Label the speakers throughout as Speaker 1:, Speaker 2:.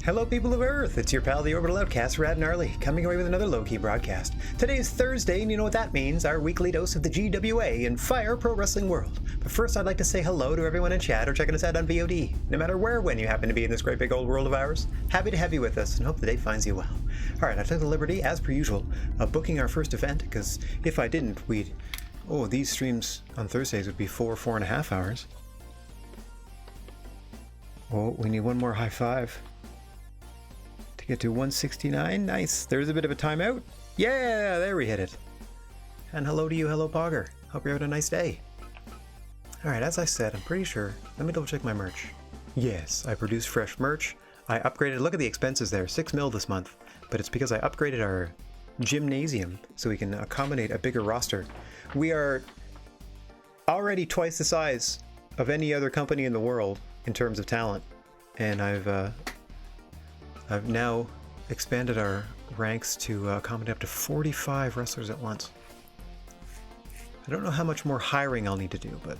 Speaker 1: Hello people of Earth, it's your pal the Orbital Outcast, Rad Gnarly, coming away with another low-key broadcast. Today is Thursday, and you know what that means, our weekly dose of the GWA and Fire Pro Wrestling World. But first I'd like to say hello to everyone in chat or checking us out on VOD. No matter where or when you happen to be in this great big old world of ours, happy to have you with us and hope the day finds you well. Alright, I took the liberty, as per usual, of booking our first event, because if I didn't, these streams on Thursdays would be 4.5 hours. Oh, we need one more high five. Get to 169. Nice. There's a bit of a timeout. Yeah, there we hit it. And hello to you, hello Pogger. Hope you're having a nice day. Alright, as I said, I'm pretty sure. Let me double check my merch. Yes, I produced fresh merch. I upgraded. Look at the expenses there. 6 mil this month. But it's because I upgraded our gymnasium so we can accommodate a bigger roster. We are already twice the size of any other company in the world in terms of talent. And I've now expanded our ranks to accommodate up to 45 wrestlers at once. I don't know how much more hiring I'll need to do, but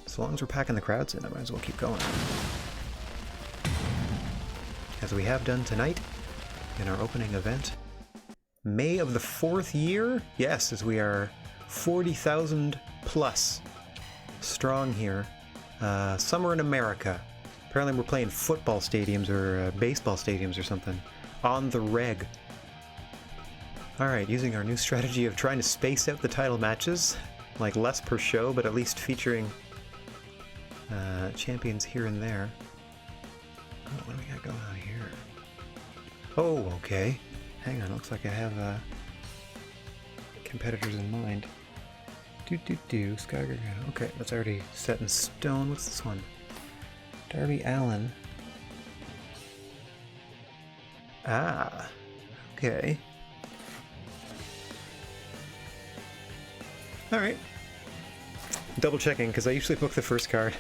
Speaker 1: as long as we're packing the crowds in, I might as well keep going. As we have done tonight in our opening event. May of the 4th year? Yes, as we are 40,000 plus strong here. Summer in America. Apparently we're playing football stadiums or baseball stadiums or something. On the reg. Alright, using our new strategy of trying to space out the title matches. Like less per show, but at least featuring champions here and there. Oh, what do we got going on here? Oh, okay. Hang on, looks like I have competitors in mind. Skyger. Okay, that's already set in stone. What's this one? Darby Allin. Ah, okay. Alright. Double checking, because I usually book the first card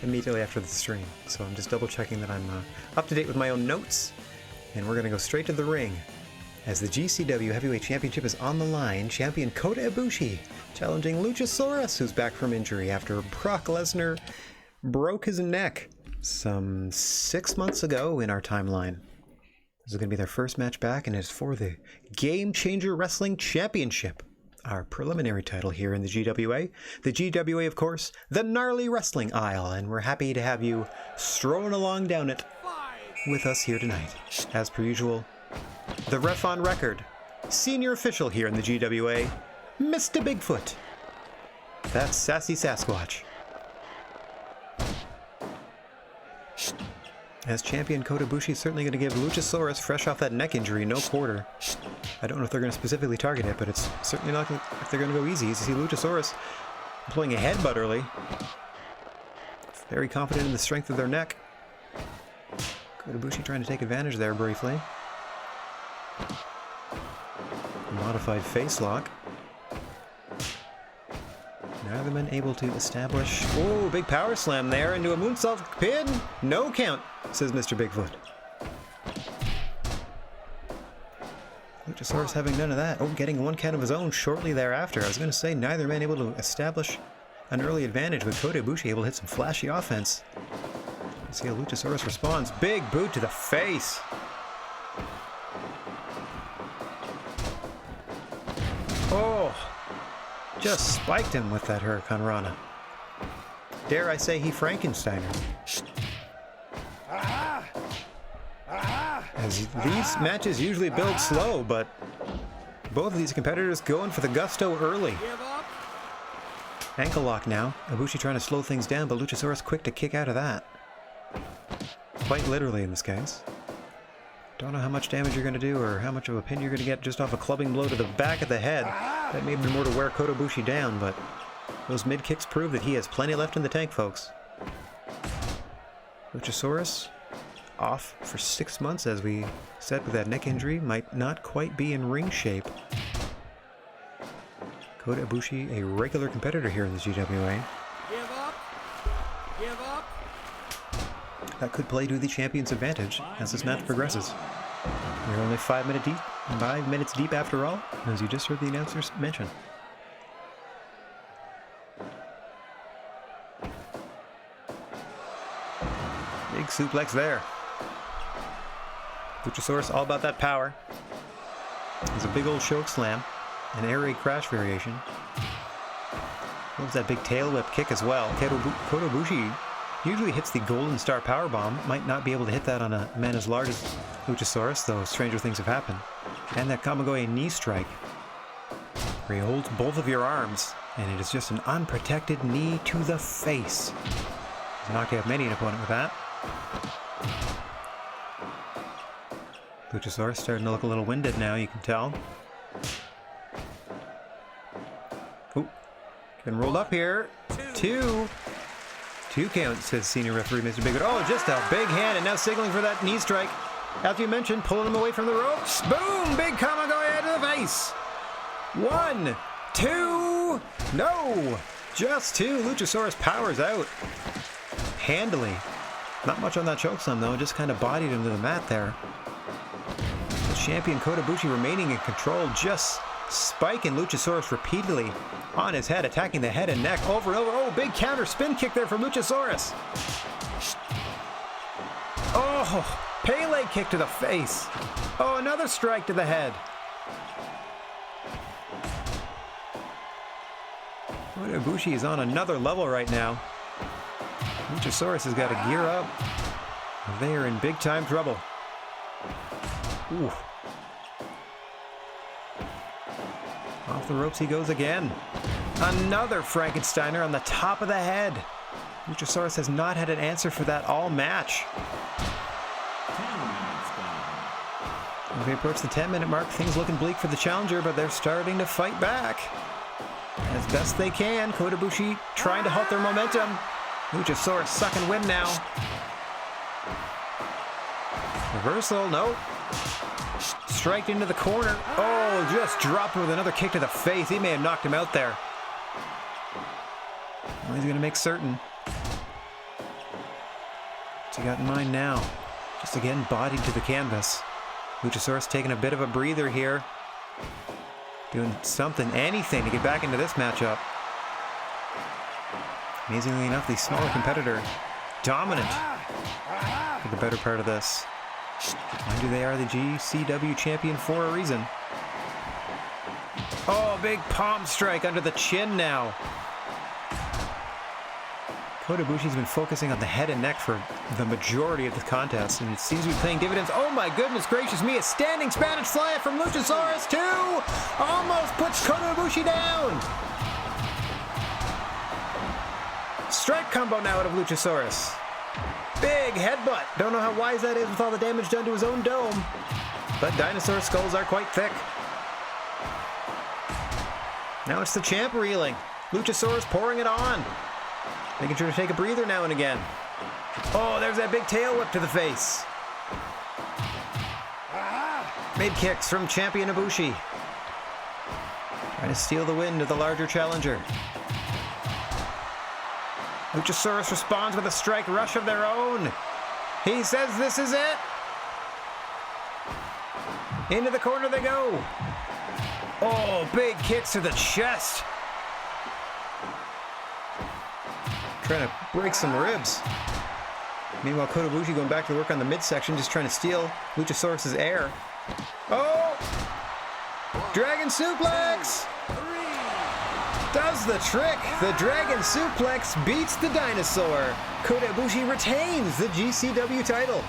Speaker 1: immediately after the stream. So I'm just double checking that I'm up to date with my own notes. And we're going to go straight to the ring. As the GCW Heavyweight Championship is on the line, champion Kota Ibushi challenging Luchasaurus, who's back from injury after Brock Lesnar broke his neck some 6 months ago in our timeline. This is going to be their first match back, and it's for the Game Changer Wrestling Championship, our preliminary title here in the GWA. The GWA, of course, the gnarly wrestling aisle, and we're happy to have you strolling along down it with us here tonight. As per usual, the ref on record, senior official here in the GWA, Mr. Bigfoot. That's Sassy Sasquatch. As champion, Kota Ibushi is certainly going to give Luchasaurus, fresh off that neck injury, no quarter. I don't know if they're going to specifically target it, but it's certainly not if they're going to go easy. You see Luchasaurus employing a headbutt early. Very confident in the strength of their neck. Kota Ibushi trying to take advantage there briefly. Modified face lock. Neither man able to establish... Oh, big power slam there into a moonsault pin. No count, says Mr. Bigfoot. Luchasaurus having none of that. Oh, getting one count of his own shortly thereafter. I was going to say neither man able to establish an early advantage, with Kota Ibushi able to hit some flashy offense. Let's see how Luchasaurus responds. Big boot to the face. Oh! Just spiked him with that Hurricane Rana. Dare I say he Frankensteiner. As these matches usually build slow, but both of these competitors going for the gusto early. Ankle lock now. Ibushi trying to slow things down, but Luchasaurus quick to kick out of that. Quite literally in this case. Don't know how much damage you're going to do or how much of a pin you're going to get just off a clubbing blow to the back of the head. That may have been more to wear Kota Ibushi down, but those mid-kicks prove that he has plenty left in the tank, folks. Luchasaurus off for 6 months, as we said, with that neck injury. Might not quite be in ring shape. Kota Ibushi, a regular competitor here in the GWA.
Speaker 2: Give up! Give up!
Speaker 1: That could play to the champion's advantage as this match progresses. We're only 5 minutes deep after all, as you just heard the announcers mention. Big suplex there. Luchasaurus all about that power. There's a big old choke slam, an air raid crash variation. Loves that big tail whip kick as well. Kota Ibushi usually hits the Golden Star Powerbomb. Might not be able to hit that on a man as large as Luchasaurus, though stranger things have happened. And that Kamigoye knee strike, where he holds both of your arms, and it is just an unprotected knee to the face. He's knocked out many an opponent with that. Luchasaurus starting to look a little winded now, you can tell. Ooh, getting rolled up here. Two count, says senior referee Mr. Bigwood. Oh, just a big hand, and now signaling for that knee strike. After you mentioned, pulling him away from the ropes. Boom! Big Kamigoye to the face. 1, 2, no! Just 2. Luchasaurus powers out. Handily. Not much on that chokeslam though, just kind of bodied him to the mat there. The champion Kota Ibushi remaining in control, just spiking Luchasaurus repeatedly on his head, attacking the head and neck over and over. Oh, big counter spin kick there from Luchasaurus. Oh, Pele kick to the face. Oh, another strike to the head. Kota Ibushi is on another level right now. Luchasaurus has got to gear up. They are in big time trouble. Ooh. Off the ropes he goes again. Another Frankensteiner on the top of the head. Luchasaurus has not had an answer for that all match. As we approach the 10-minute mark, things looking bleak for the challenger, but they're starting to fight back as best they can. Kota Ibushi trying to halt their momentum. Luchasaurus sucking wind now. Reversal, no. Strike into the corner. Oh, just dropped him with another kick to the face. He may have knocked him out there. Well, he's going to make certain. What's he got in mind now? Just again bodied to the canvas. Luchasaurus taking a bit of a breather here. Doing something, anything to get back into this matchup. Amazingly enough, the smaller competitor, dominant for the better part of this. Mind you, they are the GCW champion for a reason. Oh, big palm strike under the chin now. Kota Ibushi's been focusing on the head and neck for the majority of the contest, and it seems to be paying dividends. Oh my goodness gracious me, a standing Spanish fly from Luchasaurus, too! Almost puts Kota Ibushi down! Strike combo now out of Luchasaurus. Big headbutt. Don't know how wise that is with all the damage done to his own dome, but dinosaur skulls are quite thick. Now it's the champ reeling. Luchasaurus pouring it on. Making sure to take a breather now and again. Oh, there's that big tail whip to the face. Mid kicks from champion Ibushi. Trying to steal the win to the larger challenger. Luchasaurus responds with a strike rush of their own. He says this is it. Into the corner they go. Oh, big kicks to the chest. Trying to break some ribs. Meanwhile, Kota Ibushi going back to work on the midsection, just trying to steal Luchasaurus' air. Oh! Dragon suplex! Does the trick. The Dragon suplex beats the dinosaur. Kota Ibushi retains the GCW title.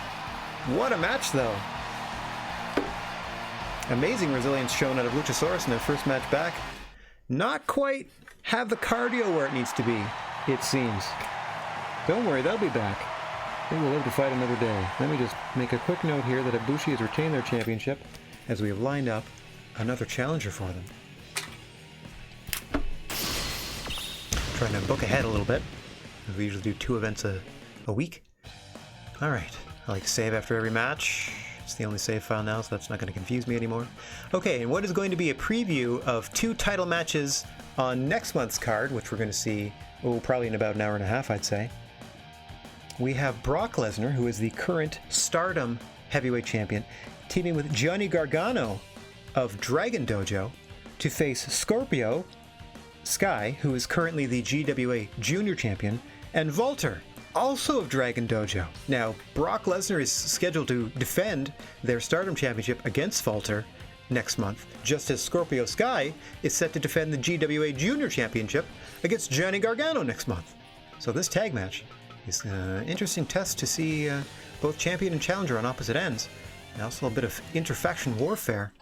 Speaker 1: What a match, though. Amazing resilience shown out of Luchasaurus in their first match back. Not quite have the cardio where it needs to be, it seems. Don't worry, they'll be back. They will live to fight another day. Let me just make a quick note here that Ibushi has retained their championship as we have lined up another challenger for them. Trying to book ahead a little bit. We usually do 2 events a week. Alright, I like to save after every match. It's the only save file now, so that's not going to confuse me anymore. Okay, and what is going to be a preview of 2 title matches on next month's card, which we're going to see, probably in about an hour and a half, I'd say. We have Brock Lesnar, who is the current Stardom Heavyweight Champion, teaming with Johnny Gargano of Dragon Dojo to face Scorpio Sky, who is currently the GWA Junior Champion, and Walter, also of Dragon Dojo. Now, Brock Lesnar is scheduled to defend their Stardom Championship against Walter next month, just as Scorpio Sky is set to defend the GWA Junior Championship against Johnny Gargano next month. So this tag match is an interesting test to see both champion and challenger on opposite ends, and also a bit of interfaction warfare,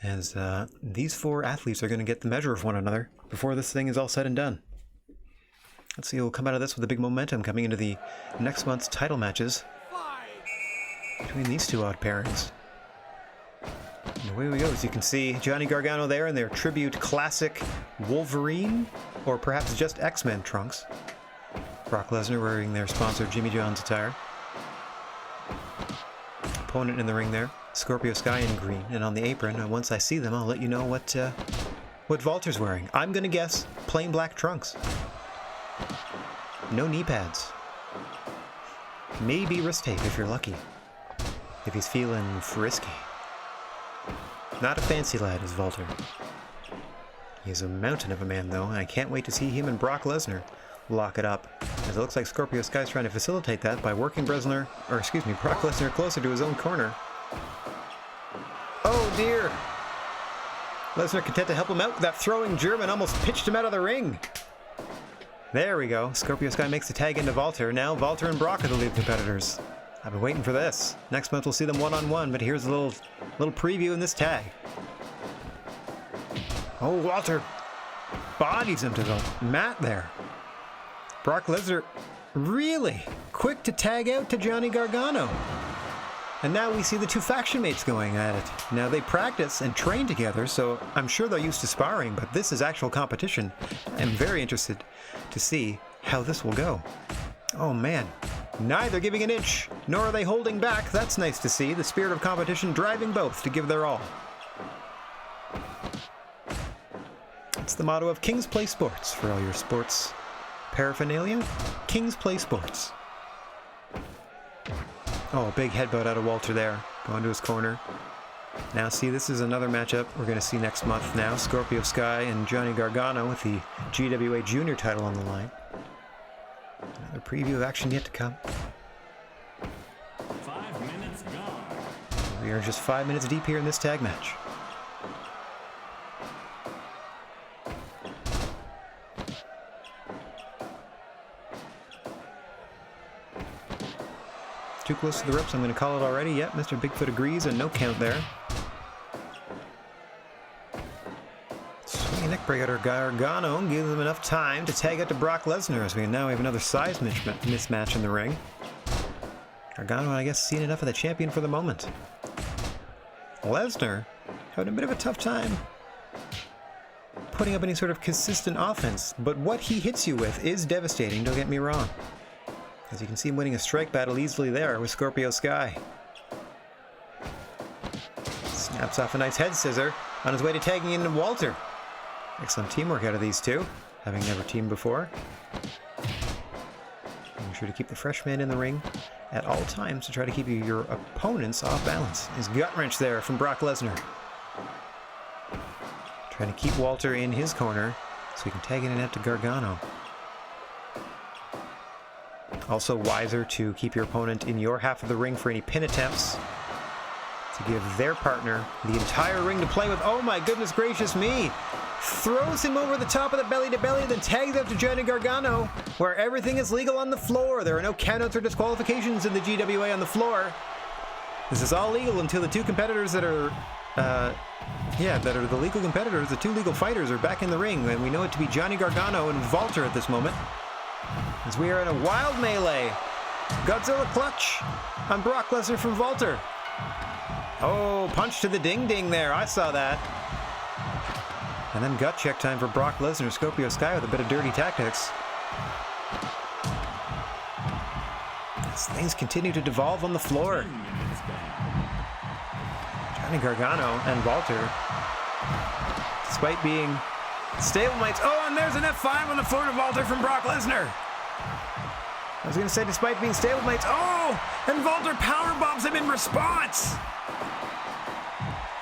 Speaker 1: as these four athletes are going to get the measure of one another before this thing is all said and done. Let's see who will come out of this with a big momentum coming into the next month's title matches between these two odd pairings. And away we go. As you can see, Johnny Gargano there in their tribute classic Wolverine, or perhaps just X-Men trunks. Brock Lesnar wearing their sponsor Jimmy John's attire. Opponent in the ring there, Scorpio Sky in green, and on the apron. And once I see them, I'll let you know what Walter's wearing. I'm gonna guess plain black trunks. No knee pads. Maybe wrist tape if you're lucky. If he's feeling frisky. Not a fancy lad is Walter. He's a mountain of a man though, and I can't wait to see him and Brock Lesnar lock it up. As it looks like Scorpio Sky's trying to facilitate that by working Brock Lesnar closer to his own corner. Oh dear! Lesnar content to help him out. That throwing German almost pitched him out of the ring. There we go. Scorpio Sky makes the tag into Walter. Now Walter and Brock are the lead competitors. I've been waiting for this. Next month we'll see them one-on-one, but here's a little preview in this tag. Oh, Walter bodies him to the mat there. Brock Lesnar really quick to tag out to Johnny Gargano. And now we see the two faction mates going at it. Now they practice and train together, so I'm sure they're used to sparring, but this is actual competition. I'm very interested to see how this will go. Oh man, neither giving an inch, nor are they holding back. That's nice to see. The spirit of competition driving both to give their all. It's the motto of Kings Play Sports for all your sports paraphernalia. Kings Play Sports. Oh, big headbutt out of Walter there. Going to his corner. Now see, this is another matchup we're going to see next month now. Scorpio Sky and Johnny Gargano with the GWA Junior title on the line. Another preview of action yet to come.
Speaker 3: 5 minutes gone.
Speaker 1: We are just 5 minutes deep here in this tag match. Too close to the ropes, I'm going to call it already. Yep, Mr. Bigfoot agrees, and no count there. Swinging neckbreaker out of Gargano gives him enough time to tag out to Brock Lesnar, as we now have another size mismatch in the ring. Gargano, I guess, seen enough of the champion for the moment. Lesnar having a bit of a tough time putting up any sort of consistent offense, but what he hits you with is devastating, don't get me wrong. As you can see him winning a strike battle easily there with Scorpio Sky. Snaps off a nice head scissor on his way to tagging in Walter. Excellent teamwork out of these two, having never teamed before. Making sure to keep the fresh man in the ring at all times to try to keep your opponents off balance. His gut wrench there from Brock Lesnar. Trying to keep Walter in his corner so he can tag in and out to Gargano. Also wiser to keep your opponent in your half of the ring for any pin attempts. To give their partner the entire ring to play with. Oh my goodness gracious me! Throws him over the top of the belly to belly, then tags out to Johnny Gargano, where everything is legal on the floor. There are no countouts or disqualifications in the GWA on the floor. This is all legal until the two competitors that are the legal competitors, the two legal fighters, are back in the ring, and we know it to be Johnny Gargano and Walter at this moment. As we are in a wild melee. Godzilla clutch on Brock Lesnar from Walter. Oh, punch to the ding-ding there. I saw that. And then gut check time for Brock Lesnar. Scorpio Sky with a bit of dirty tactics. As things continue to devolve on the floor. Johnny Gargano and Walter, despite being stablemates. Oh, and there's an F5 on the floor to Walter from Brock Lesnar. I was going to say, despite being stablemates. Oh, and Walter powerbombs him in response.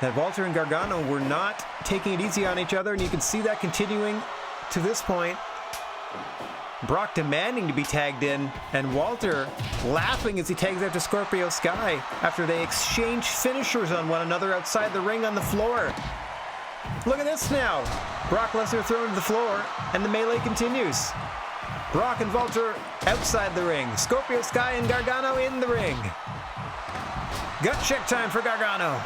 Speaker 1: That Walter and Gargano were not taking it easy on each other, and you can see that continuing to this point. Brock demanding to be tagged in, and Walter laughing as he tags out to Scorpio Sky after they exchange finishers on one another outside the ring on the floor. Look at this now. Brock Lesnar thrown to the floor, and the melee continues. Brock and Walter outside the ring. Scorpio Sky and Gargano in the ring. Gut check time for Gargano.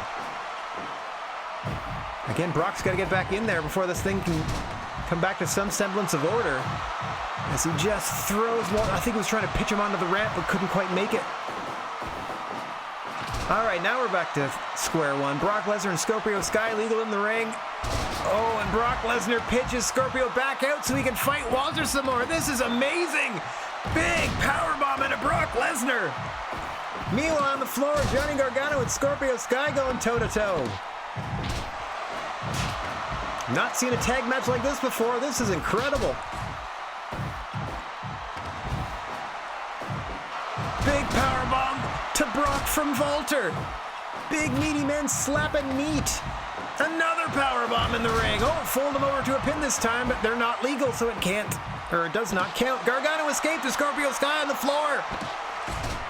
Speaker 1: Again, Brock's got to get back in there before this thing can come back to some semblance of order. As he just throws Walter. I think he was trying to pitch him onto the ramp, but couldn't quite make it. All right, now we're back to square one. Brock Lesnar and Scorpio Sky legal in the ring. Oh, and Brock Lesnar pitches Scorpio back out so he can fight Walter some more. This is amazing. Big powerbomb into Brock Lesnar. Meanwhile, on the floor, Johnny Gargano and Scorpio Sky going toe-to-toe. Not seen a tag match like this before. This is incredible. Big powerbomb to Brock from Walter. Big meaty men slapping meat. Another powerbomb in the ring. Oh, fold him over to a pin this time, but they're not legal, so it can't, or it does not count. Gargano escaped to Scorpio Sky on the floor.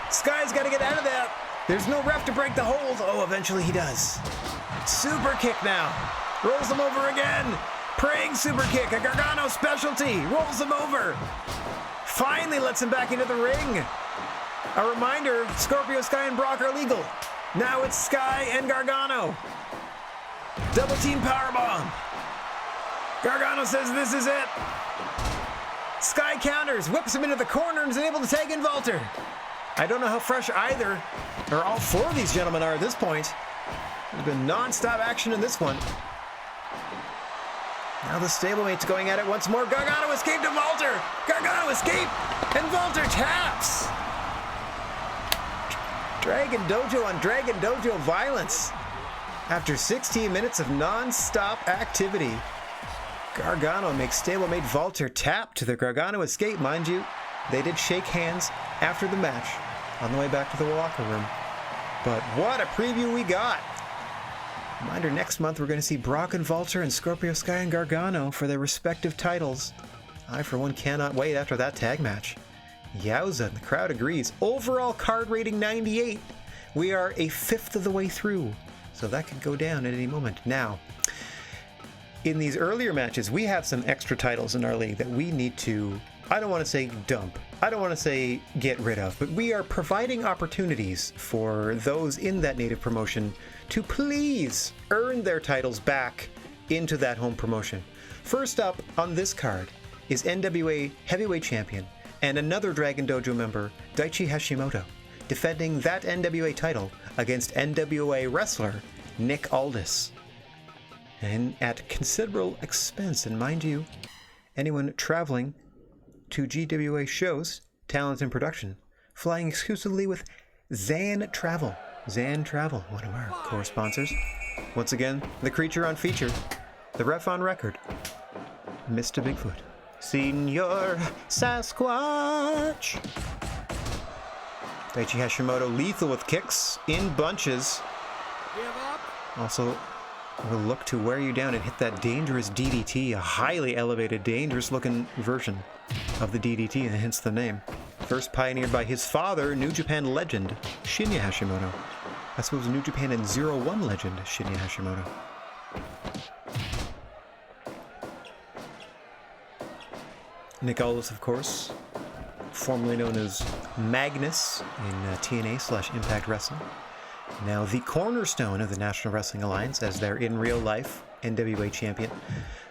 Speaker 1: Sky's got to get out of that. There's no ref to break the hold. Oh, eventually he does. Super kick now. Rolls him over again. Praying super kick, a Gargano specialty. Rolls him over. Finally lets him back into the ring. A reminder, Scorpio Sky and Brock are legal. Now it's Sky and Gargano. Double team powerbomb. Gargano says this is it. Sky counters, whips him into the corner and is able to tag in Walter. I don't know how fresh either, or all four of these gentlemen are at this point. There's been non-stop action in this one. Now the stablemate's going at it once more. Gargano escaped to Walter. Gargano escaped, and Walter taps. Dragon Dojo on Dragon Dojo violence. After 16 minutes of non-stop activity, Gargano makes stablemate Walter tap to the Gargano escape. Mind you, they did shake hands after the match on the way back to the locker room. But what a preview we got. Reminder, next month we're going to see Brock and Walter and Scorpio Sky and Gargano for their respective titles. I, for one, cannot wait after that tag match. Yowza, the crowd agrees. Overall card rating 98. We are a fifth of the way through, so that could go down at any moment. Now, in these earlier matches, we have some extra titles in our league that we need to, I don't want to say dump, I don't want to say get rid of, but we are providing opportunities for those in that native promotion to please earn their titles back into that home promotion. First up on this card is NWA Heavyweight Champion and another Dragon Dojo member, Daichi Hashimoto, defending that NWA title against NWA wrestler Nick Aldis. And at considerable expense, and mind you, anyone traveling to GWA shows, talent and production, flying exclusively with Zan Travel. Zan Travel, one of our core sponsors. Once again, the creature on feature, the ref on record, Mr. Bigfoot. Senior Sasquatch. Daichi Hashimoto lethal with kicks in bunches. Also will look to wear you down and hit that dangerous DDT, a highly elevated, dangerous looking version of the DDT, and hence the name. First pioneered by his father, New Japan legend Shinya Hashimoto. I suppose New Japan and 01 legend Shinya Hashimoto. Nick Aldis, of course, formerly known as Magnus in TNA/Impact Wrestling. Now the cornerstone of the National Wrestling Alliance, as their in real life NWA champion.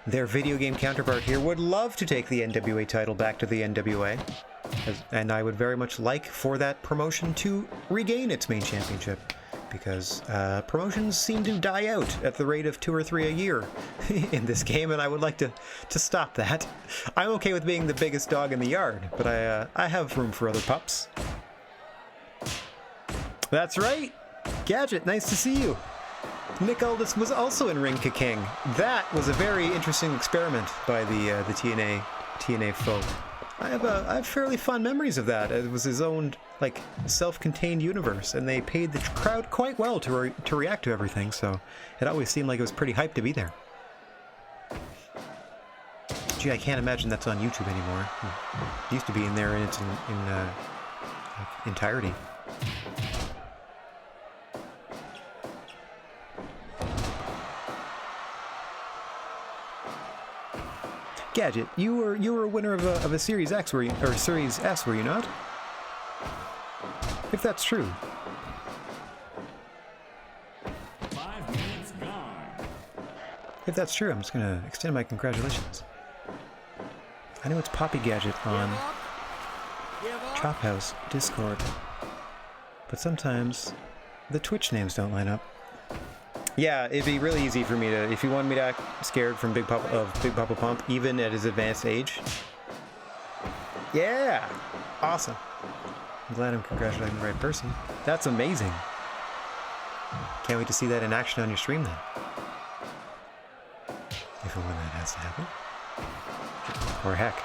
Speaker 1: Their video game counterpart here would love to take the NWA title back to the NWA, and I would very much like for that promotion to regain its main championship, because promotions seem to die out at the rate of 2 or 3 a year in this game, and I would like to stop that. I'm okay with being the biggest dog in the yard, but I have room for other pups. That's right! Gadget, nice to see you. Nick Aldis was also in Ring King. That was a very interesting experiment by the TNA folk. I have fairly fond memories of that. It was his own self-contained universe, and they paid the crowd quite well to react to everything. So it always seemed like it was pretty hyped to be there. Gee, I can't imagine that's on YouTube anymore. It used to be in there in its entirety. Gadget, you were a winner of a Series X, were you, or Series S, were you not? If that's true.
Speaker 3: 5 minutes gone.
Speaker 1: If that's true, I'm just gonna extend my congratulations. I know it's Poppy Gadget on Chop House Discord, but sometimes the Twitch names don't line up. Yeah, it'd be really easy for me to, if you wanted me to act scared from Big Papa Pump, even at his advanced age. Yeah! Awesome. I'm glad I'm congratulating the right person. That's amazing. Can't wait to see that in action on your stream then. If and when that has to happen. Or heck,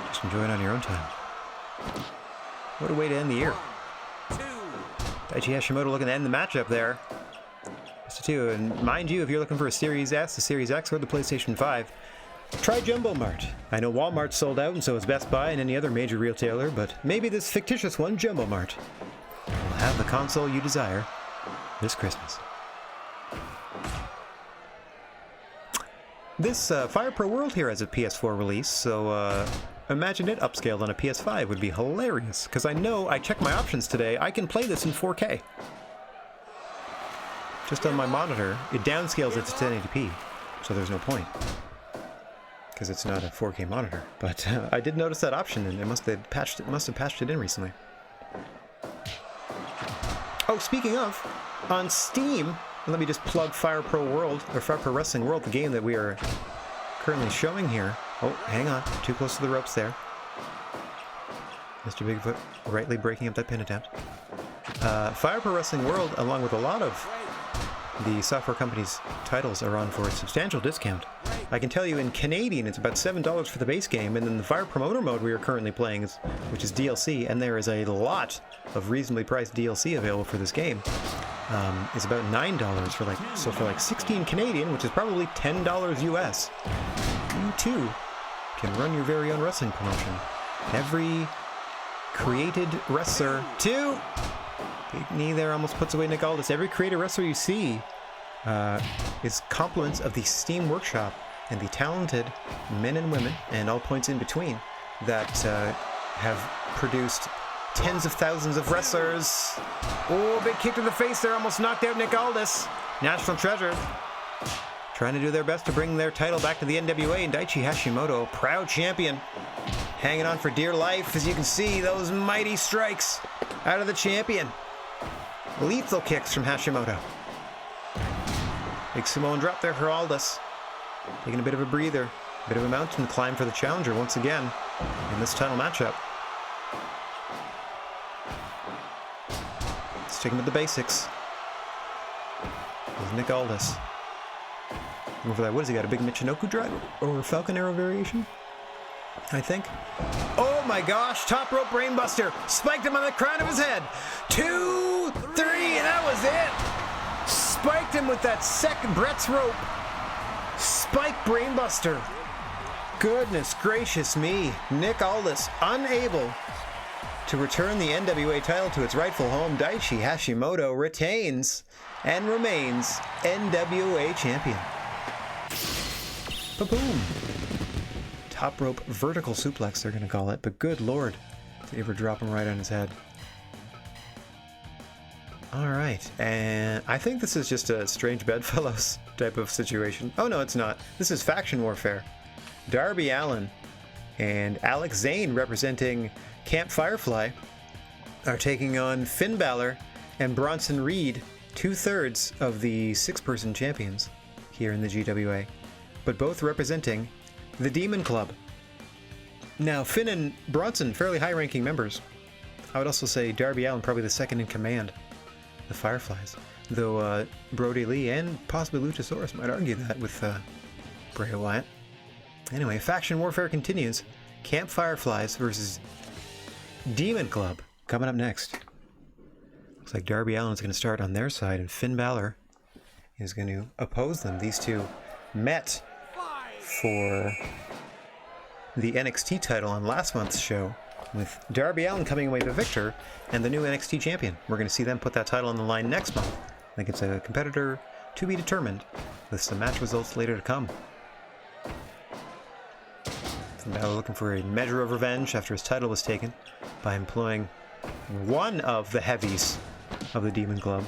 Speaker 1: just enjoy it on your own time. What a way to end the year. Daichi Hashimoto looking to end the matchup there. Mr. 2, and mind you, if you're looking for a Series S, a Series X, or the PlayStation 5, try Jumbo Mart. I know Walmart's sold out, and so is Best Buy and any other major retailer, but maybe this fictitious one, Jumbo Mart, will have the console you desire this Christmas. This Fire Pro World here has a PS4 release, so imagine it upscaled on a PS5 would be hilarious, because I know, I checked my options today, I can play this in 4K. Just on my monitor, it downscales it to 1080p, so there's no point. Because it's not a 4K monitor. But I did notice that option, and it must have patched it in recently. Oh, speaking of, on Steam, let me just plug Fire Pro World, or Fire Pro Wrestling World, the game that we are currently showing here. Oh, hang on, too close to the ropes there. Mr. Bigfoot rightly breaking up that pin attempt. Fire Pro Wrestling World, along with a lot of the software company's titles, are on for a substantial discount. I can tell you in Canadian it's about $7 for the base game, and then the Fire Promoter mode we are currently playing, which is DLC, and there is a lot of reasonably priced DLC available for this game. It's about $9 for like 16 Canadian, which is probably $10 US. You too can run your very own wrestling promotion. Every created wrestler Big knee there almost puts away Nick Aldis. Every creative wrestler you see is compliments of the Steam Workshop and the talented men and women, and all points in between, that have produced tens of thousands of wrestlers. Oh, big kick to the face there, almost knocked out Nick Aldis. National treasure. Trying to do their best to bring their title back to the NWA, and Daichi Hashimoto, proud champion, hanging on for dear life. As you can see, those mighty strikes out of the champion. Lethal kicks from Hashimoto. Big Samoan drop there for Aldis. Taking a bit of a breather. A bit of a mountain climb for the challenger once again in this title matchup. Sticking with the basics. With Nick Aldis. Over that, what has he got? A big Michinoku drive? Or Falcon Arrow variation? I think. Oh my gosh, top rope brainbuster. Spiked him on the crown of his head. 2, 3, and that was it. Spiked him with that second Brett's rope. Spike brainbuster. Goodness gracious me. Nick Aldis unable to return the NWA title to its rightful home. Daichi Hashimoto retains and remains NWA champion. Ba-boom. Top rope vertical suplex, they're going to call it, but good lord, they ever drop him right on his head. Alright, and I think this is just a strange bedfellows type of situation. Oh no, it's not. This is faction warfare. Darby Allin and Alex Zane, representing Camp Firefly, are taking on Finn Balor and Bronson Reed, 2/3 of the 6-person champions here in the GWA, but both representing the Demon Club. Now, Finn and Bronson, fairly high-ranking members. I would also say Darby Allin probably the second in command, the Fireflies. Though Brody Lee and possibly Luchasaurus might argue that with Bray Wyatt. Anyway, faction warfare continues. Camp Fireflies versus Demon Club coming up next. Looks like Darby Allin's going to start on their side, and Finn Balor is going to oppose them. These two met for the NXT title on last month's show, with Darby Allin coming away the victor and the new NXT champion. We're going to see them put that title on the line next month. I think it's a competitor to be determined, with some match results later to come. Finn Balor looking for a measure of revenge after his title was taken by employing one of the heavies of the Demon Club.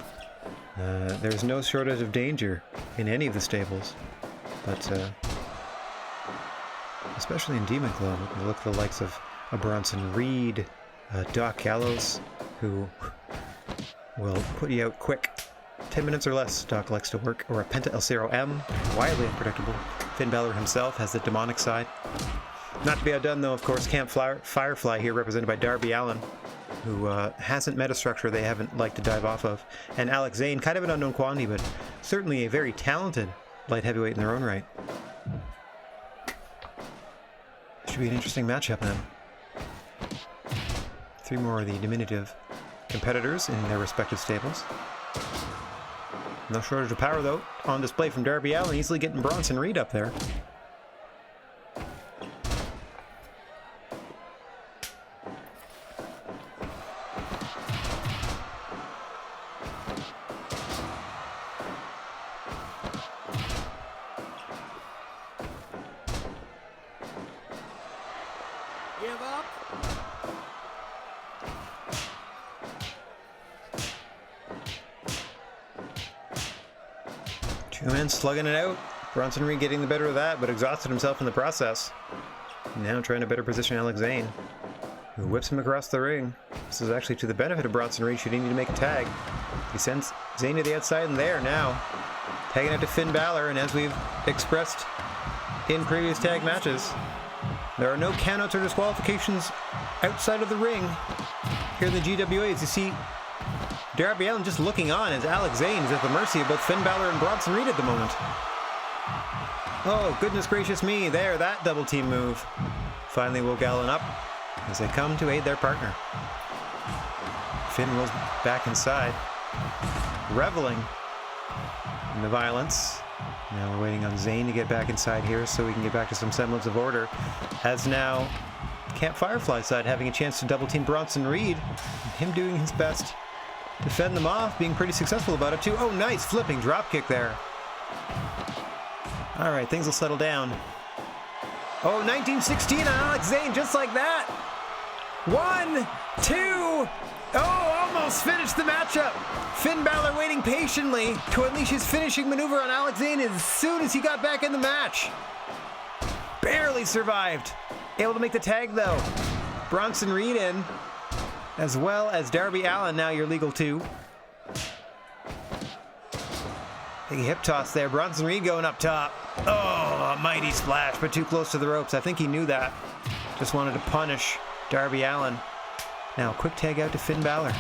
Speaker 1: There's no shortage of danger in any of the stables, but especially in Demon Club, you look at the likes of a Bronson Reed, Doc Gallows, who will put you out quick. 10 minutes or less, Doc likes to work, or a Penta El Cero M, wildly unpredictable. Finn Balor himself has the demonic side. Not to be outdone, though, of course, Camp Firefly here, represented by Darby Allin, who hasn't met a structure they haven't liked to dive off of. And Alex Zane, kind of an unknown quantity, but certainly a very talented light heavyweight in their own right. Should be an interesting matchup then. 3 more of the diminutive competitors in their respective stables. No shortage of power, though, on display from Darby Allin, easily getting Bronson Reed up there.
Speaker 2: Give up.
Speaker 1: Two men slugging it out. Bronson Reed getting the better of that, but exhausted himself in the process. Now trying to better position Alex Zane, who whips him across the ring. This is actually to the benefit of Bronson Reed should he need to make a tag. He sends Zane to the outside, and there now. Tagging out to Finn Balor, and as we've expressed in previous tag matches, there are no countouts or disqualifications outside of the ring here in the GWA. As you see, Darby Allin just looking on as Alex Zane is at the mercy of both Finn Balor and Bronson Reed at the moment. Oh, goodness gracious me, there, that double team move. Finally woke Allin up as they come to aid their partner. Finn rolls back inside, reveling in the violence. Now we're waiting on Zane to get back inside here so we can get back to some semblance of order. As now, Camp Firefly side having a chance to double team Bronson Reed. And him doing his best to fend them off, being pretty successful about it too. Oh, nice flipping drop kick there. All right, things will settle down. Oh, 1916 on Alex Zane, just like that. 1, 2. Oh, almost finished the matchup. Finn Balor waiting patiently to unleash his finishing maneuver on Alex Zane as soon as he got back in the match. Barely survived. Able to make the tag, though. Bronson Reed in, as well as Darby Allin, now your legal 2. Big hip toss there. Bronson Reed going up top. Oh, a mighty splash, but too close to the ropes. I think he knew that. Just wanted to punish Darby Allin. Now, quick tag out to Finn Balor.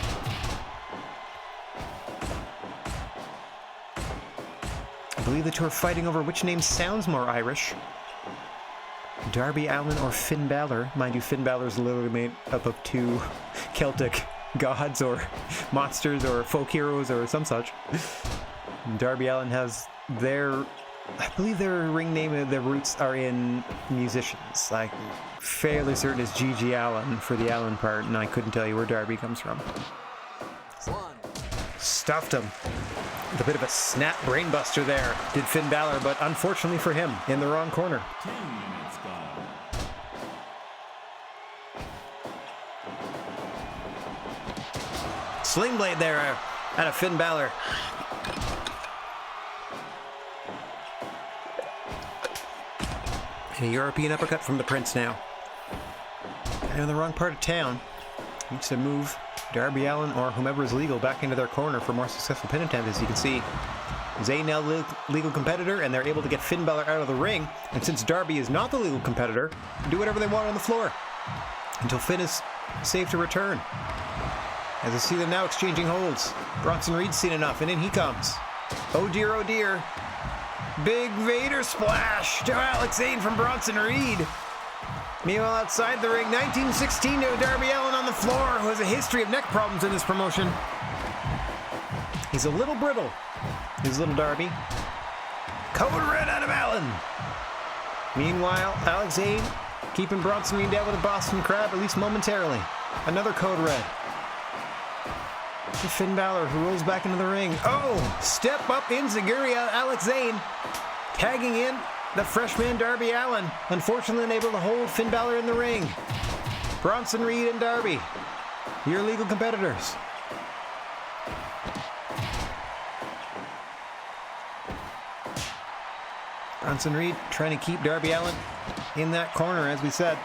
Speaker 1: I believe the two are fighting over which name sounds more Irish. Darby Allin or Finn Balor. Mind you, Finn Balor is literally made up of 2 Celtic gods or monsters or folk heroes or some such. Darby Allin has their, I believe their ring name, their roots are in musicians. I'm fairly certain it's G.G. Allin for the Allin part, and I couldn't tell you where Darby comes from. Stuffed him. With a bit of a snap brainbuster there, did Finn Balor, but unfortunately for him, in the wrong corner.
Speaker 3: 10 minutes gone.
Speaker 1: Sling blade there out of Finn Balor. And a European uppercut from the Prince now. And in the wrong part of town. Needs to move Darby Allin or whomever is legal back into their corner for more successful pin attempt. As you can see, Zane now the legal competitor, and they're able to get Finn Balor out of the ring. And since Darby is not the legal competitor, do whatever they want on the floor until Finn is safe to return. As I see them now exchanging holds. Bronson Reed's seen enough, and in he comes. Oh dear, oh dear. Big Vader splash to Alex Zane from Bronson Reed. Meanwhile, outside the ring, 1916 to Darby Allin on the floor, who has a history of neck problems in this promotion. He's a little brittle, his little Darby. Code red out of Allin. Meanwhile, Alex Zane keeping Bronson Reed down with a Boston Crab, at least momentarily. Another code red. To Finn Balor, who rolls back into the ring. Oh, step up in Zaguri, Alex Zane. Tagging in the freshman Darby Allin. Unfortunately unable to hold Finn Balor in the ring. Bronson Reed and Darby, your legal competitors. Bronson Reed trying to keep Darby Allin in that corner, as we said.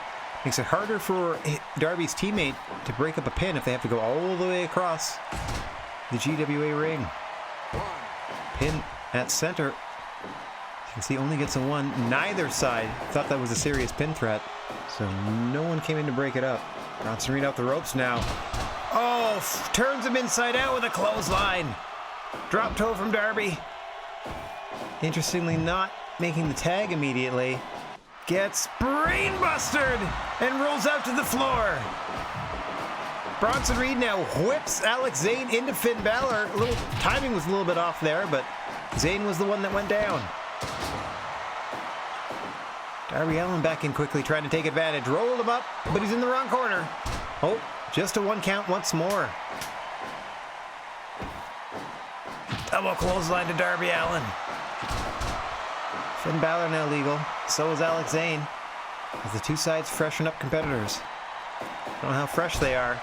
Speaker 1: Makes it harder for Darby's teammate to break up a pin if they have to go all the way across the GWA ring. Pin at center. You can see only gets a 1. Neither side thought that was a serious pin threat, so no one came in to break it up. Bronson Reed out the ropes now. Oh, turns him inside out with a clothesline. Drop toe from Darby. Interestingly, not making the tag immediately. Gets brainbustered and rolls out to the floor. Bronson Reed now whips Alex Zane into Finn Balor. Timing was a little bit off there, but Zane was the one that went down. Darby Allin back in quickly, trying to take advantage. Rolled him up, but he's in the wrong corner. Oh, just a 1 count once more. Double clothesline to Darby Allin. Finn Balor now legal. So is Alex Zane. As the two sides freshen up competitors. Don't know how fresh they are.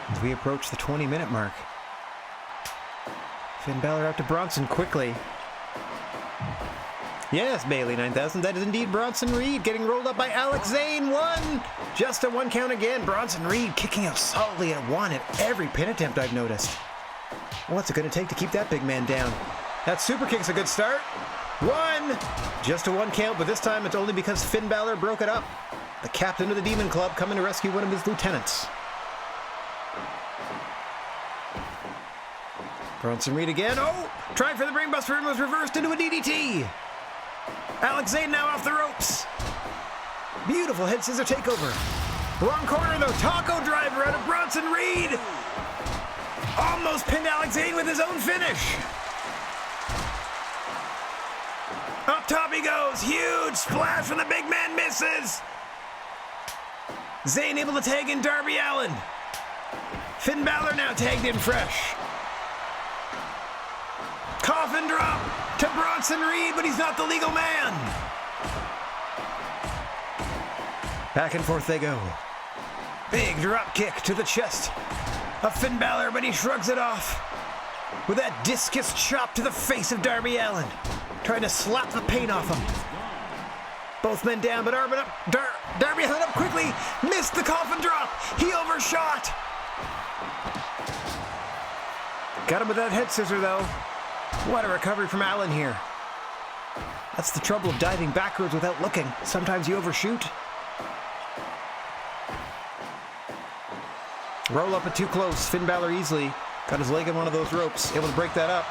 Speaker 1: As we approach the 20-minute mark. Finn Balor out to Bronson quickly. Yes, Bailey 9000. That is indeed Bronson Reed getting rolled up by Alex Zane. 1. Just a 1 count again. Bronson Reed kicking out solidly at 1 at every pin attempt I've noticed. What's it going to take to keep that big man down? That super kick's a good start. 1. Just a 1 count, but this time it's only because Finn Balor broke it up. The captain of the Demon Club coming to rescue one of his lieutenants. Bronson Reed again. Oh! Tried for the brainbuster and was reversed into a DDT. Alex Zane now off the ropes. Beautiful head scissor takeover. Wrong corner though. Taco driver out of Bronson Reed. Almost pinned Alex Zane with his own finish. Up top he goes. Huge splash from the big man, misses. Zane able to tag in Darby Allin. Finn Balor now tagged in fresh. Coffin drop to Bronson Reed, but he's not the legal man. Back and forth they go. Big drop kick to the chest of Finn Balor, but he shrugs it off with that discus chop to the face of Darby Allin, trying to slap the paint off him. Both men down, but Darby Allin up quickly, missed the coffin drop. He overshot. Got him with that head scissor though. What a recovery from Allin here. That's the trouble of diving backwards without looking. Sometimes you overshoot. Roll up at too close. Finn Balor easily got his leg in one of those ropes, able to break that up.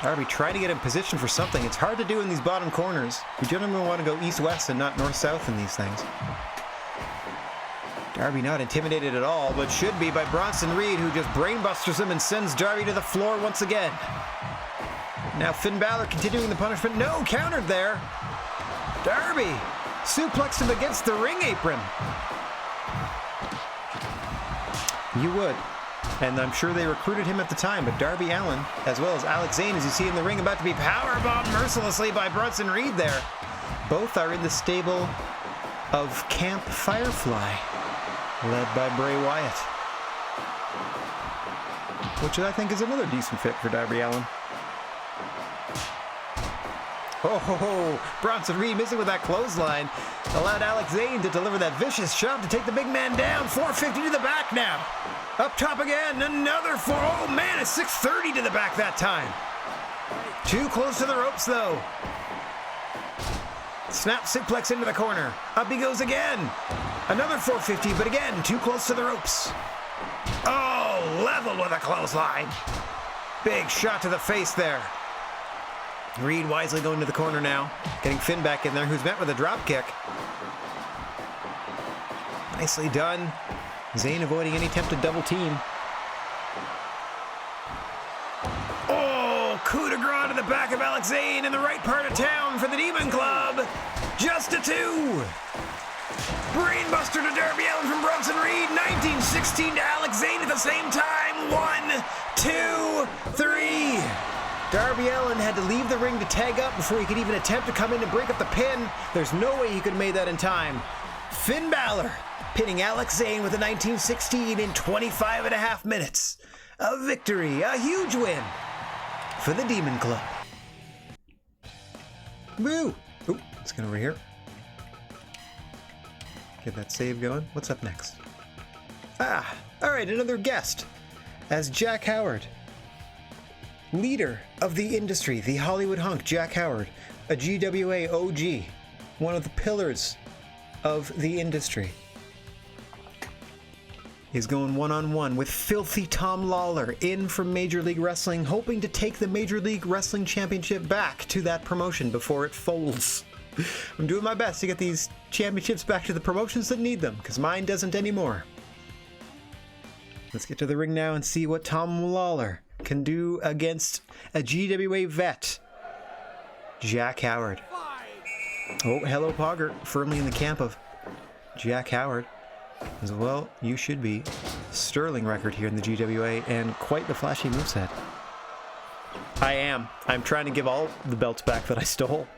Speaker 1: Darby trying to get in position for something. It's hard to do in these bottom corners. You generally want to go east-west and not north-south in these things. Darby not intimidated at all, but should be by Bronson Reed, who just brainbusters him and sends Darby to the floor once again. Now Finn Balor continuing the punishment. No, countered there. Darby suplexed him against the ring apron. You would. And I'm sure they recruited him at the time, but Darby Allin, as well as Alex Zane, as you see in the ring, about to be powerbombed mercilessly by Bronson Reed there. Both are in the stable of Camp Firefly, led by Bray Wyatt, which I think is another decent fit for Darby Allin. Oh, ho, ho. Bronson Reed missing with that clothesline. Allowed Alex Zane to deliver that vicious shove to take the big man down. 450 to the back now. Up top again. Another 4. Oh, man, it's 630 to the back that time. Too close to the ropes, though. Snap suplex into the corner. Up he goes again. Another 450, but again, too close to the ropes. Oh, leveled with a clothesline. Big shot to the face there. Reed wisely going to the corner now, getting Finn back in there, who's met with a drop kick. Nicely done. Zane avoiding any attempted double team. Oh, coup de grace to the back of Alex Zane in the right part of town for the Demon Club. Just a 2. Brainbuster to Darby Allin from Bronson Reed. 1916 to Alex Zane at the same time. 1, 2, 3. Darby Allin had to leave the ring to tag up before he could even attempt to come in and break up the pin. There's no way he could have made that in time. Finn Balor pinning Alex Zane with a 1916 in 25.5 minutes. A victory, a huge win for the Demon Club. Woo! Oop, let's get over here. Get that save going. What's up next? Alright, another guest as Jack Howard. Leader of the industry, the Hollywood hunk, Jack Howard, a GWA OG, one of the pillars of the industry. He's going one-on-one with filthy Tom Lawler in from Major League Wrestling, hoping to take the Major League Wrestling Championship back to that promotion before it folds. I'm doing my best to get these championships back to the promotions that need them, because mine doesn't anymore. Let's get to the ring now and see what Tom Lawler can do against a GWA vet, Jack Howard. Oh, hello, Pogger, firmly in the camp of Jack Howard. As well, you should be. Sterling record here in the GWA, and quite the flashy moveset. I am. I'm trying to give all the belts back that I stole.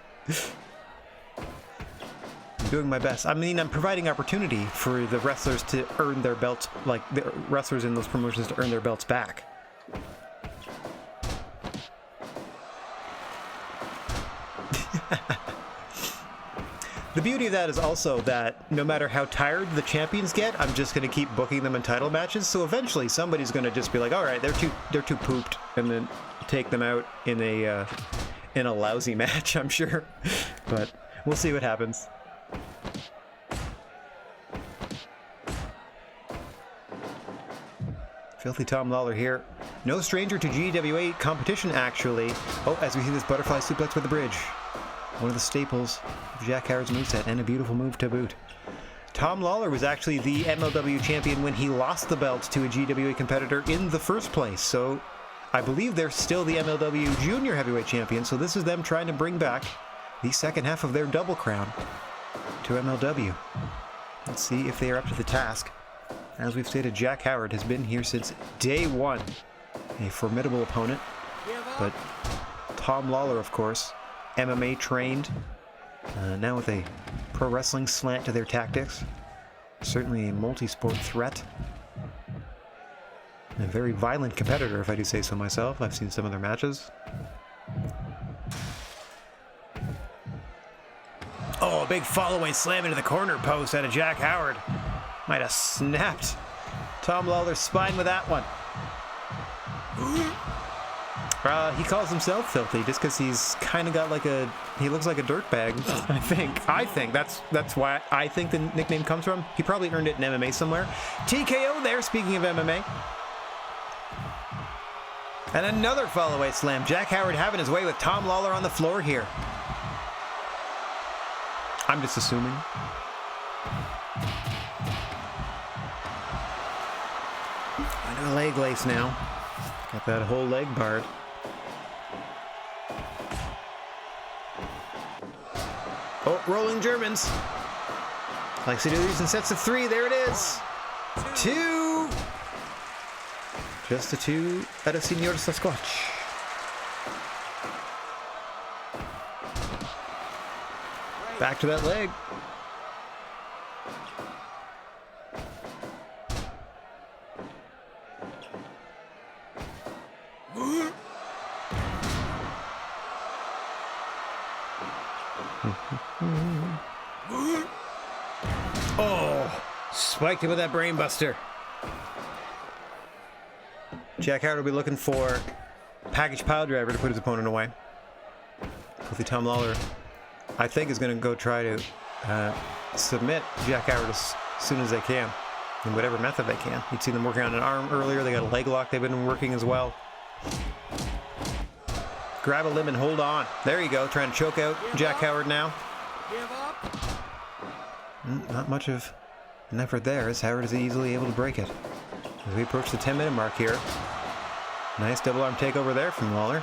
Speaker 1: I'm doing my best. I mean, I'm providing opportunity for the wrestlers to earn their belts, like the wrestlers in those promotions to earn their belts back. The beauty of that is also that no matter how tired the champions get, I'm just going to keep booking them in title matches. So eventually somebody's going to just be like, all right, they're too pooped, and then take them out in a lousy match, I'm sure. But we'll see what happens. Filthy Tom Lawler here. No stranger to GWA competition, actually. Oh, as we see this butterfly suplex with the bridge. One of the staples of Jack Howard's moveset, and a beautiful move to boot. Tom Lawler was actually the MLW champion when he lost the belt to a GWA competitor in the first place, so I believe they're still the MLW Junior Heavyweight Champion, so this is them trying to bring back the second half of their double crown to MLW. Let's see if they are up to the task. As we've stated, Jack Howard has been here since day one. A formidable opponent, but Tom Lawler, of course, MMA trained, now with a pro wrestling slant to their tactics. Certainly a multi-sport threat. And a very violent competitor, if I do say so myself. I've seen some of their matches. Oh, a big fall-away slam into the corner post out of Jack Howard. Might have snapped Tom Lawler's spine with that one. He calls himself filthy just because he's kind of got like he looks like a dirtbag. I think that's why I think the nickname comes from. He probably earned it in MMA somewhere. TKO there, speaking of MMA. And another fall-away slam. Jack Howard having his way with Tom Lawler on the floor here. I'm just assuming. Into a leg lace now. Got that whole leg barred. Oh, rolling Germans. Likes to do these in sets of 3. There it is. 2. Just a 2 out of Senor Sasquatch. Back to that leg. Oh, spiked him with that brainbuster. Jack Howard will be looking for package pile driver to put his opponent away. Hopefully Tom Lawler, I think, is going to go try to submit Jack Howard as soon as they can, in whatever method they can. You'd seen them working on an arm earlier. They got a leg lock they've been working as well. Grab a limb and hold on. There you go, trying to choke out Jack Howard now. Not much of an effort there, as Howard is easily able to break it. As we approach the 10-minute mark here. Nice double arm takeover there from Lawler.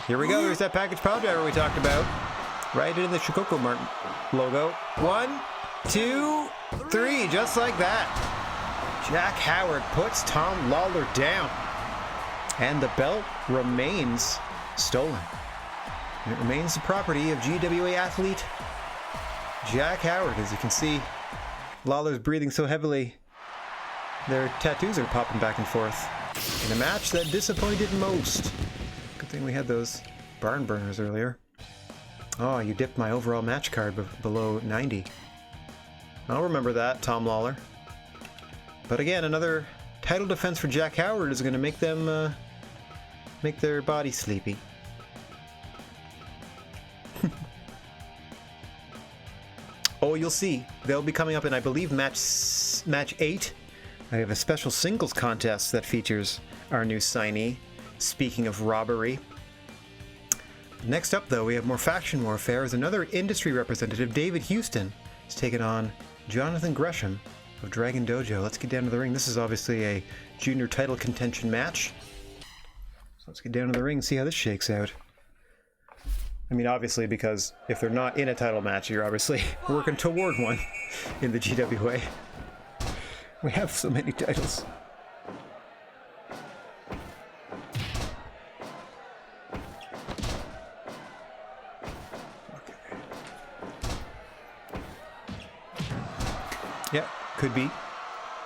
Speaker 1: Here we go. There's that package pile driver we talked about. Right into the Shikoku Mart logo. 1, 2, 3. Just like that. Jack Howard puts Tom Lawler down. And the belt remains stolen. It remains the property of GWA athlete Jack Howard. As you can see, Lawler's breathing so heavily, their tattoos are popping back and forth. In a match that disappointed most. Good thing we had those barn burners earlier. Oh, you dipped my overall match card below 90. I'll remember that, Tom Lawler. But again, another title defense for Jack Howard is going to make them make their body sleepy. Oh, you'll see. They'll be coming up in, I believe, match 8. I have a special singles contest that features our new signee. Speaking of robbery. Next up, though, we have more faction warfare as another industry representative, David Houston, is taking on Jonathan Gresham of Dragon Dojo. Let's get down to the ring. This is obviously a junior title contention match. So let's get down to the ring and see how this shakes out. I mean, obviously, because if they're not in a title match, you're obviously working toward one in the GWA. We have so many titles. Yeah, could be.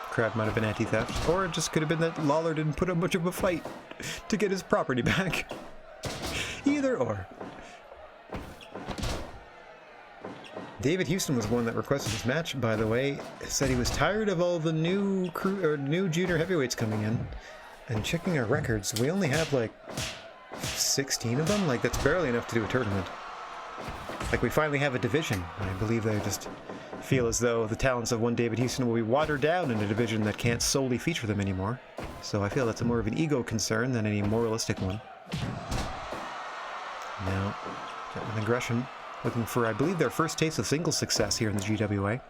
Speaker 1: Crowd might have been anti-theft. Or it just could have been that Lawler didn't put up much of a fight to get his property back. Either or. David Houston was one that requested this match, by the way. Said he was tired of all the new junior heavyweights coming in. And checking our records, we only have like 16 of them? Like, that's barely enough to do a tournament. Like, we finally have a division. I believe they just feel as though the talents of one David Houston will be watered down in a division that can't solely feature them anymore. So I feel that's more of an ego concern than any moralistic one. Now, Jonathan Gresham looking for, I believe, their first taste of single success here in the GWA.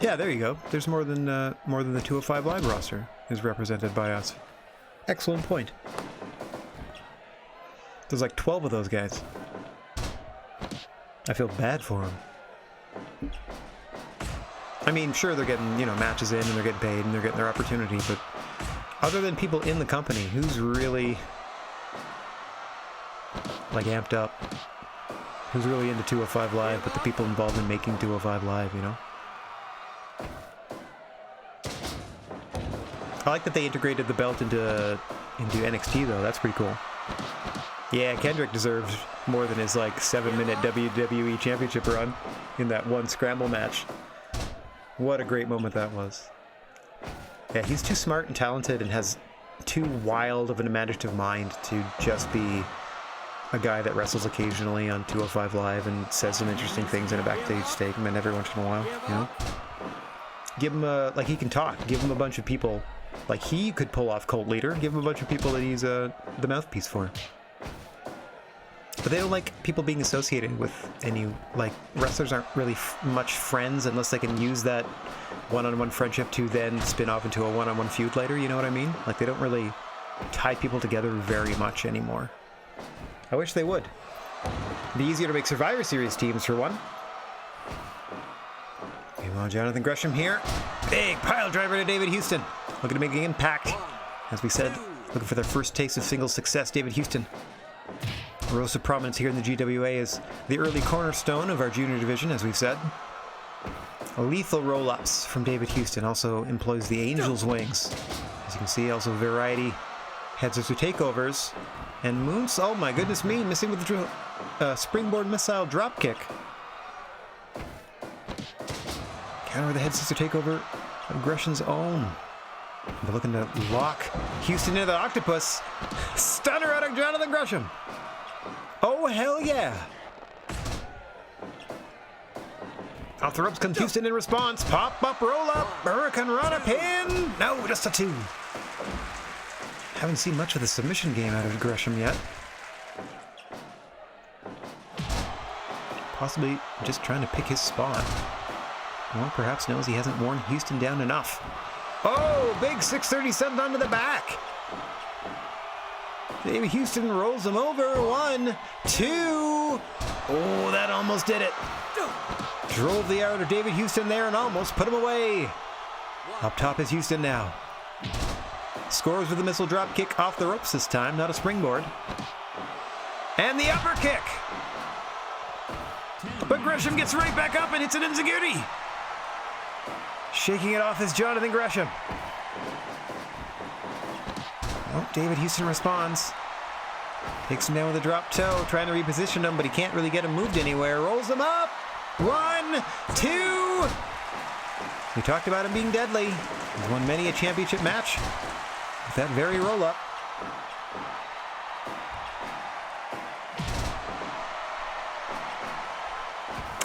Speaker 1: Yeah, there you go. There's more than the 205 Live roster is represented by us. Excellent point. There's like 12 of those guys. I feel bad for them. I mean, sure, they're getting, matches in and they're getting paid and they're getting their opportunity, but other than people in the company, who's really like amped up? Who's really into 205 Live, but the people involved in making 205 Live, I like that they integrated the belt into NXT, though. That's pretty cool. Yeah, Kendrick deserved more than his, 7-minute WWE Championship run in that one scramble match. What a great moment that was. Yeah, he's too smart and talented and has too wild of an imaginative mind to just be a guy that wrestles occasionally on 205 Live and says some interesting things in a backstage statement every once in a while, Give him he can talk. Give him a bunch of people. Like, he could pull off Cult Leader. Give him a bunch of people that he's the mouthpiece for. But they don't like people being associated with any, wrestlers aren't really much friends unless they can use that one-on-one friendship to then spin off into a one-on-one feud later, you know what I mean? Like, they don't really tie people together very much anymore. I wish they would. It'd be easier to make Survivor Series teams, for one. Meanwhile, Jonathan Gresham here. Big pile driver to David Houston. Looking to make an impact. As we said, looking for their first taste of single success, David Houston. Rose to prominence here in the GWA is the early cornerstone of our junior division, as we've said. Lethal roll-ups from David Houston also employs the Angel's Wings. As you can see, also variety heads us to takeovers. And Moons, oh my goodness me, missing with the springboard missile dropkick. Counter the head sister takeover of Gresham's own. They're looking to lock Houston into the octopus. Stunner out of Jonathan Gresham. Oh, hell yeah. Off the ropes comes Houston in response. Pop up, roll up, Hurricane Rana pin. No, just a 2. Haven't seen much of the submission game out of Gresham yet. Possibly just trying to pick his spot. Or perhaps knows he hasn't worn Houston down enough. Oh, big 637 onto the back. Davey Houston rolls him over. 1, 2. Oh, that almost did it. Drove the arrow to David Houston there and almost put him away. Up top is Houston now. Scores with a missile drop kick off the ropes this time, not a springboard. And the upper kick. But Gresham gets right back up and hits an enziguri. Shaking it off is Jonathan Gresham. Oh, David Houston responds. Takes him down with a drop toe, trying to reposition him, but he can't really get him moved anywhere. Rolls him up. 1, 2. We talked about him being deadly. He's won many a championship match with that very roll-up.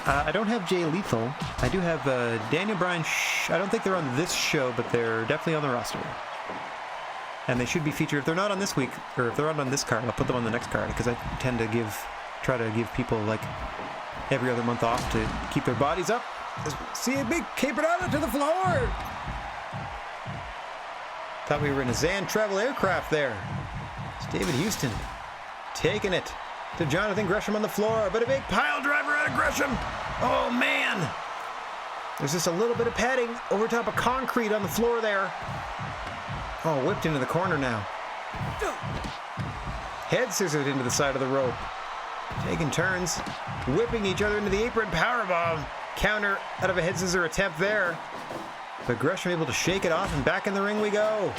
Speaker 1: I don't have Jay Lethal. I do have Daniel Bryan. I don't think they're on this show, but they're definitely on the roster. And they should be featured. If they're not on this week, or if they're not on this card, I'll put them on the next card, because I tend to try to give people like every other month off to keep their bodies up. See a big capered to the floor. Thought we were in a Zan travel aircraft there. It's David Houston taking it to Jonathan Gresham on the floor, but a big pile driver out of Gresham. Oh man! There's just a little bit of padding over top of concrete on the floor there. Oh, whipped into the corner now. Head scissored into the side of the rope. Taking turns, whipping each other into the apron powerbomb. Counter out of a head scissor attempt there. But Gresham able to shake it off, and back in the ring we go.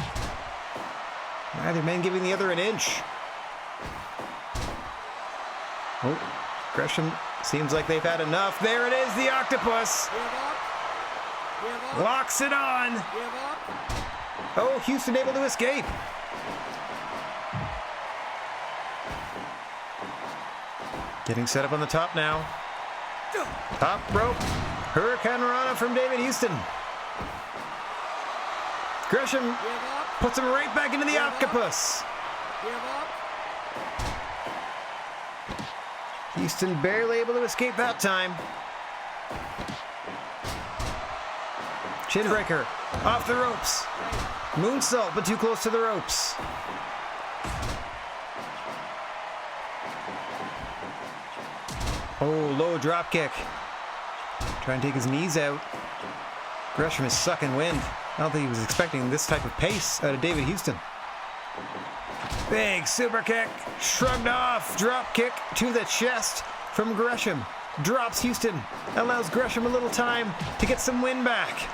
Speaker 1: Neither man giving the other an inch. Oh, Gresham seems like they've had enough. There it is, the octopus. Locks it on. Oh, Houston able to escape. Getting set up on the top now. Top rope. Hurricane Rana from David Houston. Gresham puts him right back into the octopus. Houston barely able to escape that time. Chinbreaker off the ropes. Moonsault, but too close to the ropes. Oh, low drop kick. Trying to take his knees out. Gresham is sucking wind. I don't think he was expecting this type of pace out of David Houston. Big super kick. Shrugged off. Drop kick to the chest from Gresham. Drops Houston. Allows Gresham a little time to get some wind back.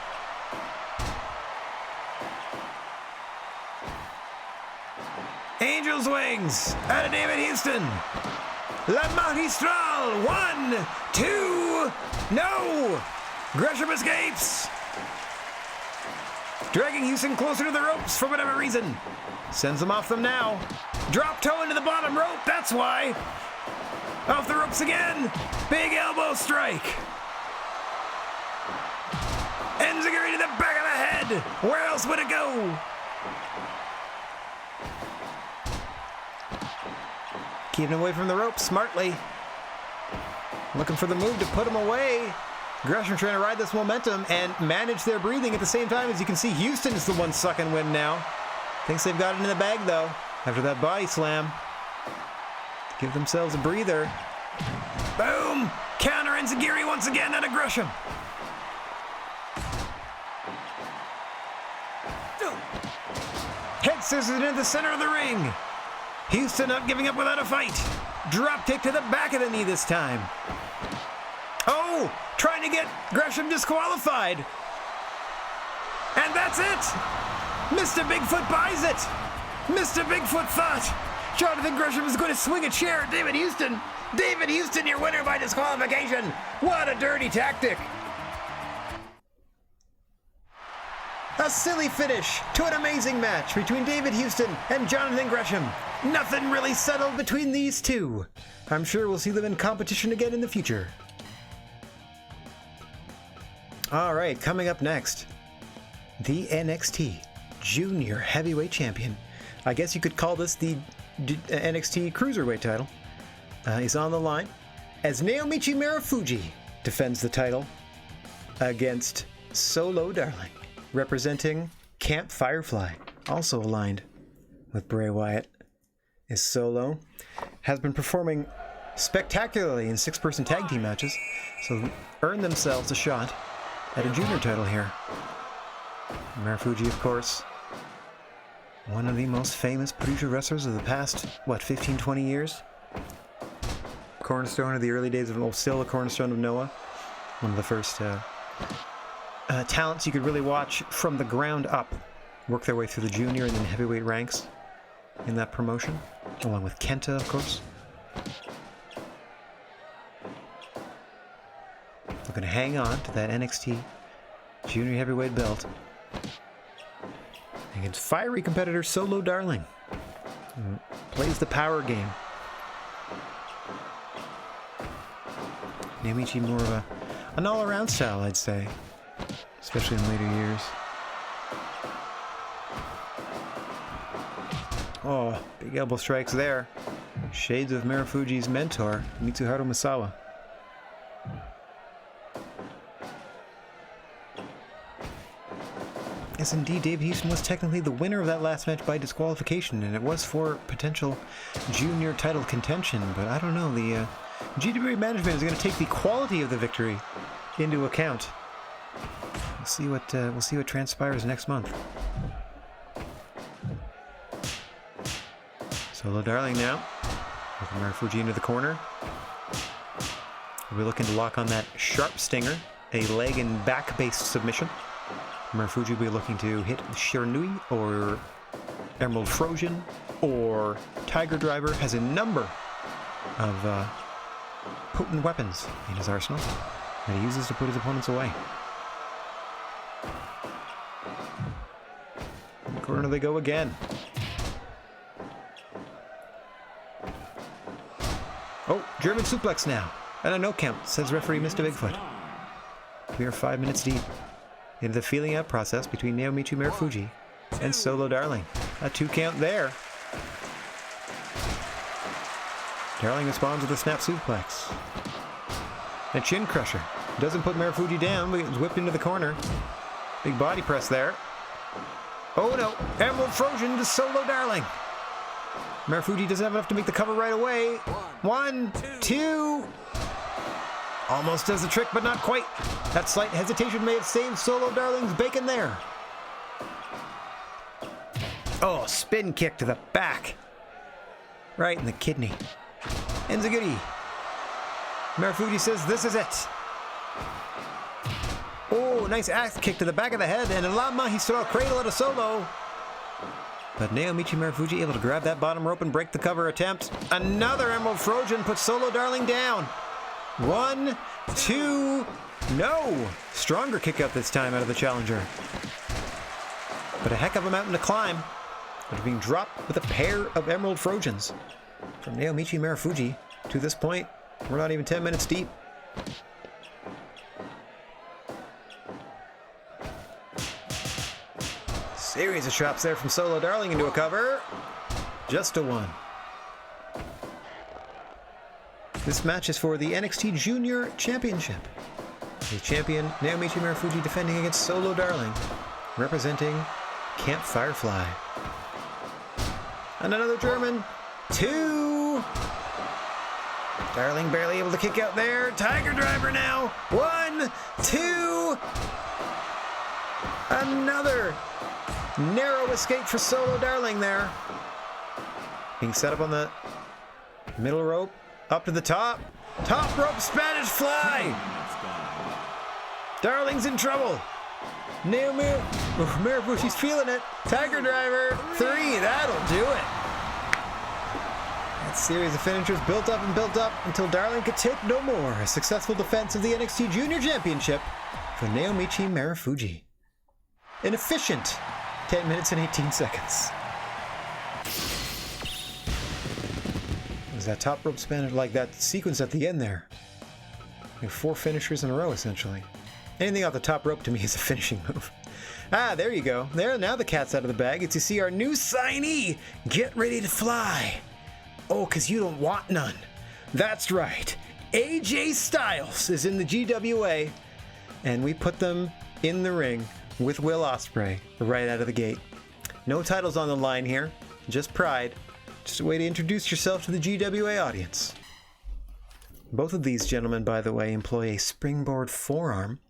Speaker 1: Angel's wings out of David Houston. La Magistral. 1, 2. No. Gresham escapes. Dragging Houston closer to the ropes for whatever reason. Sends him off them now. Drop toe into the bottom rope. That's why. Off the ropes again. Big elbow strike. Enziguri to the back of the head. Where else would it go? Keeping away from the rope smartly. Looking for the move to put him away. Gresham trying to ride this momentum and manage their breathing at the same time. As you can see, Houston is the one sucking wind now. Thinks they've got it in the bag, though, after that body slam. Give themselves a breather. Boom! Counter enziguri once again out of Gresham. Head scissors into the center of the ring. Houston not giving up without a fight. Drop kick to the back of the knee this time. Oh! Trying to get Gresham disqualified. And that's it! Mr. Bigfoot buys it! Mr. Bigfoot thought Jonathan Gresham was going to swing a chair at David Houston. David Houston, your winner by disqualification. What a dirty tactic. A silly finish to an amazing match between David Houston and Jonathan Gresham. Nothing really settled between these two. I'm sure we'll see them in competition again in the future. All right, coming up next, the NXT Junior Heavyweight Champion. I guess you could call this the NXT Cruiserweight title. Is on the line as Naomichi Marufuji defends the title against Solo Darling, representing Camp Firefly, also aligned with Bray Wyatt. is Solo. Has been performing spectacularly in 6-person tag team matches, so earned themselves a shot at a junior title here. Marufuji, of course, one of the most famous producer wrestlers of the past, 15, 20 years? Cornerstone of the early days of, well, still a cornerstone of Noah. One of the first talents you could really watch from the ground up, work their way through the junior and then heavyweight ranks in that promotion, along with Kenta, of course. Looking to hang on to that NXT junior heavyweight belt against fiery competitor Solo Darling, who plays the power game. Naomichi more of an all-around style, I'd say, especially in later years. Oh, big elbow strikes there. Shades of Marufuji's mentor, Mitsuharu Misawa. Yes, indeed, David Houston was technically the winner of that last match by disqualification, and it was for potential junior title contention, but I don't know, the GWA management is going to take the quality of the victory into account. We'll see what transpires next month. Solo Darling now, with Marufuji into the corner. We'll be looking to lock on that sharp stinger, a leg and back-based submission. Marufuji will be looking to hit Shiranui or Emerald Frozen or Tiger Driver. Has a number of potent weapons in his arsenal that he uses to put his opponents away. In the corner they go again. Oh, German suplex now. And a no count, says referee Mr. Bigfoot. We are 5 minutes deep into the feeling out process between Naomichi Marufuji and Solo Darling. A 2 count there. Darling responds with a snap suplex. A chin crusher. Doesn't put Marufuji down, but gets whipped into the corner. Big body press there. Oh no, Emerald Frozen to Solo Darling. Marufuji doesn't have enough to make the cover right away. 1, 2. Almost does the trick, but not quite. That slight hesitation may have saved Solo Darling's bacon there. Oh, spin kick to the back. Right in the kidney. Enziguri. Marufuji says this is it. Oh, nice axe kick to the back of the head, and a La Magistral cradle at a Solo. But Naomichi Marufuji able to grab that bottom rope and break the cover attempt. Another Emerald Frozen puts Solo Darling down. 1, 2, no! Stronger kick out this time out of the challenger. But a heck of a mountain to climb. After being dropped with a pair of Emerald Frozens. From Naomichi Marufuji, to this point, we're not even 10 minutes deep. Series of chops there from Solo Darling into a cover. Just a 1. This match is for the NXT Junior Championship. The champion, Naomichi Marufuji, defending against Solo Darling, representing Camp Firefly. And another German. 2. Darling barely able to kick out there. Tiger Driver now. 1, 2. Another narrow escape for Solo Darling there. Being set up on the middle rope. Up to the top. Top rope Spanish fly. Darling's in trouble. Marufuji's feeling it. Tiger Driver. 3. That'll do it. That series of finishers built up and built up until Darling could take no more. A successful defense of the NXT Junior Championship for Naomichi Marufuji. An efficient 10 minutes and 18 seconds. That top rope Spanish, like that sequence at the end there. 4 finishers in a row, essentially. Anything off the top rope to me is a finishing move. Ah, there you go. There, now the cat's out of the bag. It's to see our new signee get ready to fly. Oh, because you don't want none. That's right. AJ Styles is in the GWA, and we put them in the ring with Will Ospreay right out of the gate. No titles on the line here, just pride. Just a way to introduce yourself to the GWA audience. Both of these gentlemen, by the way, employ a springboard forearm.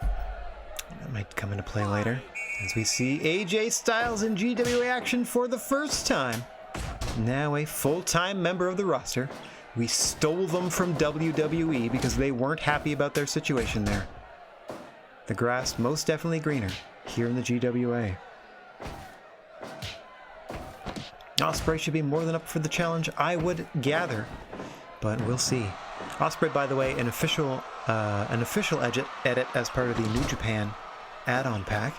Speaker 1: That might come into play later, as we see AJ Styles in GWA action for the first time. Now a full-time member of the roster. We stole them from WWE because they weren't happy about their situation there. The grass most definitely greener here in the GWA. Ospreay should be more than up for the challenge, I would gather, but we'll see. Ospreay, by the way, an official edit as part of the New Japan add-on pack.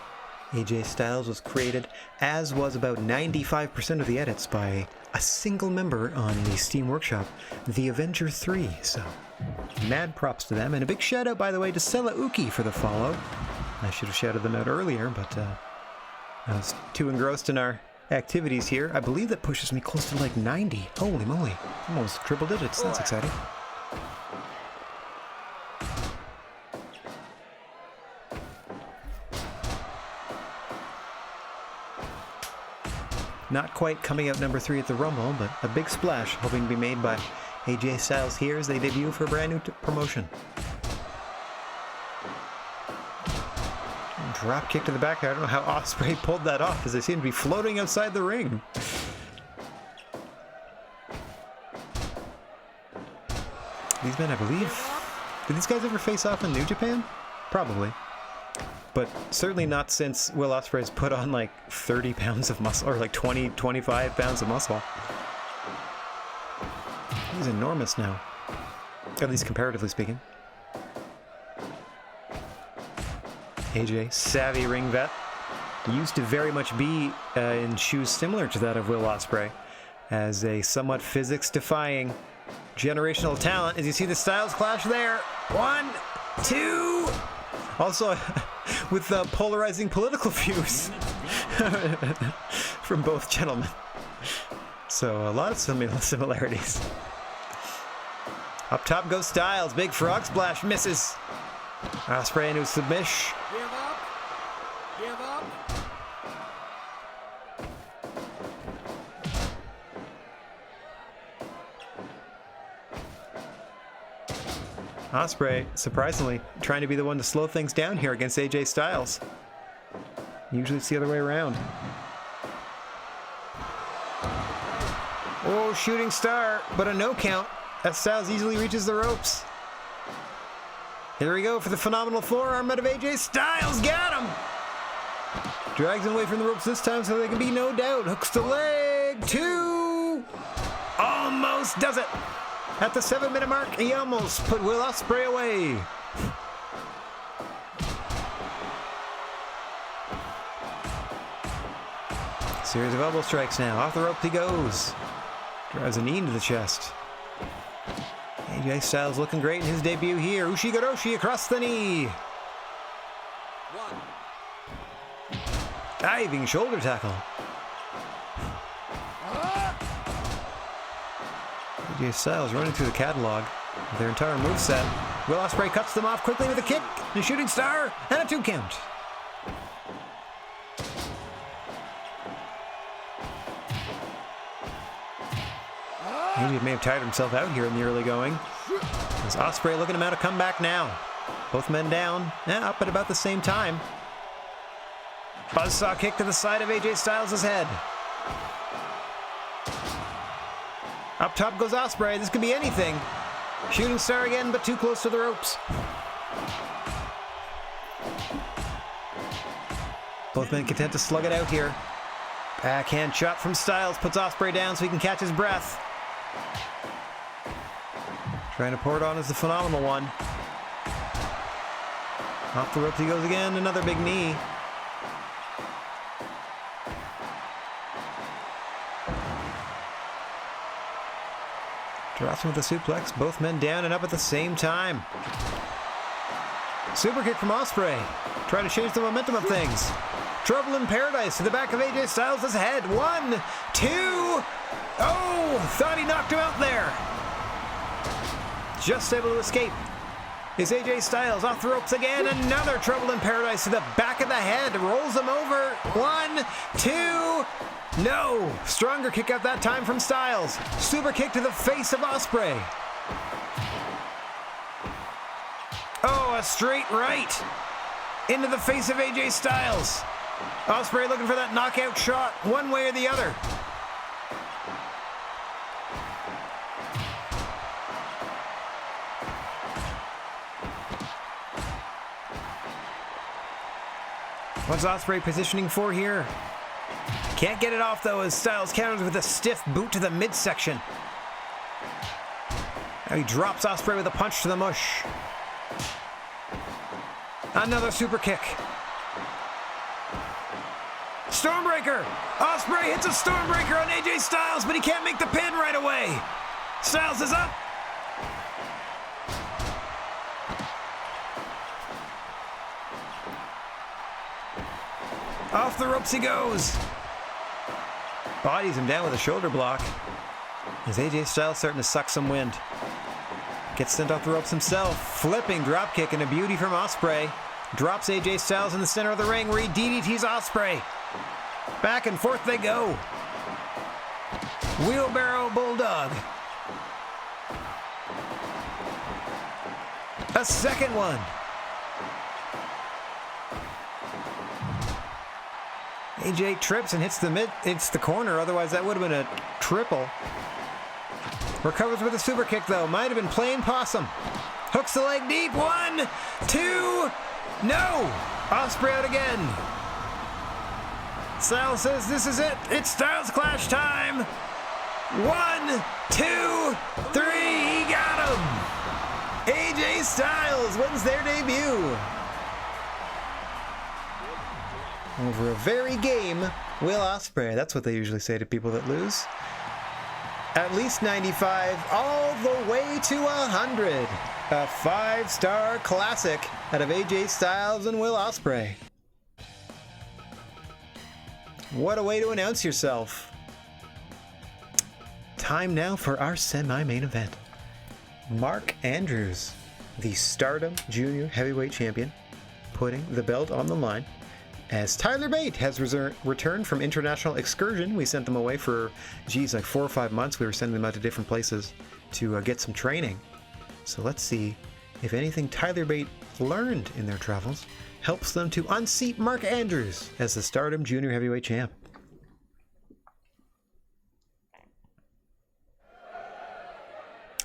Speaker 1: AJ Styles was created, as was about 95% of the edits, by a single member on the Steam Workshop, the Avenger 3. So, mad props to them, and a big shout out, by the way, to Sela Uki for the follow. I should have shouted them out earlier, but I was too engrossed in our activities here. I believe that pushes me close to like 90. Holy moly. Almost triple digits. That's exciting. Not quite coming out number 3 at the Rumble, but a big splash hoping to be made by AJ Styles here as they debut for a brand new promotion. Drop kick to the back. I don't know how Ospreay pulled that off, as they seem to be floating outside the ring. These men, I believe... Did these guys ever face off in New Japan? Probably. But certainly not since Will Ospreay's put on like 30 pounds of muscle, or like 20, 25 pounds of muscle. He's enormous now. At least comparatively speaking. AJ, savvy ring vet, used to very much be in shoes similar to that of Will Ospreay, as a somewhat physics-defying generational talent. As you see the Styles clash there. 1, 2. Also, with polarizing political views from both gentlemen. So a lot of similarities. Up top goes Styles. Big frog splash misses. Ospreay into a submission.
Speaker 2: Give up. Give up.
Speaker 1: Ospreay, surprisingly, trying to be the one to slow things down here against AJ Styles. Usually it's the other way around. Oh, shooting star, but a no count as Styles easily reaches the ropes. Here we go for the phenomenal forearm out of AJ Styles. Got him! Drags him away from the ropes this time so there can be no doubt. Hooks the leg. 2. Almost does it. At the 7-minute mark, he almost put Will Ospreay away. Series of elbow strikes now. Off the rope he goes. Drives a knee into the chest. AJ Styles looking great in his debut here. Ushigoroshi across the knee.
Speaker 2: 1.
Speaker 1: Diving shoulder tackle. AJ Styles running through the catalog with their entire moveset. Will Ospreay cuts them off quickly with a kick, a shooting star, and a 2 count. AJ may have tired himself out here in the early going. As Ospreay looking to mount a comeback now. Both men down, up at about the same time. Buzzsaw kick to the side of AJ Styles' head. Up top goes Ospreay. This could be anything. Shooting star again, but too close to the ropes. Both men content to slug it out here. Backhand shot from Styles puts Ospreay down so he can catch his breath. Trying to pour it on as the phenomenal one. Off the ropes he goes again. Another big knee. Drops him with a suplex. Both men down and up at the same time. Super kick from Ospreay. Trying to change the momentum of things. Trouble in Paradise to the back of AJ Styles' head. 1, 2. Oh, thought he knocked him out there. Just able to escape. Is AJ Styles off the ropes again? Another Trouble in Paradise to the back of the head. Rolls him over. 1, 2. No! Stronger kick out that time from Styles. Super kick to the face of Ospreay. Oh, a straight right into the face of AJ Styles. Ospreay looking for that knockout shot, one way or the other. What's Ospreay positioning for here? Can't get it off though as Styles counters with a stiff boot to the midsection. Now he drops Ospreay with a punch to the mush. Another super kick. Stormbreaker! Ospreay hits a Stormbreaker on AJ Styles, but he can't make the pin right away. Styles is up. Off the ropes he goes. Bodies him down with a shoulder block. As AJ Styles starting to suck some wind. Gets sent off the ropes himself. Flipping dropkick and a beauty from Ospreay. Drops AJ Styles in the center of the ring where he DDTs Ospreay. Back and forth they go. Wheelbarrow Bulldog. A second one. AJ trips and hits the corner, otherwise that would have been a triple. Recovers with a super kick though, might have been playing possum. Hooks the leg deep, 1, 2, no! Ospreay out again. Styles says this is it, it's Styles Clash time. 1, 2, 3, he got him! AJ Styles wins their debut. Over a very game, Will Ospreay. That's what they usually say to people that lose. At least 95, all the way to 100. A 5-star classic out of AJ Styles and Will Ospreay. What a way to announce yourself. Time now for our semi-main event. Mark Andrews, the Stardom Junior Heavyweight Champion, putting the belt on the line. As Tyler Bate has returned from international excursion. We sent them away for, like 4 or 5 months. We were sending them out to different places to get some training. So let's see if anything Tyler Bate learned in their travels helps them to unseat Mark Andrews as the Stardom Junior Heavyweight Champ.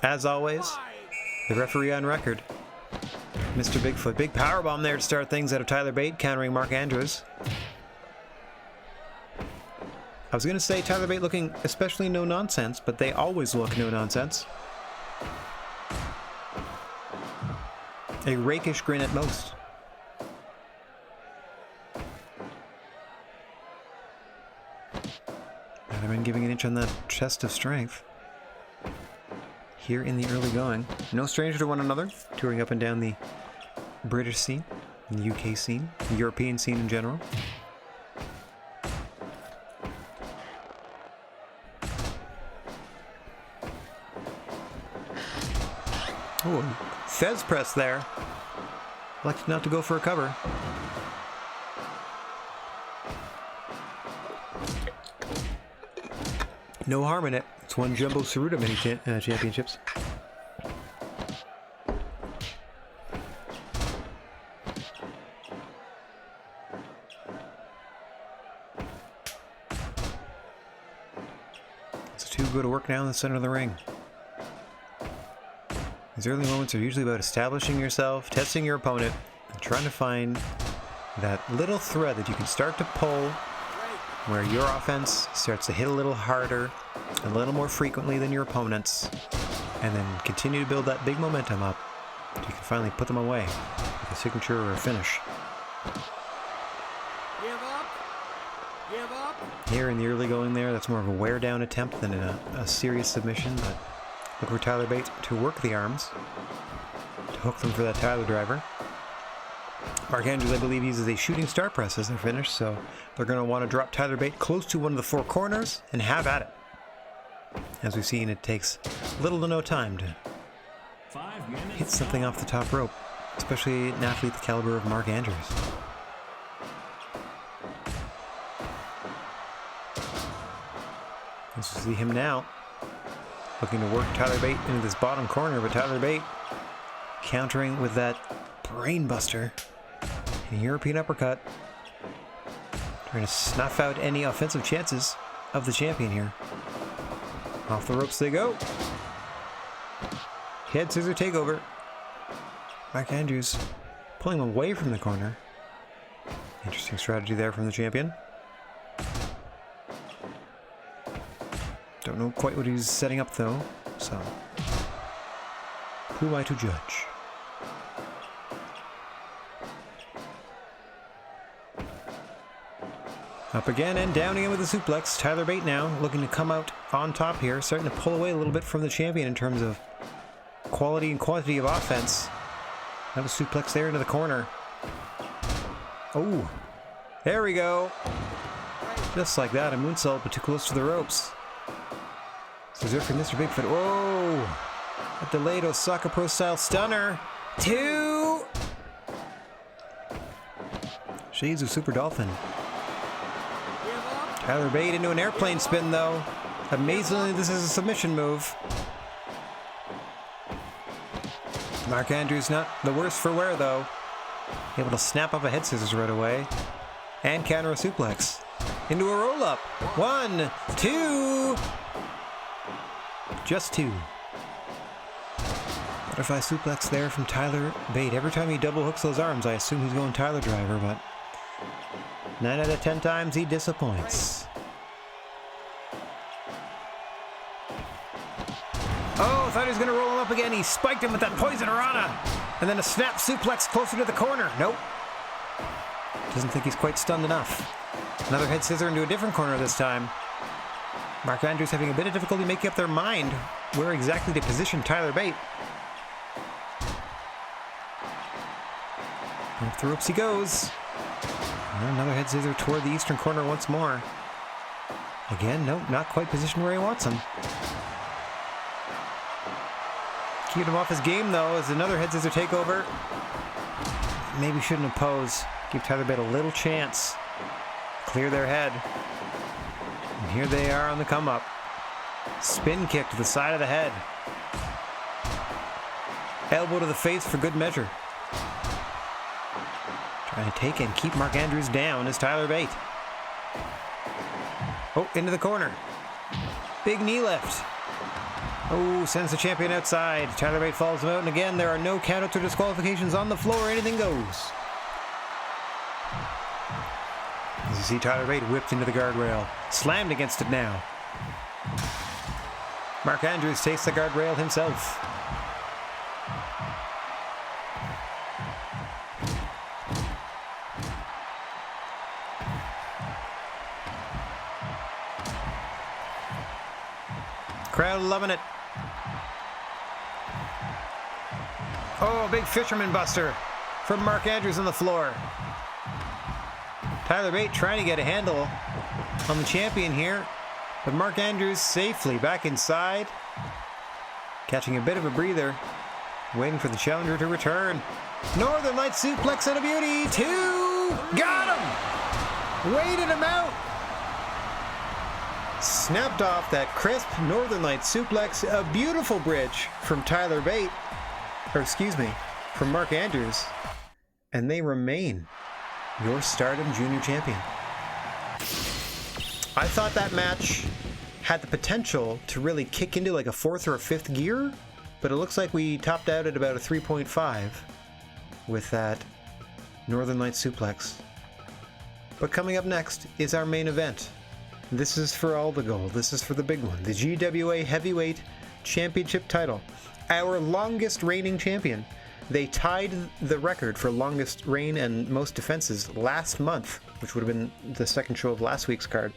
Speaker 1: As always, the referee on record, Mr. Bigfoot. Big powerbomb there to start things out of Tyler Bate, countering Mark Andrews. I was going to say Tyler Bate looking especially no nonsense, but they always look no nonsense. A rakish grin at most. Might have been giving an inch on that chest of strength. Here in the early going. No stranger to one another, touring up and down the British scene, the UK scene, the European scene in general. Oh, Fez press there. Elected not to go for a cover. No harm in it. It's one Jumbo Tsuruta mini championships. It's two go to work now in the center of the ring. These early moments are usually about establishing yourself, testing your opponent, and trying to find that little thread that you can start to pull where your offense starts to hit a little harder, a little more frequently than your opponent's, and then continue to build that big momentum up until you can finally put them away with a signature or a finish.
Speaker 2: Give up. Give up.
Speaker 1: Here in the early going there, that's more of a wear down attempt than a serious submission, but look for Tyler Bate to work the arms, to hook them for that Tyler driver. Mark Andrews, I believe, uses a shooting star press as their finish, so they're going to want to drop Tyler Bate close to one of the 4 corners and have at it. As we've seen, it takes little to no time to hit something off the top rope, especially an athlete the caliber of Mark Andrews. As you see him now, looking to work Tyler Bate into this bottom corner, but Tyler Bate countering with that brain buster, a European uppercut, trying to snuff out any offensive chances of the champion here. Off the ropes they go. Head scissor takeover. Mark Andrews pulling away from the corner. Interesting strategy there from the champion. Don't know quite what he's setting up though, so who am I to judge? Up again and down again with the suplex. Tyler Bate now looking to come out on top here, starting to pull away a little bit from the champion in terms of quality and quantity of offense. Another suplex there into the corner. Oh, there we go. Just like that, a moonsault, but too close to the ropes. Scissor from Mr. Bigfoot. Whoa! A delayed Osaka Pro style stunner. 2! Shades of Super Dolphin. Tyler Bate into an airplane spin though. Amazingly, this is a submission move. Mark Andrews not the worst for wear though. Able to snap up a head scissors right away. And counter a suplex. Into a roll up. 1, 2. Just 2. Butterfly suplex there from Tyler Bate. Every time he double hooks those arms, I assume he's going Tyler driver, but 9 out of 10 times he disappoints. Oh, I thought he was going to roll him up again. He spiked him with that poison Rana. And then a snap suplex closer to the corner. Nope. Doesn't think he's quite stunned enough. Another head scissor into a different corner this time. Mark Andrews having a bit of difficulty making up their mind where exactly to position Tyler Bate. Off the ropes he goes. And another head scissor toward the eastern corner once more. Again, nope, not quite positioned where he wants him. Keeping him off his game though as another head scissor takeover. Maybe shouldn't oppose. Give Tyler Bate a little chance. Clear their head. And here they are on the come up. Spin kick to the side of the head. Elbow to the face for good measure. Trying to take and keep Mark Andrews down is Tyler Bate. Oh, into the corner. Big knee lift. Oh, sends the champion outside. Tyler Bate falls him out, and again, there are no countouts or disqualifications on the floor. Anything goes. As you see Tyler Bate whipped into the guardrail. Slammed against it now. Mark Andrews takes the guardrail himself. Crowd loving it. Oh, big fisherman buster from Mark Andrews on the floor. Tyler Bate trying to get a handle on the champion here, but Mark Andrews safely back inside, catching a bit of a breather, waiting for the challenger to return. Northern Light suplex and a beauty. 2! Got him! Waited him out! Snapped off that crisp Northern Light suplex. A beautiful bridge from Tyler Bate. Or excuse me, from Mark Andrews. And they remain your Stardom Junior Champion. I thought that match had the potential to really kick into like a 4th or a 5th gear, but it looks like we topped out at about a 3.5 with that Northern Light suplex. But coming up next is our main event. This is for all the gold. This is for the big one. The GWA Heavyweight Championship title. Our longest reigning champion. They tied the record for longest reign and most defenses last month, which would have been the second show of last week's card.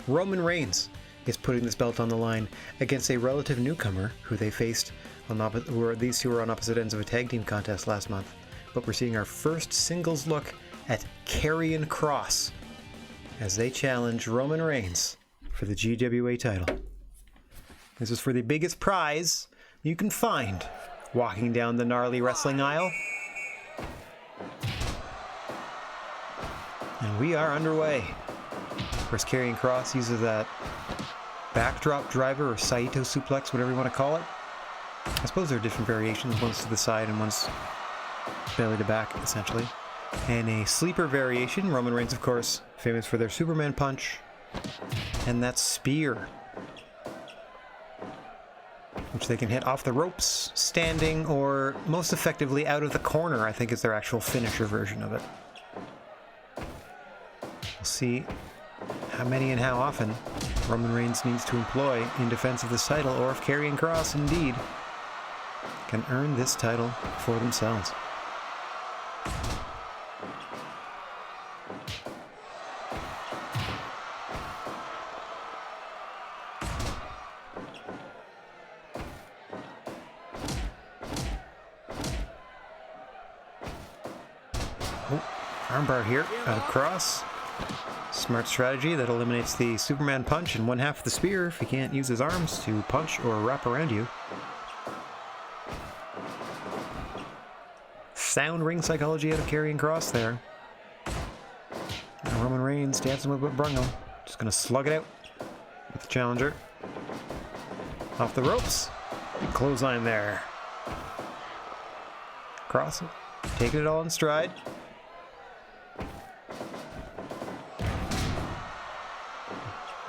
Speaker 1: Roman Reigns is putting this belt on the line against a relative newcomer who they faced these two were on opposite ends of a tag team contest last month. But we're seeing our first singles look at Karrion Kross as they challenge Roman Reigns for the GWA title. This is for the biggest prize you can find walking down the gnarly wrestling aisle. And we are underway. Of course, Karrion Kross uses that backdrop driver or Saito suplex, whatever you want to call it. I suppose there are different variations, one's to the side and one's belly to back, essentially. And a sleeper variation, Roman Reigns, of course, famous for their Superman punch, and that's spear, which they can hit off the ropes, standing, or most effectively out of the corner, I think is their actual finisher version of it. We'll see how many and how often Roman Reigns needs to employ in defense of this title, or if Karrion Kross indeed can earn this title for themselves. Armbar here out of Kross. Smart strategy that eliminates the Superman punch and one half of the spear if he can't use his arms to punch or wrap around you. Sound ring psychology out of Karrion Kross there. Now Roman Reigns dancing with Brungo. Just gonna slug it out with the challenger. Off the ropes. Clothesline there. Kross taking it all in stride.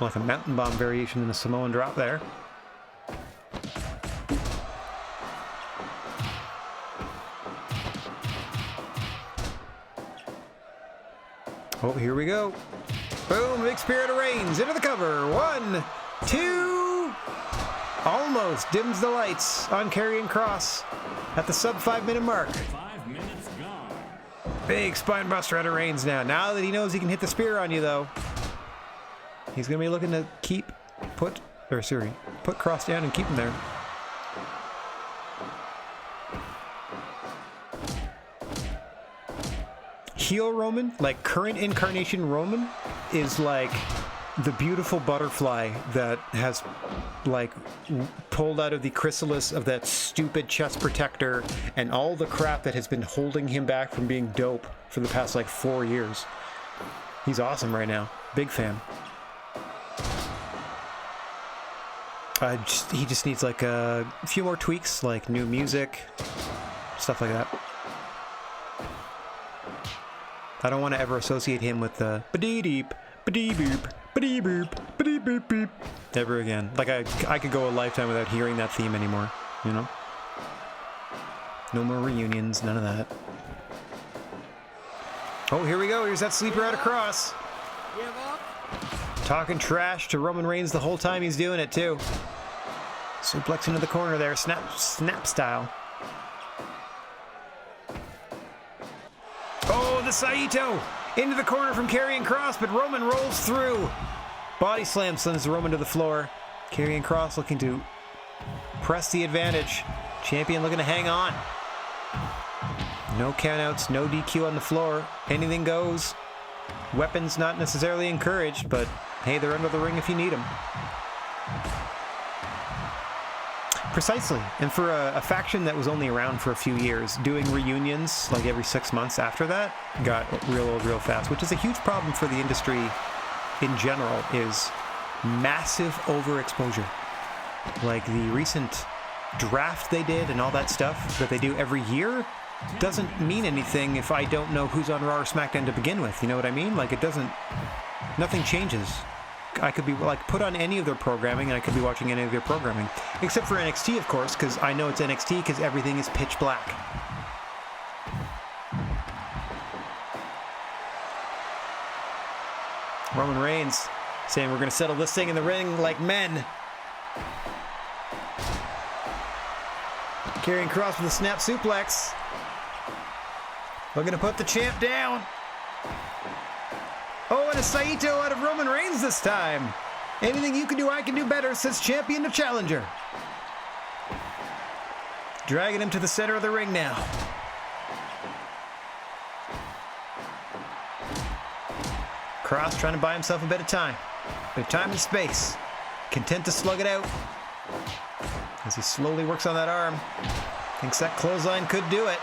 Speaker 1: Like a mountain bomb variation in a Samoan drop there. Oh, here we go. Boom, big spirit of Reigns into the cover. 1, 2. Almost dims the lights on Karrion Kross at the sub 5-minute mark.
Speaker 3: 5 minutes gone.
Speaker 1: Big spine buster out of Reigns now. Now that he knows he can hit the spear on you, though, he's going to be looking to put Kross down and keep him there. Heel Roman, like current incarnation Roman, is like the beautiful butterfly that has like pulled out of the chrysalis of that stupid chest protector and all the crap that has been holding him back from being dope for the past like 4 years. He's awesome right now. Big fan. He just needs like a few more tweaks, like new music, stuff like that. I don't want to ever associate him with the ba-dee-deep, ba-dee-boop, ba-dee-boop, ba-dee-boop-beep ever again. Like I could go a lifetime without hearing that theme anymore, you know? No more reunions, none of that. Oh, here we go. Here's that sleeper out of Kross.
Speaker 2: Give up.
Speaker 1: Talking trash to Roman Reigns the whole time he's doing it, too. Suplex into the corner there, snap style. Oh, the Saito into the corner from Karrion Kross, but Roman rolls through. Body slam sends Roman to the floor. Karrion Kross looking to press the advantage. Champion looking to hang on. No countouts, no DQ on the floor. Anything goes. Weapons not necessarily encouraged, but hey, they're under the ring if you need them. Precisely. And for a faction that was only around for a few years, doing reunions like every 6 months after that got real old real fast, which is a huge problem for the industry in general, is massive overexposure. Like the recent draft they did and all that stuff that they do every year doesn't mean anything if I don't know who's on Raw or SmackDown to begin with. You know what I mean? Like nothing changes. I could be like put on any of their programming and I could be watching any of their programming. Except for NXT, of course, because I know it's NXT because everything is pitch black. Roman Reigns saying we're going to settle this thing in the ring like men. Karrion Kross with a snap suplex. Looking to put the champ down. Oh, and a Saito out of Roman Reigns this time. Anything you can do, I can do better, says champion to challenger. Dragging him to the center of the ring now. Kross trying to buy himself a bit of time. Bit of time and space. Content to slug it out. As he slowly works on that arm. Thinks that clothesline could do it.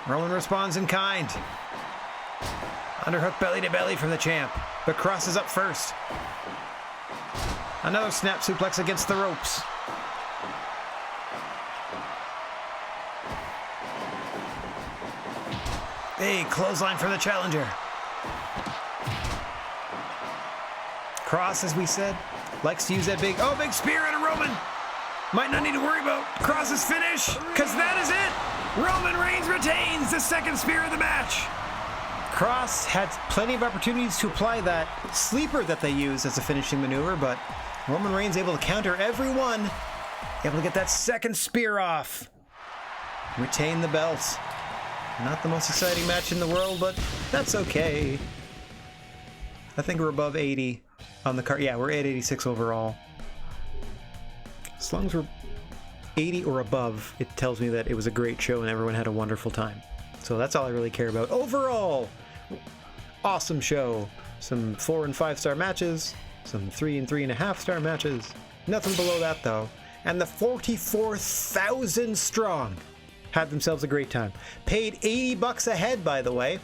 Speaker 1: Roman responds in kind. Underhook belly to belly from the champ. but Cross is up first. Another snap suplex against the ropes. Hey, clothesline for the challenger. Cross, as we said, likes to use that big spear and a Roman. Might not need to worry about Cross's finish, because that is it. Roman Reigns retains the second spear of the match. Cross had plenty of opportunities to apply that sleeper that they use as a finishing maneuver, but Roman Reigns able to counter every one, able to get that second spear off. Retain the belt. Not the most exciting match in the world, but that's okay. I think we're above 80 on the card. Yeah, we're at 86 overall. As long as we're 80 or above, it tells me that it was a great show and everyone had a wonderful time. So that's all I really care about. Overall, awesome show. Some 4 and 5 star matches, some 3 and 3.5 star matches. Nothing below that though. And the 44,000 strong had themselves a great time. Paid $80 a head, by the way,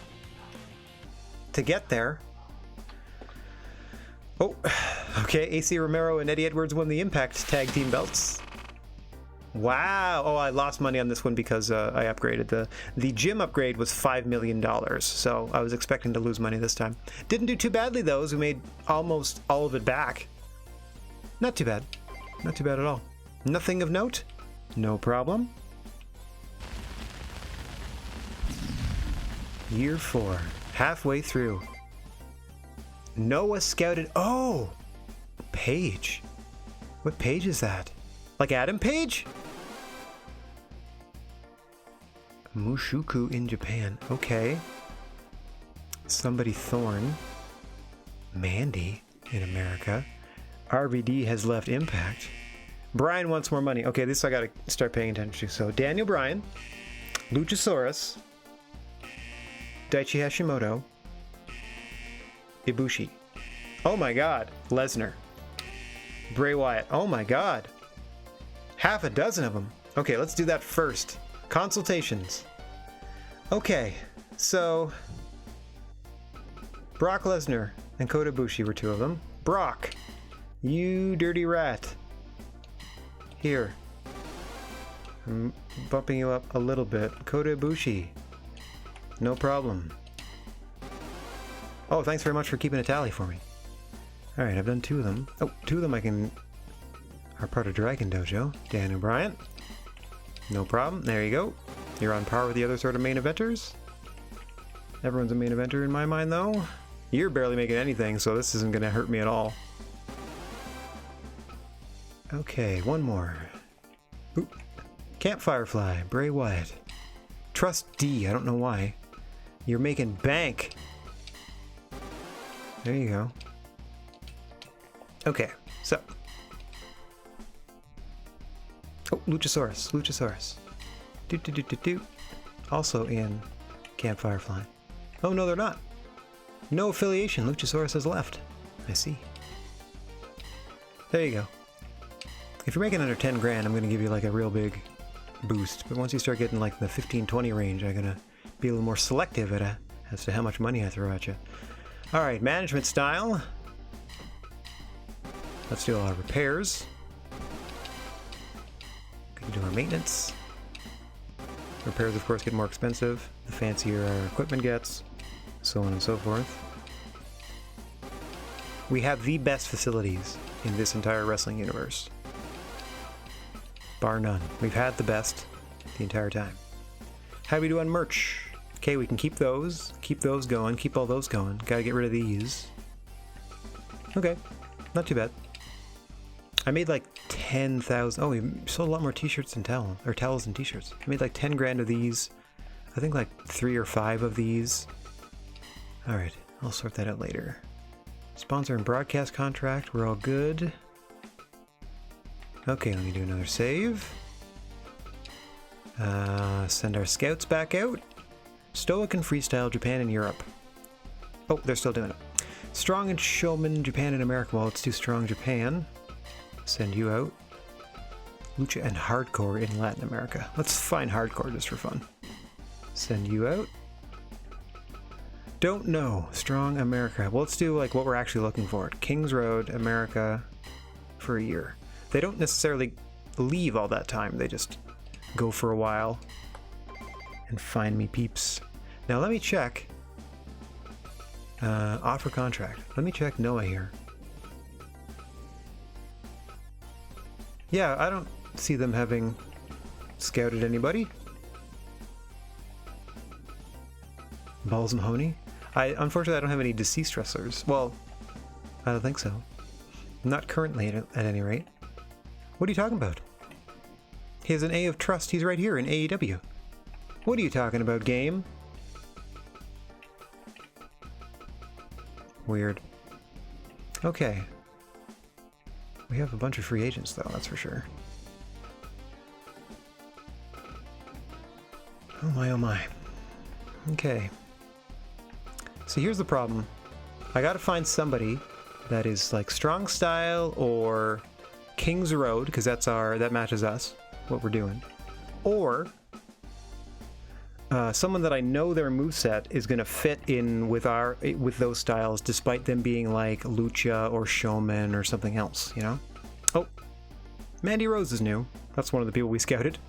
Speaker 1: to get there. Oh, okay. AC Romero and Eddie Edwards won the Impact Tag Team belts. Wow. Oh, I lost money on this one because I upgraded. The gym upgrade was $5 million, so I was expecting to lose money this time. Didn't do too badly, though, as we made almost all of it back. Not too bad. Not too bad at all. Nothing of note? No problem. Year 4. Halfway through. Noah scouted... Oh! Page. What page is that? Like Adam Page? Mushoku in Japan. Okay. Somebody Thorne. Mandy in America. RVD has left Impact. Brian wants more money. Okay, this I gotta start paying attention to. So Daniel Bryan, Luchasaurus, Daichi Hashimoto, Ibushi. Oh my god. Lesnar. Bray Wyatt. Oh my god. Half a dozen of them. Okay, let's do that first. Consultations. Okay, so Brock Lesnar and Kota Ibushi were 2 of them. Brock, you dirty rat. Here. I'm bumping you up a little bit. Kota Ibushi. No problem. Oh, thanks very much for keeping a tally for me. Alright, I've done 2 of them. Oh, 2 of them are part of Dragon Dojo. Daniel Bryan. No problem. There you go. You're on par with the other sort of main eventers. Everyone's a main eventer in my mind, though. You're barely making anything, so this isn't going to hurt me at all. Okay, one more. Oop. Camp Firefly, Bray Wyatt. Trust D, I don't know why. You're making bank. There you go. Okay, so. Oh, Luchasaurus. Do. Also in Camp Firefly. Oh, no, they're not. No affiliation. Luchasaurus has left. I see. There you go. If you're making under 10 grand, I'm going to give you like a real big boost. But once you start getting like the 15-20 range, I'm going to be a little more selective as to how much money I throw at you. All right, management style. Let's do our repairs. Can do our maintenance. Repairs, of course, get more expensive the fancier our equipment gets, so on and so forth. We have the best facilities in this entire wrestling universe. Bar none. We've had the best the entire time. How do we do on merch? Okay, we can keep those going, keep all those going. Gotta get rid of these. Okay, not too bad. I made like 10,000. Oh, we sold a lot more t-shirts and towels and t-shirts. I made like 10 grand of these. I think like 3 or 5 of these. All right, I'll sort that out later. Sponsor and broadcast contract, we're all good. Okay, let me do another save. Send our scouts back out. Stoic and Freestyle, Japan and Europe. Oh, they're still doing it. Strong and Showman, Japan and America. Well, let's do Strong Japan. Send you out. Lucha and Hardcore in Latin America. Let's find Hardcore just for fun. Send you out. Don't know. Strong America. Well, let's do like what we're actually looking for. Kings Road, America, for a year. They don't necessarily leave all that time. They just go for a while and find me peeps. Now let me check. Offer contract. Let me check Noah here. Yeah, I don't see them having scouted anybody. Balls and honey? Unfortunately, I don't have any deceased wrestlers. Well, I don't think so. Not currently, at any rate. What are you talking about? He has an A of trust. He's right here in AEW. What are you talking about, game? Weird. Okay. We have a bunch of free agents, though, that's for sure. Oh my, oh my. Okay. So here's the problem. I gotta find somebody that is like Strong Style or Kings Road, because that matches us, what we're doing. Or someone that I know their moveset is gonna fit in with those styles, despite them being like Lucha or Showman or something else, you know? Oh, Mandy Rose is new. That's one of the people we scouted.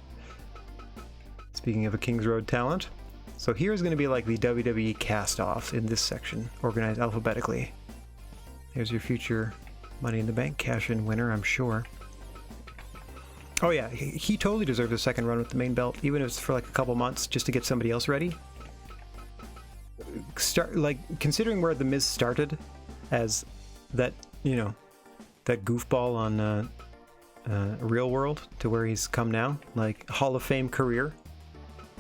Speaker 1: Speaking of a Kings Road talent. So here's going to be like the WWE cast-offs in this section, organized alphabetically. Here's your future Money in the Bank cash-in winner, I'm sure. Oh yeah, he totally deserves a second run with the main belt, even if it's for like a couple months, just to get somebody else ready. Considering where The Miz started, as that, you know, that goofball on Real World, to where he's come now, like Hall of Fame career.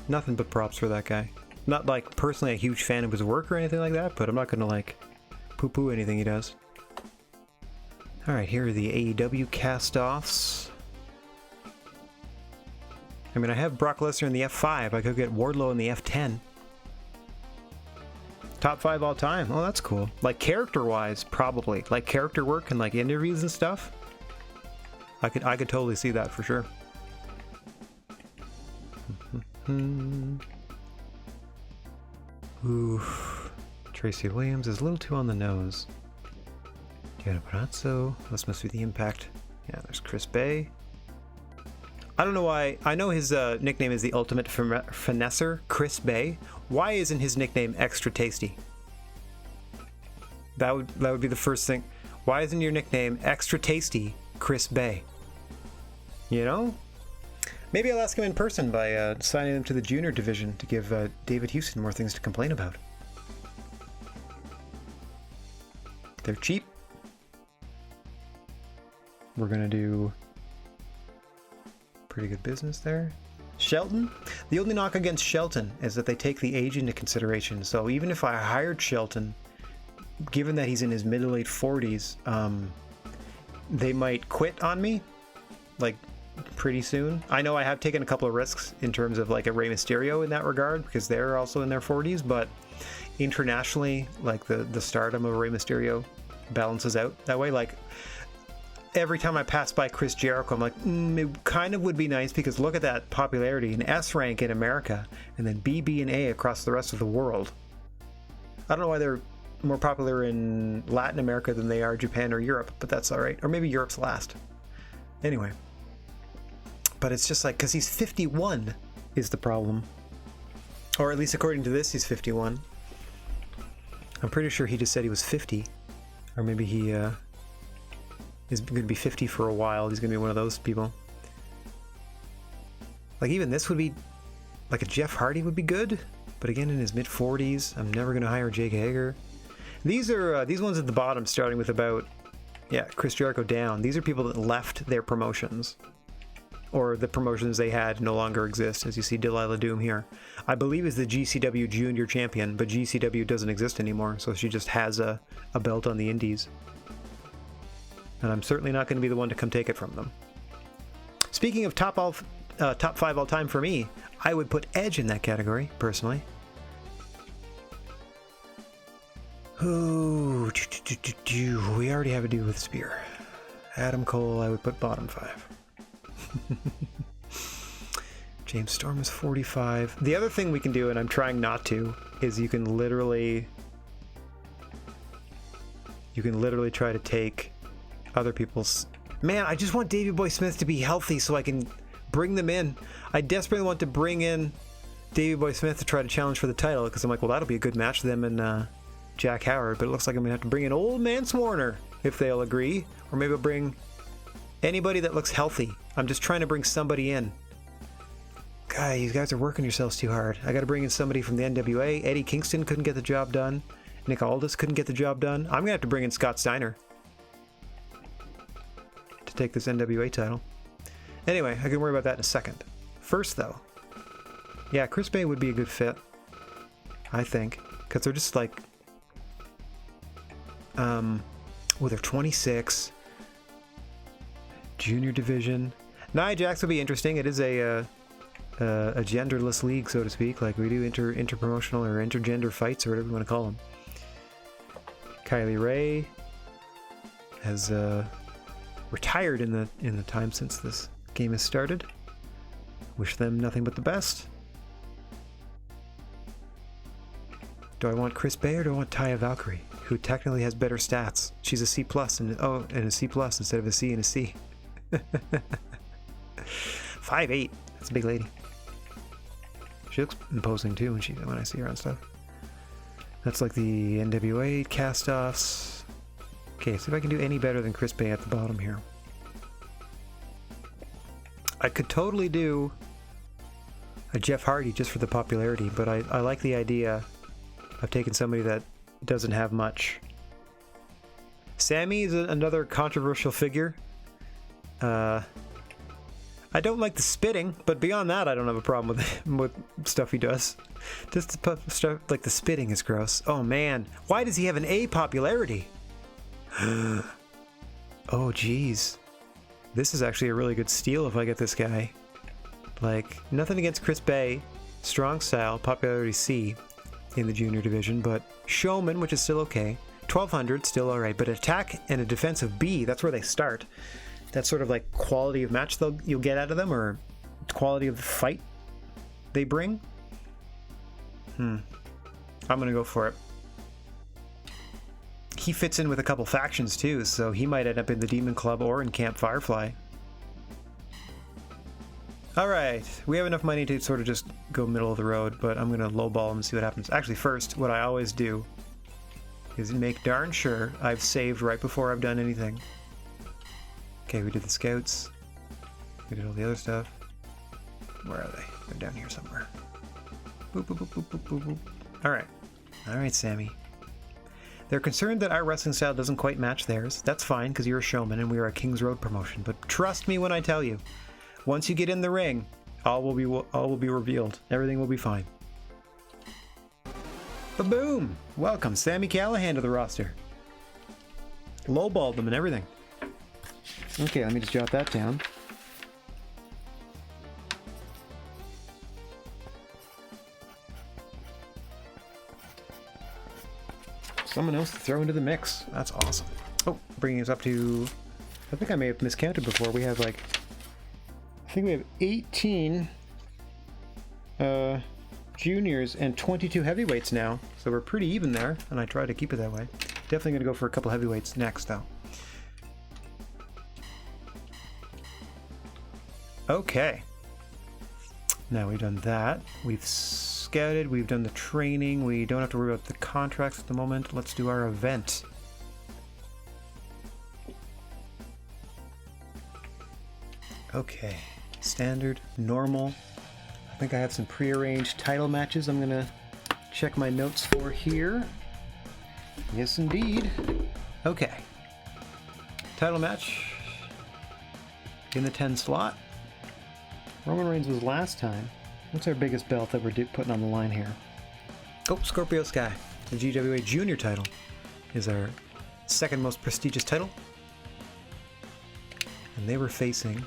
Speaker 1: Nothing but props for that guy. Not like personally a huge fan of his work or anything like that, but I'm not gonna like poo-poo anything he does. Alright, here are the AEW cast-offs. I mean, I have Brock Lesnar in the F5. I could get Wardlow in the F10. Top 5 all time. Oh, that's cool. Like character-wise, probably. Like character work and like interviews and stuff. I could totally see that for sure. Ooh, Tracy Williams is a little too on the nose. Gianna Parazzo, this must be the Impact. Yeah, there's Chris Bay. I don't know why. I know his nickname is the Ultimate Finesser, Chris Bay. Why isn't his nickname Extra Tasty? That would be the first thing. Why isn't your nickname Extra Tasty, Chris Bay? You know? Maybe I'll ask him in person by signing him to the junior division to give David Houston more things to complain about. They're cheap. We're gonna do pretty good business there. Shelton? The only knock against Shelton is that they take the age into consideration. So even if I hired Shelton, given that he's in his mid to late 40s, they might quit on me. Like, pretty soon. I know I have taken a couple of risks in terms of like a Rey Mysterio in that regard, because they're also in their 40s, but internationally, like the stardom of Rey Mysterio balances out that way. Like every time I pass by Chris Jericho, I'm like, it kind of would be nice, because look at that popularity, an S rank in America and then BB and A across the rest of the world. I don't know why they're more popular in Latin America than they are Japan or Europe, but that's all right. Or maybe Europe's last. Anyway. But it's just like, because he's 51 is the problem. Or at least according to this, he's 51. I'm pretty sure he just said he was 50. Or maybe he is going to be 50 for a while. He's going to be one of those people. Like even this would be, like a Jeff Hardy would be good. But again, in his mid 40s, I'm never going to hire Jake Hager. These are, these ones at the bottom, starting with about, yeah, Chris Jericho down. These are people that left their promotions. Or the promotions they had no longer exist, as you see Delilah Doom here. I believe is the GCW Junior Champion, but GCW doesn't exist anymore, so she just has a belt on the indies. And I'm certainly not going to be the one to come take it from them. Speaking of top 5 all time for me, I would put Edge in that category, personally. Ooh, we already have a dude with Spear. Adam Cole, I would put bottom 5. James Storm is 45. The other thing we can do, and I'm trying not to, is you can literally You can literally try to take other people's... Man, I just want Davey Boy Smith to be healthy so I can bring them in. I desperately want to bring in Davey Boy Smith to try to challenge for the title, because I'm like, well, that'll be a good match, them and Jack Howard, but it looks like I'm going to have to bring in Old Man Swarner, if they'll agree. Or maybe I'll bring anybody that looks healthy. I'm just trying to bring somebody in. God, you guys are working yourselves too hard. I got to bring in somebody from the NWA. Eddie Kingston couldn't get the job done. Nick Aldis couldn't get the job done. I'm going to have to bring in Scott Steiner to take this NWA title. Anyway, I can worry about that in a second. First, though, yeah, Chris Bay would be a good fit, I think, because they're just like, well, they're 26, junior division. Nia Jax would be interesting. It is a genderless league, so to speak. Like, we do interpromotional or intergender fights, or whatever you want to call them. Kylie Ray has retired in the time since this game has started. Wish them nothing but the best. Do I want Chris Bay or do I want Taya Valkyrie, who technically has better stats? She's a C+, and a C+ instead of a C and a C. 5'8". That's a big lady. She looks imposing too when I see her on stuff. That's like the NWA cast-offs. Okay, see if I can do any better than Chris Bay at the bottom here. I could totally do a Jeff Hardy just for the popularity, but I like the idea of taking somebody that doesn't have much. Sammy is another controversial figure. I don't like the spitting, but beyond that, I don't have a problem with stuff he does. Just the stuff like the spitting is gross. Oh man, why does he have an A popularity? Oh geez, this is actually a really good steal if I get this guy. Like, nothing against Chris Bay, strong style, popularity C in the junior division, but showman, which is still okay. 1200, still alright, but attack and a defensive B, that's where they start. That's sort of like quality of match you'll get out of them, or quality of the fight they bring. I'm gonna go for it. He fits in with a couple factions too, so he might end up in the Demon Club or in Camp Firefly. Alright, we have enough money to sort of just go middle of the road, but I'm gonna lowball him and see what happens. Actually, first, what I always do is make darn sure I've saved right before I've done anything. Okay, we did the scouts. We did all the other stuff. Where are they? They're down here somewhere. Boop, boop, boop, boop, boop, boop, boop. Alright. Alright, Sammy. They're concerned that our wrestling style doesn't quite match theirs. That's fine, because you're a showman and we are a King's Road promotion. But trust me when I tell you, once you get in the ring, all will be revealed. Everything will be fine. Ba-boom! Welcome, Sammy Callahan, to the roster. Lowballed them and everything. Okay, let me just jot that down. Someone else to throw into the mix. That's awesome. Oh, bringing us up to... I think I may have miscounted before. We have like... I think we have 18 juniors and 22 heavyweights now. So we're pretty even there, and I try to keep it that way. Definitely going to go for a couple heavyweights next, though. Okay. Now we've done that. We've scouted. We've done the training. We don't have to worry about the contracts at the moment. Let's do our event. Okay. Standard, normal. I think I have some prearranged title matches I'm going to check my notes for here. Yes, indeed. Okay. Title match in the 10 slot. Roman Reigns was last time. What's our biggest belt that we're putting on the line here? Oh, Scorpio Sky. The GWA Junior title is our second most prestigious title. And they were facing...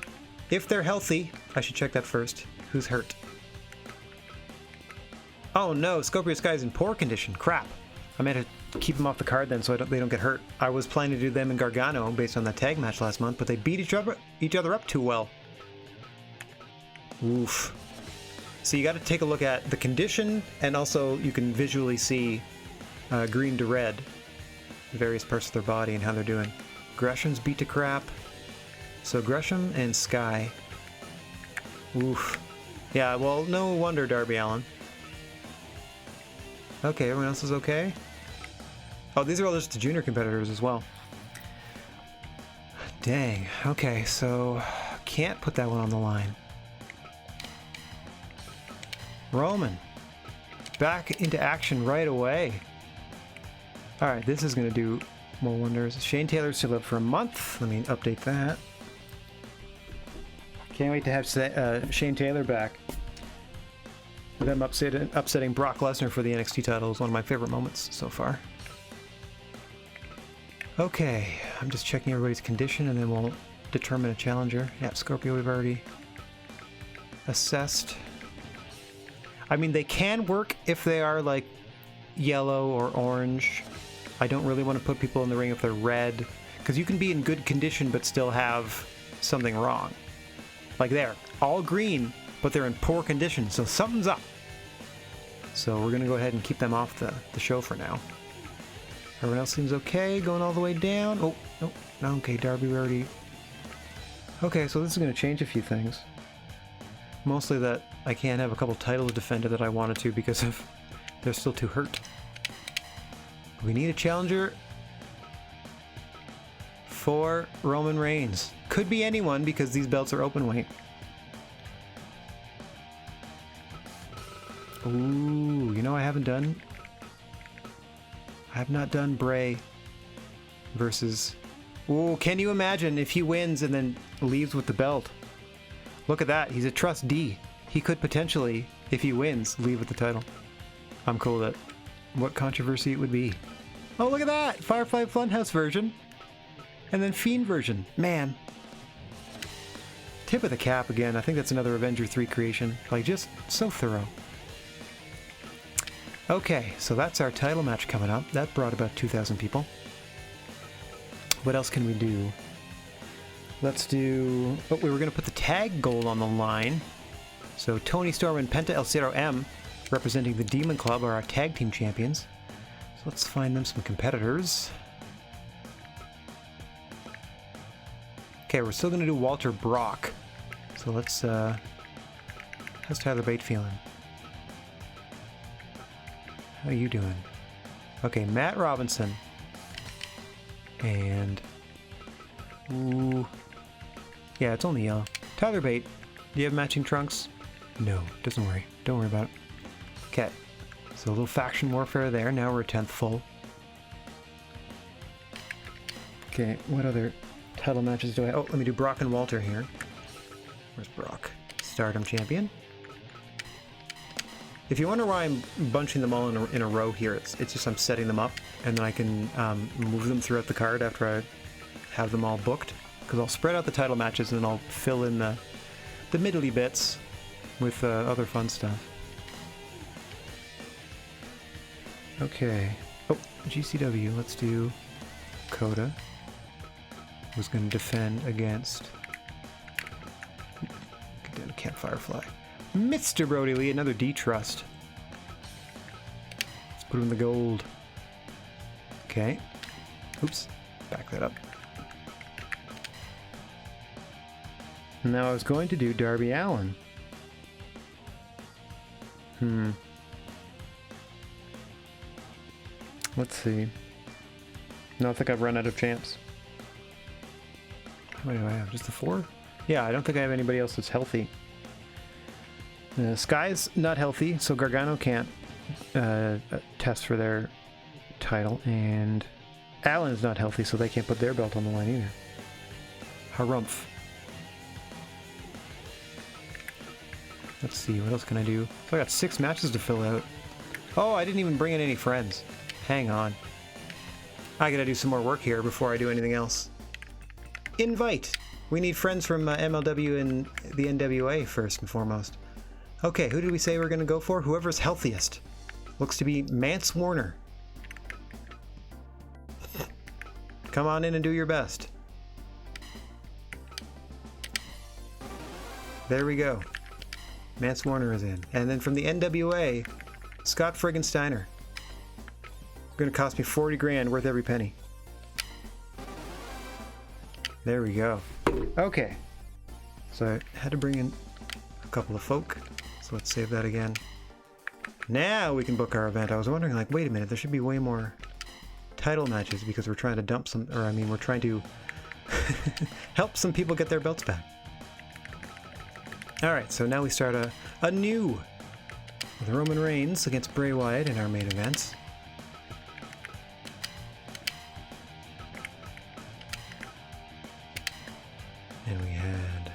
Speaker 1: If they're healthy, I should check that first. Who's hurt? Oh no, Scorpio Sky is in poor condition. Crap. I meant to keep them off the card then so they don't get hurt. I was planning to do them in Gargano based on that tag match last month, but they beat each other up too well. Oof. So you got to take a look at the condition, and also you can visually see green to red various parts of their body and how they're doing. Gresham's beat to crap. So Gresham and Sky. Oof. Yeah, well, no wonder Darby Allin. Okay, everyone else is okay? Oh, these are all just the junior competitors as well. Dang. Okay, so can't put that one on the line. Roman. Back into action right away. Alright, this is going to do more wonders. Shane Taylor's still up for a month. Let me update that. Can't wait to have Shane Taylor back. Them upsetting Brock Lesnar for the NXT title is one of my favorite moments so far. Okay, I'm just checking everybody's condition and then we'll determine a challenger. Yeah, Scorpio we've already assessed. I mean, they can work if they are like yellow or orange. I don't really want to put people in the ring if they're red, because you can be in good condition but still have something wrong. Like they're all green, but they're in poor condition, so something's up. So we're going to go ahead and keep them off the show for now. Everyone else seems okay, going all the way down. Oh, no, okay, Darby, we already... Okay, so this is going to change a few things. Mostly that I can't have a couple titles defended that I wanted to because of they're still too hurt. We need a challenger for Roman Reigns. Could be anyone because these belts are open weight. Ooh, you know I have not done Bray versus... Ooh, can you imagine if he wins and then leaves with the belt? Look at that, he's a trustee. He could potentially, if he wins, leave with the title. I'm cool with it. What controversy it would be. Oh, look at that! Firefly Funhouse version. And then Fiend version. Man. Tip of the cap again. I think that's another Avenger 3 creation. Like, just so thorough. Okay, so that's our title match coming up. That brought about 2,000 people. What else can we do? Let's do... Oh, we were going to put the tag goal on the line. So Tony Storm and Penta El Zero M, representing the Demon Club, are our tag team champions. So let's find them some competitors. Okay, we're still going to do Walter Brock. So let's... how's Tyler Bate feeling? How are you doing? Okay, Matt Robinson. And... Ooh... Yeah, it's only yellow. Tyler Bate, do you have matching trunks? No, doesn't worry. Don't worry about it. Okay, so a little faction warfare there. Now we're 10th full. Okay, what other title matches do I... Oh, let me do Brock and Walter here. Where's Brock? Stardom champion. If you wonder why I'm bunching them all in a row here, it's just I'm setting them up, and then I can move them throughout the card after I have them all booked. Because I'll spread out the title matches and then I'll fill in the middly bits with other fun stuff. Okay. Oh, GCW. Let's do Coda. Who's going to defend against... Get down to Camp Firefly. Mr. Brody Lee, another D-Trust. Let's put him in the gold. Okay. Oops. Back that up. Now I was going to do Darby Allin. Let's see. No, I think I've run out of champs. How many do I have? Just the 4? Yeah, I don't think I have anybody else that's healthy. Sky's not healthy, so Gargano can't test for their title, and Allen's not healthy, so they can't put their belt on the line either. Harumph. Let's see, what else can I do? So I got 6 matches to fill out. Oh, I didn't even bring in any friends. Hang on. I gotta do some more work here before I do anything else. Invite! We need friends from MLW and the NWA first and foremost. Okay, who did we say we're gonna go for? Whoever's healthiest. Looks to be Mance Warner. Come on in and do your best. There we go. Mance Warner is in. And then from the NWA, Scott friggin' Steiner. Gonna cost me 40 grand, worth every penny. There we go. Okay. So I had to bring in a couple of folk. So let's save that again. Now we can book our event. I was wondering, like, wait a minute, there should be way more title matches because we're trying to dump some, or I mean, we're trying to help some people get their belts back. Alright, so now we start a new with Roman Reigns against Bray Wyatt in our main event. And we had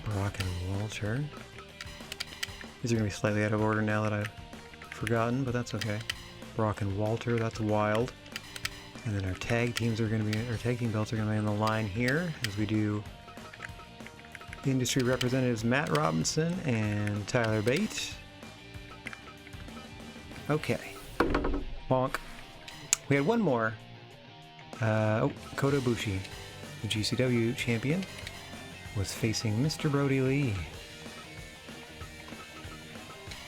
Speaker 1: Brock and Walter. These are going to be slightly out of order now that I've forgotten, but that's okay. Brock and Walter, that's wild. And then our tag teams are going to be, our tag team belts are going to be on the line here as we do the industry representatives Matt Robinson and Tyler Bate. Okay. Bonk. We had one more. Kota Ibushi, the GCW champion, was facing Mr. Brody Lee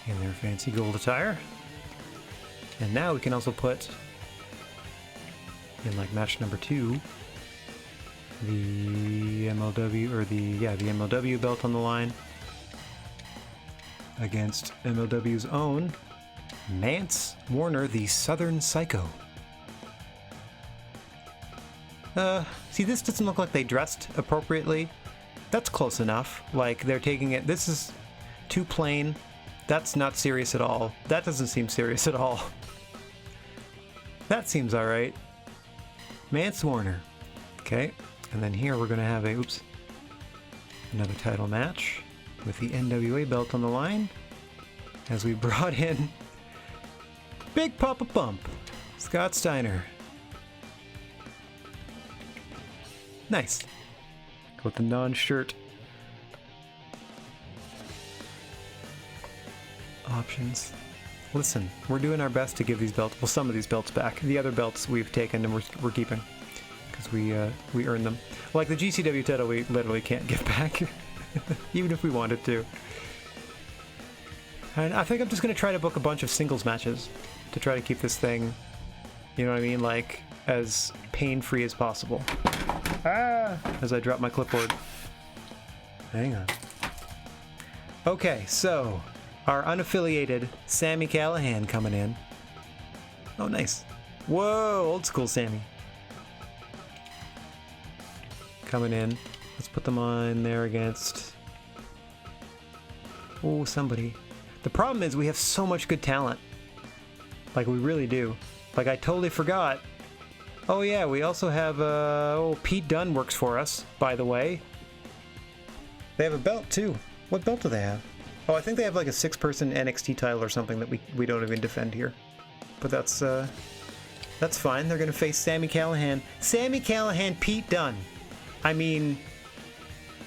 Speaker 1: in their fancy gold attire. And now we can also put in like match number 2 the MLW or the MLW belt on the line against MLW's own Mance Warner, the Southern Psycho. See, this doesn't look like they dressed appropriately. That's close enough. Like, they're taking it, this is too plain. That's not serious at all. That doesn't seem serious at all. That seems alright. Mance Warner. Okay, and then here we're going to have another title match with the NWA belt on the line as we brought in Big Papa Bump, Scott Steiner. Nice. Go with the non-shirt options. Listen, we're doing our best to give these belts, well, some of these belts back. The other belts we've taken and we're keeping because we earned them. Like the GCW title, we literally can't give back, even if we wanted to. And I think I'm just going to try to book a bunch of singles matches to try to keep this thing, you know what I mean, like as pain-free as possible. As I drop my clipboard. Hang on. Okay, so our unaffiliated Sami Callihan coming in. Oh, nice. Whoa, old school Sammy. Coming in. Let's put them on there against... oh, somebody. The problem is we have so much good talent. Like, we really do. Like, I totally forgot. Oh yeah, we also have, Pete Dunne works for us, by the way. They have a belt, too. What belt do they have? Oh, I think they have like a 6-person NXT title or something that we don't even defend here. But that's fine. They're going to face Sami Callihan. Sami Callihan, Pete Dunne. I mean,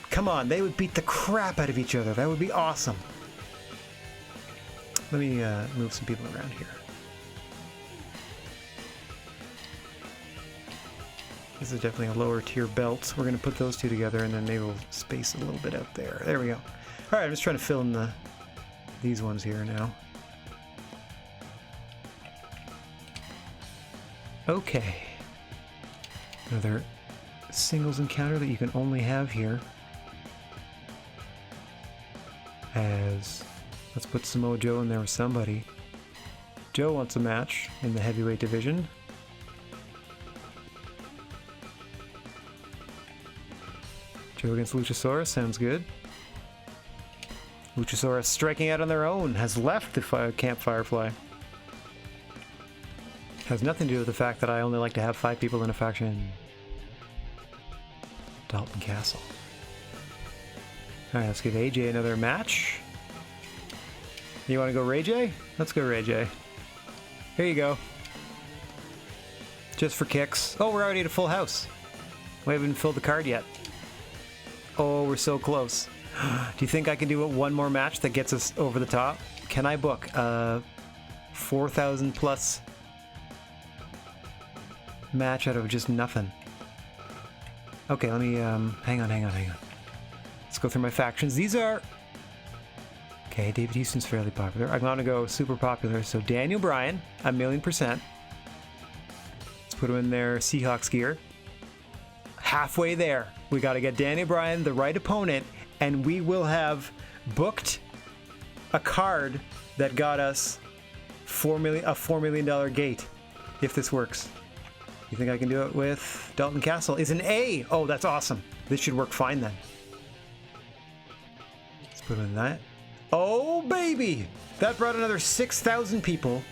Speaker 1: come on, they would beat the crap out of each other. That would be awesome. Let me move some people around here. This is definitely a lower tier belt. We're going to put those two together and then maybe we'll space a little bit out there. There we go. Alright, I'm just trying to fill in these ones here now. Okay. Another singles encounter that you can only have here. As let's put Samoa Joe in there with somebody. Joe wants a match in the heavyweight division. Joe against Luchasaurus, sounds good. Luchasaurus striking out on their own, has left the Camp Firefly. Has nothing to do with the fact that I only like to have 5 people in a faction. Dalton Castle. Alright, let's give AJ another match. You want to go Ray J? Let's go Ray J. Here you go. Just for kicks. Oh, we're already at a full house. We haven't filled the card yet. Oh, we're so close. Do you think I can do one more match that gets us over the top? Can I book a 4,000 plus match out of just nothing? Okay, let me, hang on. Let's go through my factions. These are... okay, David Houston's fairly popular. I'm gonna go super popular. So Daniel Bryan, 1,000,000%. Let's put him in their Seahawks gear. halfway there. We got to get Danny Bryan, the right opponent, and we will have booked a card that got us a $4 million gate, if this works. You think I can do it with Dalton Castle? Is an A. Oh, that's awesome. This should work fine then. Let's put in that. Oh, baby! That brought another 6,000 people.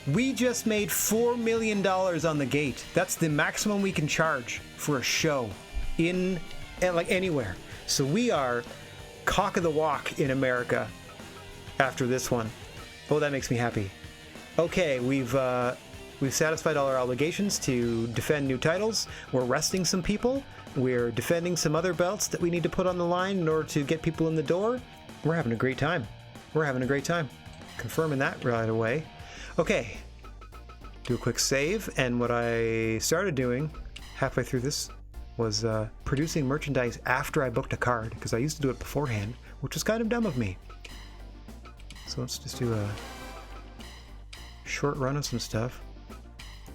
Speaker 1: We just made $4 million on the gate. That's the maximum we can charge for a show in like anywhere. So we are cock of the walk in America after this one. Oh, that makes me happy. Okay, we've satisfied all our obligations to defend new titles. We're resting some people. We're defending some other belts that we need to put on the line in order to get people in the door. We're having a great time. We're having a great time. Confirming that right away. Okay. Do a quick save. And what I started doing halfway through this was producing merchandise after I booked a card, because I used to do it beforehand, which was kind of dumb of me. So let's just do a short run of some stuff.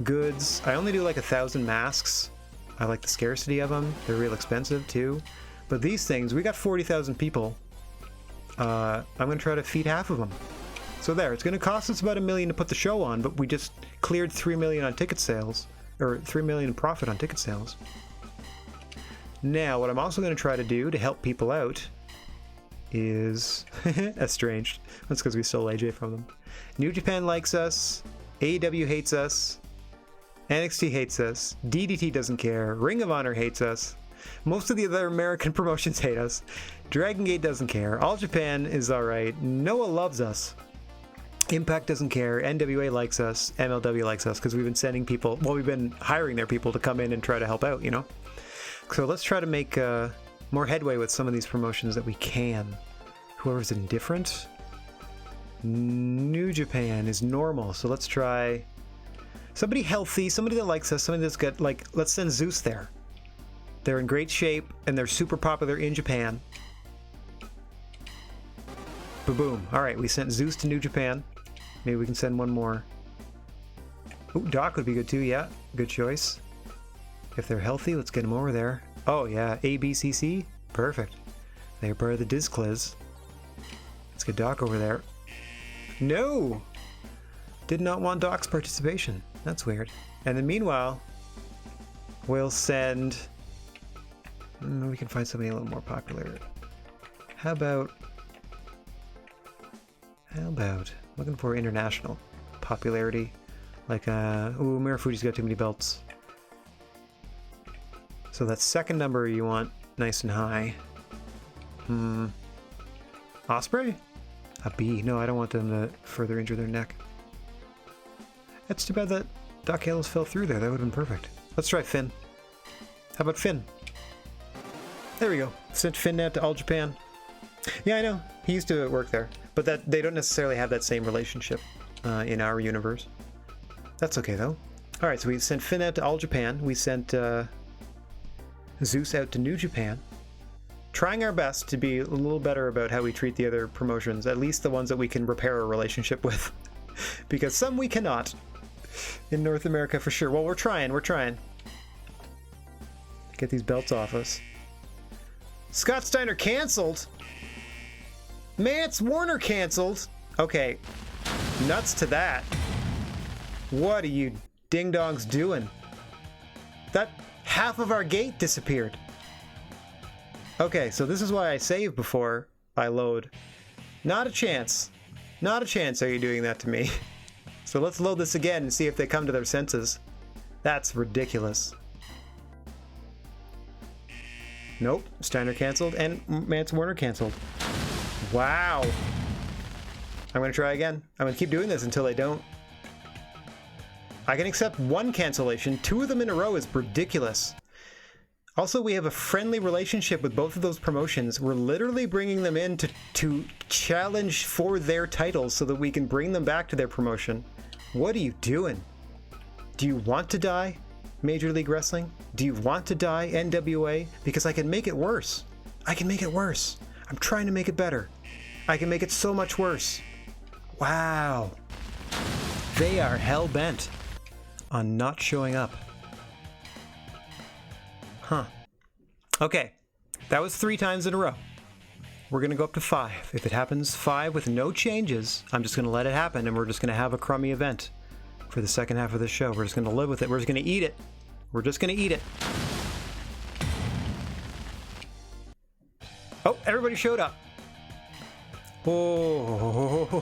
Speaker 1: Goods. I only do like 1,000 masks. I like the scarcity of them. They're real expensive too. But these things, we got 40,000 people. I'm going to try to feed half of them. So there, it's going to cost us about $1 million to put the show on, but we just cleared $3 million on ticket sales, or $3 million in profit on ticket sales. Now, what I'm also going to try to do to help people out is estranged. That's because we stole AJ from them. New Japan likes us. AEW hates us. NXT hates us. DDT doesn't care. Ring of Honor hates us. Most of the other American promotions hate us. Dragon Gate doesn't care. All Japan is alright. Noah loves us. Impact doesn't care. NWA likes us. MLW likes us because we've been sending people, well, we've been hiring their people to come in and try to help out, you know? So let's try to make more headway with some of these promotions that we can. Whoever's indifferent. New Japan is normal, so let's try somebody healthy, somebody that likes us, somebody that's got, like, let's send Zeus there. They're in great shape, and they're super popular in Japan. Boom. Alright, we sent Zeus to New Japan. Maybe we can send one more. Oh, Doc would be good too, yeah. Good choice. If they're healthy, let's get them over there. Oh, yeah, ABCC? Perfect. They're part of the Discliz. Let's get Doc over there. No! Did not want Doc's participation. That's weird. And then meanwhile, we'll send... we can find somebody a little more popular. How about... looking for international popularity. Like, ooh, Mirafuji's got too many belts. So that second number you want nice and high. Osprey? A B. No, I don't want them to further injure their neck. That's too bad that Doc Halos fell through there. That would have been perfect. Let's try Finn. How about Finn? There we go. Sent Finn out to All Japan. Yeah, I know. He used to work there. But that they don't necessarily have that same relationship in our universe. That's okay, though. Alright, so we sent Finn out to All Japan. We sent Zeus out to New Japan. Trying our best to be a little better about how we treat the other promotions. At least the ones that we can repair a relationship with. Because some we cannot. In North America for sure. Well, we're trying. Get these belts off us. Scott Steiner canceled? Mance Warner canceled? Okay. Nuts to that. What are you ding-dongs doing? That half of our gate disappeared. Okay, so this is why I save before I load. Not a chance. Not a chance are you doing that to me. So let's load this again and see if they come to their senses. That's ridiculous. Nope, Steiner canceled and Mance Warner canceled. Wow. I'm gonna try again. I'm gonna keep doing this until they don't. I can accept one cancellation. 2 of them in a row is ridiculous. Also, we have a friendly relationship with both of those promotions. We're literally bringing them in to challenge for their titles so that we can bring them back to their promotion. What are you doing? Do you want to die, Major League Wrestling? Do you want to die, NWA? Because I can make it worse. I can make it worse. I'm trying to make it better. I can make it so much worse. Wow. They are hell-bent on not showing up. Huh. Okay, that was 3 times in a row. We're going to go up to 5. If it happens 5 with no changes, I'm just going to let it happen, and we're just going to have a crummy event for the second half of this show. We're just going to live with it. We're just going to eat it. We're just going to eat it. Oh, everybody showed up. Oh.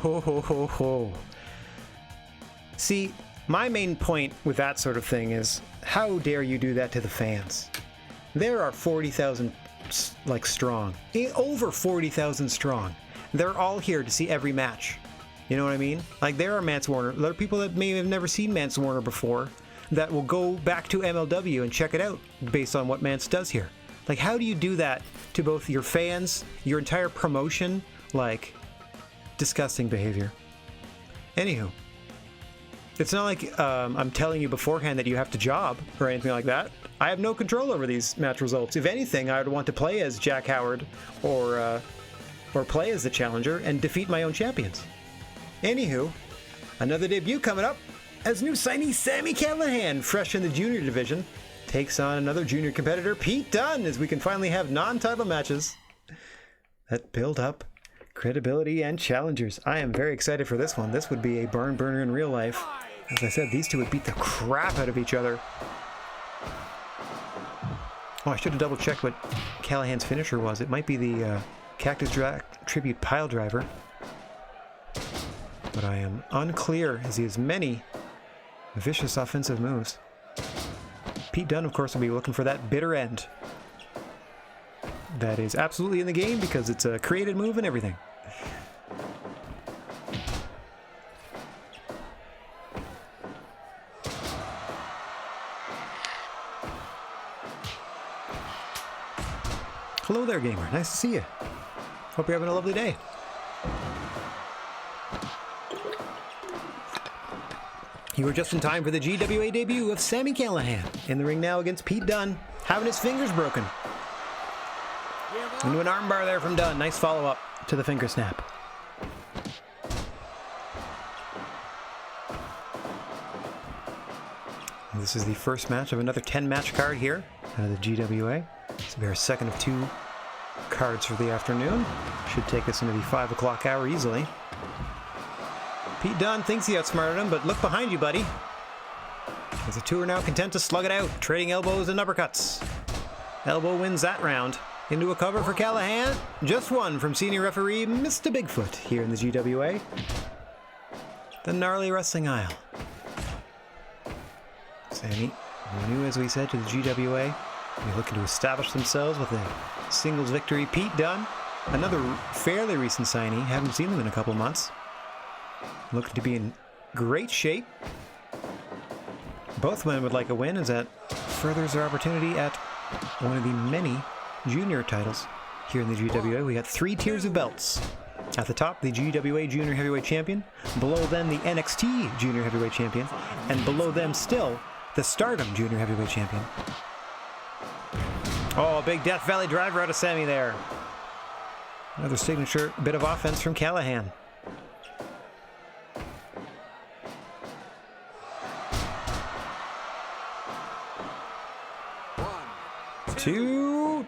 Speaker 1: See, my main point with that sort of thing is, how dare you do that to the fans? There are 40,000 strong, over 40,000 strong. They're all here to see every match. You know what I mean? Like, there are Mance Warner. There are people that may have never seen Mance Warner before that will go back to MLW and check it out based on what Mance does here. Like, how do you do that to both your fans, your entire promotion? Like, disgusting behavior. Anywho, it's not like I'm telling you beforehand that you have to job or anything like that. I have no control over these match results. If anything, I would want to play as Jack Howard or play as the challenger and defeat my own champions. Anywho, another debut coming up as new signee Sami Callihan, fresh in the junior division, takes on another junior competitor, Pete Dunne, as we can finally have non-title matches that build up credibility and challengers. I am very excited for this one. This would be a barn burner in real life. As I said, these two would beat the crap out of each other. Oh, I should have double-checked what Callahan's finisher was. It might be the Cactus Tribute Pile Driver. But I am unclear, as he has many vicious offensive moves. Pete Dunne, of course, will be looking for that bitter end. That is absolutely in the game because it's a created move and everything. Hello there, gamer. Nice to see you. Hope you're having a lovely day. You were just in time for the GWA debut of Sami Callihan. In the ring now against Pete Dunne, having his fingers broken. Into an armbar there from Dunne. Nice follow-up to the finger snap. And this is the first match of another 10-match card here out of the GWA. This will be our second of 2 cards for the afternoon. Should take us into the 5 o'clock hour easily. Pete Dunne thinks he outsmarted him, but look behind you, buddy. As the two are now content to slug it out, trading elbows and uppercuts. Elbow wins that round. Into a cover for Callihan. Just one from senior referee Mr. Bigfoot here in the GWA. The gnarly wrestling aisle. Sami, new as we said to the GWA. They're looking to establish themselves with a singles victory. Pete Dunne, another fairly recent signee. Haven't seen them in a couple months. Looking to be in great shape. Both men would like a win, as that furthers their opportunity at one of the many junior titles here in the GWA. We got 3 tiers of belts. At the top, the GWA Junior Heavyweight Champion. Below them, the NXT Junior Heavyweight Champion. And below them still, the Stardom Junior Heavyweight Champion. Oh, big Death Valley driver out of Sami there. Another signature bit of offense from Callihan. Two.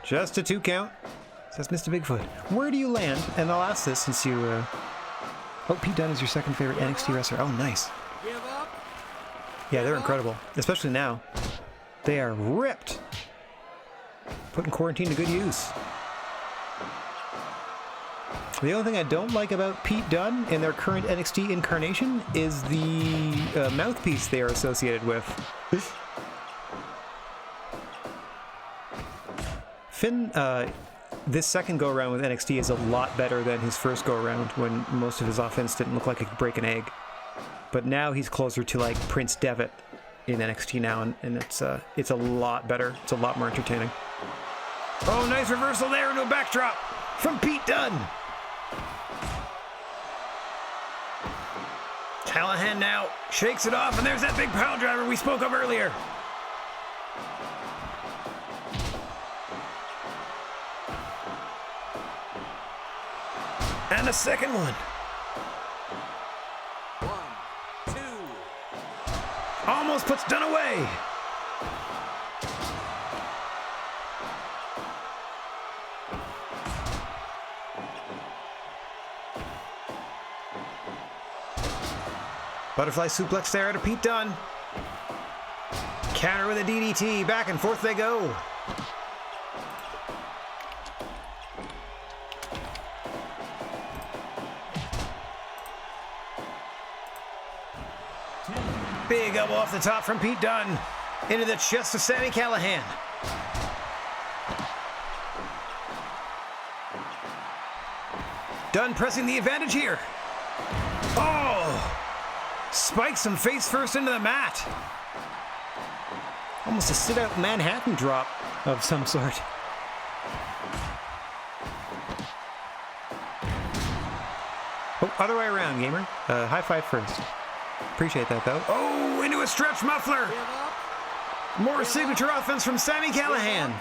Speaker 1: Just a 2 count. Says Mr. Bigfoot. Where do you land? And I'll ask this since you... Oh, Pete Dunne is your second favorite NXT wrestler. Oh, nice. Yeah, they're incredible. Especially now. They are ripped. Putting quarantine to good use. The only thing I don't like about Pete Dunne in their current NXT incarnation is the mouthpiece they are associated with. Finn, this second go-around with NXT is a lot better than his first go-around when most of his offense didn't look like it could break an egg. But now he's closer to like Prince Devitt in NXT now, and it's a lot better. It's a lot more entertaining. Oh, nice reversal there into a backdrop from Pete Dunne. Callihan now shakes it off, and there's that big pile driver we spoke of earlier. And a second one.
Speaker 2: 1, 2.
Speaker 1: Almost puts Dunne away. Butterfly suplex there out of Pete Dunne. Counter with a DDT. Back and forth they go. Big elbow off the top from Pete Dunne. Into the chest of Sami Callihan. Dunne pressing the advantage here. Oh! Spikes him face first into the mat. Almost a sit-out Manhattan drop of some sort. Oh, other way around, gamer. High five first. Appreciate that, though. Oh, into a stretch muffler. More signature offense from Sami Callihan.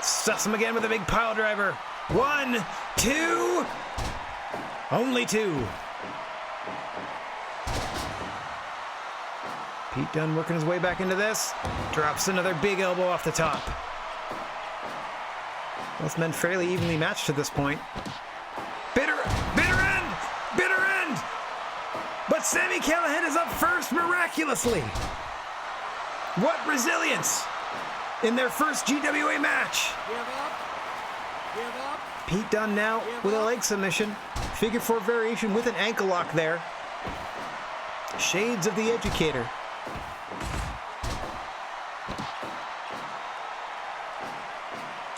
Speaker 1: Stuffs him again with a big pile driver. 1, 2. Only 2. Pete Dunne working his way back into this. Drops another big elbow off the top. Both men fairly evenly matched at this point. Bitter end! Bitter end! But Sami Callihan is up first miraculously. What resilience in their first GWA match.
Speaker 2: Give up. Give up.
Speaker 1: Pete Dunne now with a leg submission. Figure 4 variation with an ankle lock there. Shades of the Educator.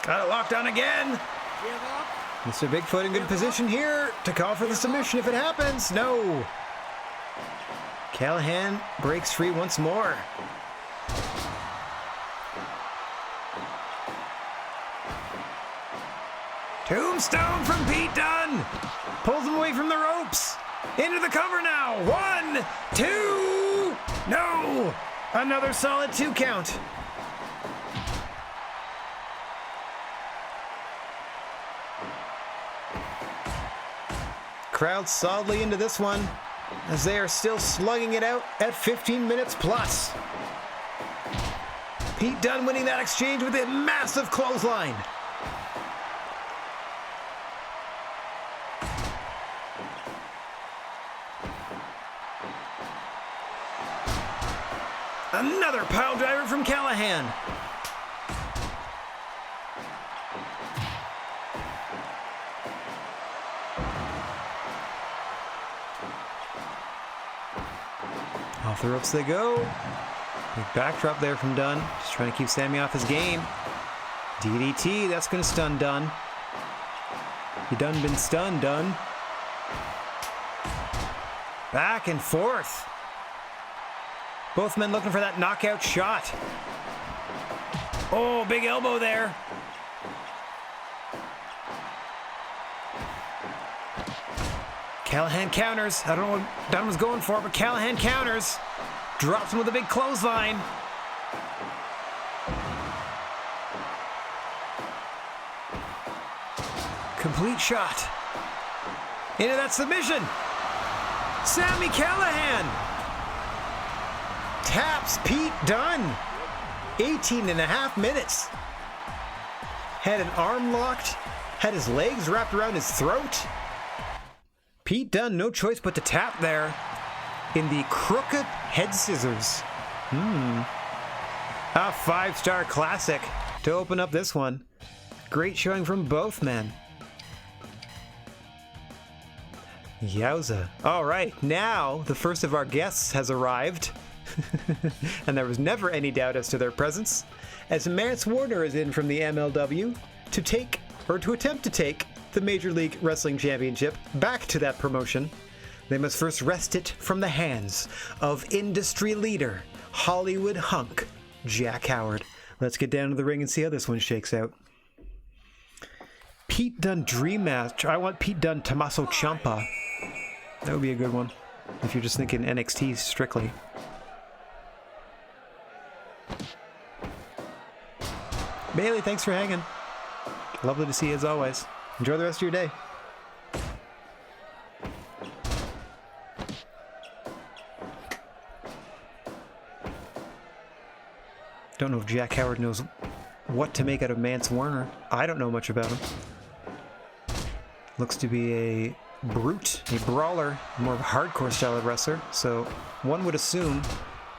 Speaker 1: Got it locked on again.
Speaker 2: Give up.
Speaker 1: Mr. Bigfoot in good position here to call for the submission if it happens. No. Callihan breaks free once more. Tombstone from Pete Dunne. Pulls him away from the ropes. Into the cover now. 1, 2. No. Another solid 2 count. Crowd solidly into this one as they are still slugging it out at 15 minutes plus. Pete Dunne winning that exchange with a massive clothesline. Another pile driver from Callihan. Off the ropes they go. Big backdrop there from Dunne. Just trying to keep Sami off his game. DDT, that's going to stun Dunne. You done been stunned, Dunne. Back and forth. Both men looking for that knockout shot. Oh, big elbow there. Callihan counters. I don't know what Dunne was going for, but Callihan counters. Drops him with a big clothesline. Complete shot. Into that submission. Sami Callihan taps Pete Dunne. 18.5 minutes. Had an arm locked. Had his legs wrapped around his throat. Pete Dunne, no choice but to tap there in the crooked head scissors. A 5-star classic to open up this one. Great showing from both men. Yowza. All right, now the first of our guests has arrived. And there was never any doubt as to their presence, as Mance Warner is in from the MLW to attempt to take the Major League Wrestling Championship back to that promotion. They must first wrest it from the hands of industry leader, Hollywood hunk, Jack Howard. Let's get down to the ring and see how this one shakes out. Pete Dunne dream match. I want Pete Dunne Tommaso Ciampa. That would be a good one, if you're just thinking NXT strictly. Bailey, thanks for hanging. Lovely to see you as always. Enjoy the rest of your day. Don't know if Jack Howard knows what to make out of Mance Warner. I don't know much about him. Looks to be a brute, a brawler, more of a hardcore style of wrestler. So one would assume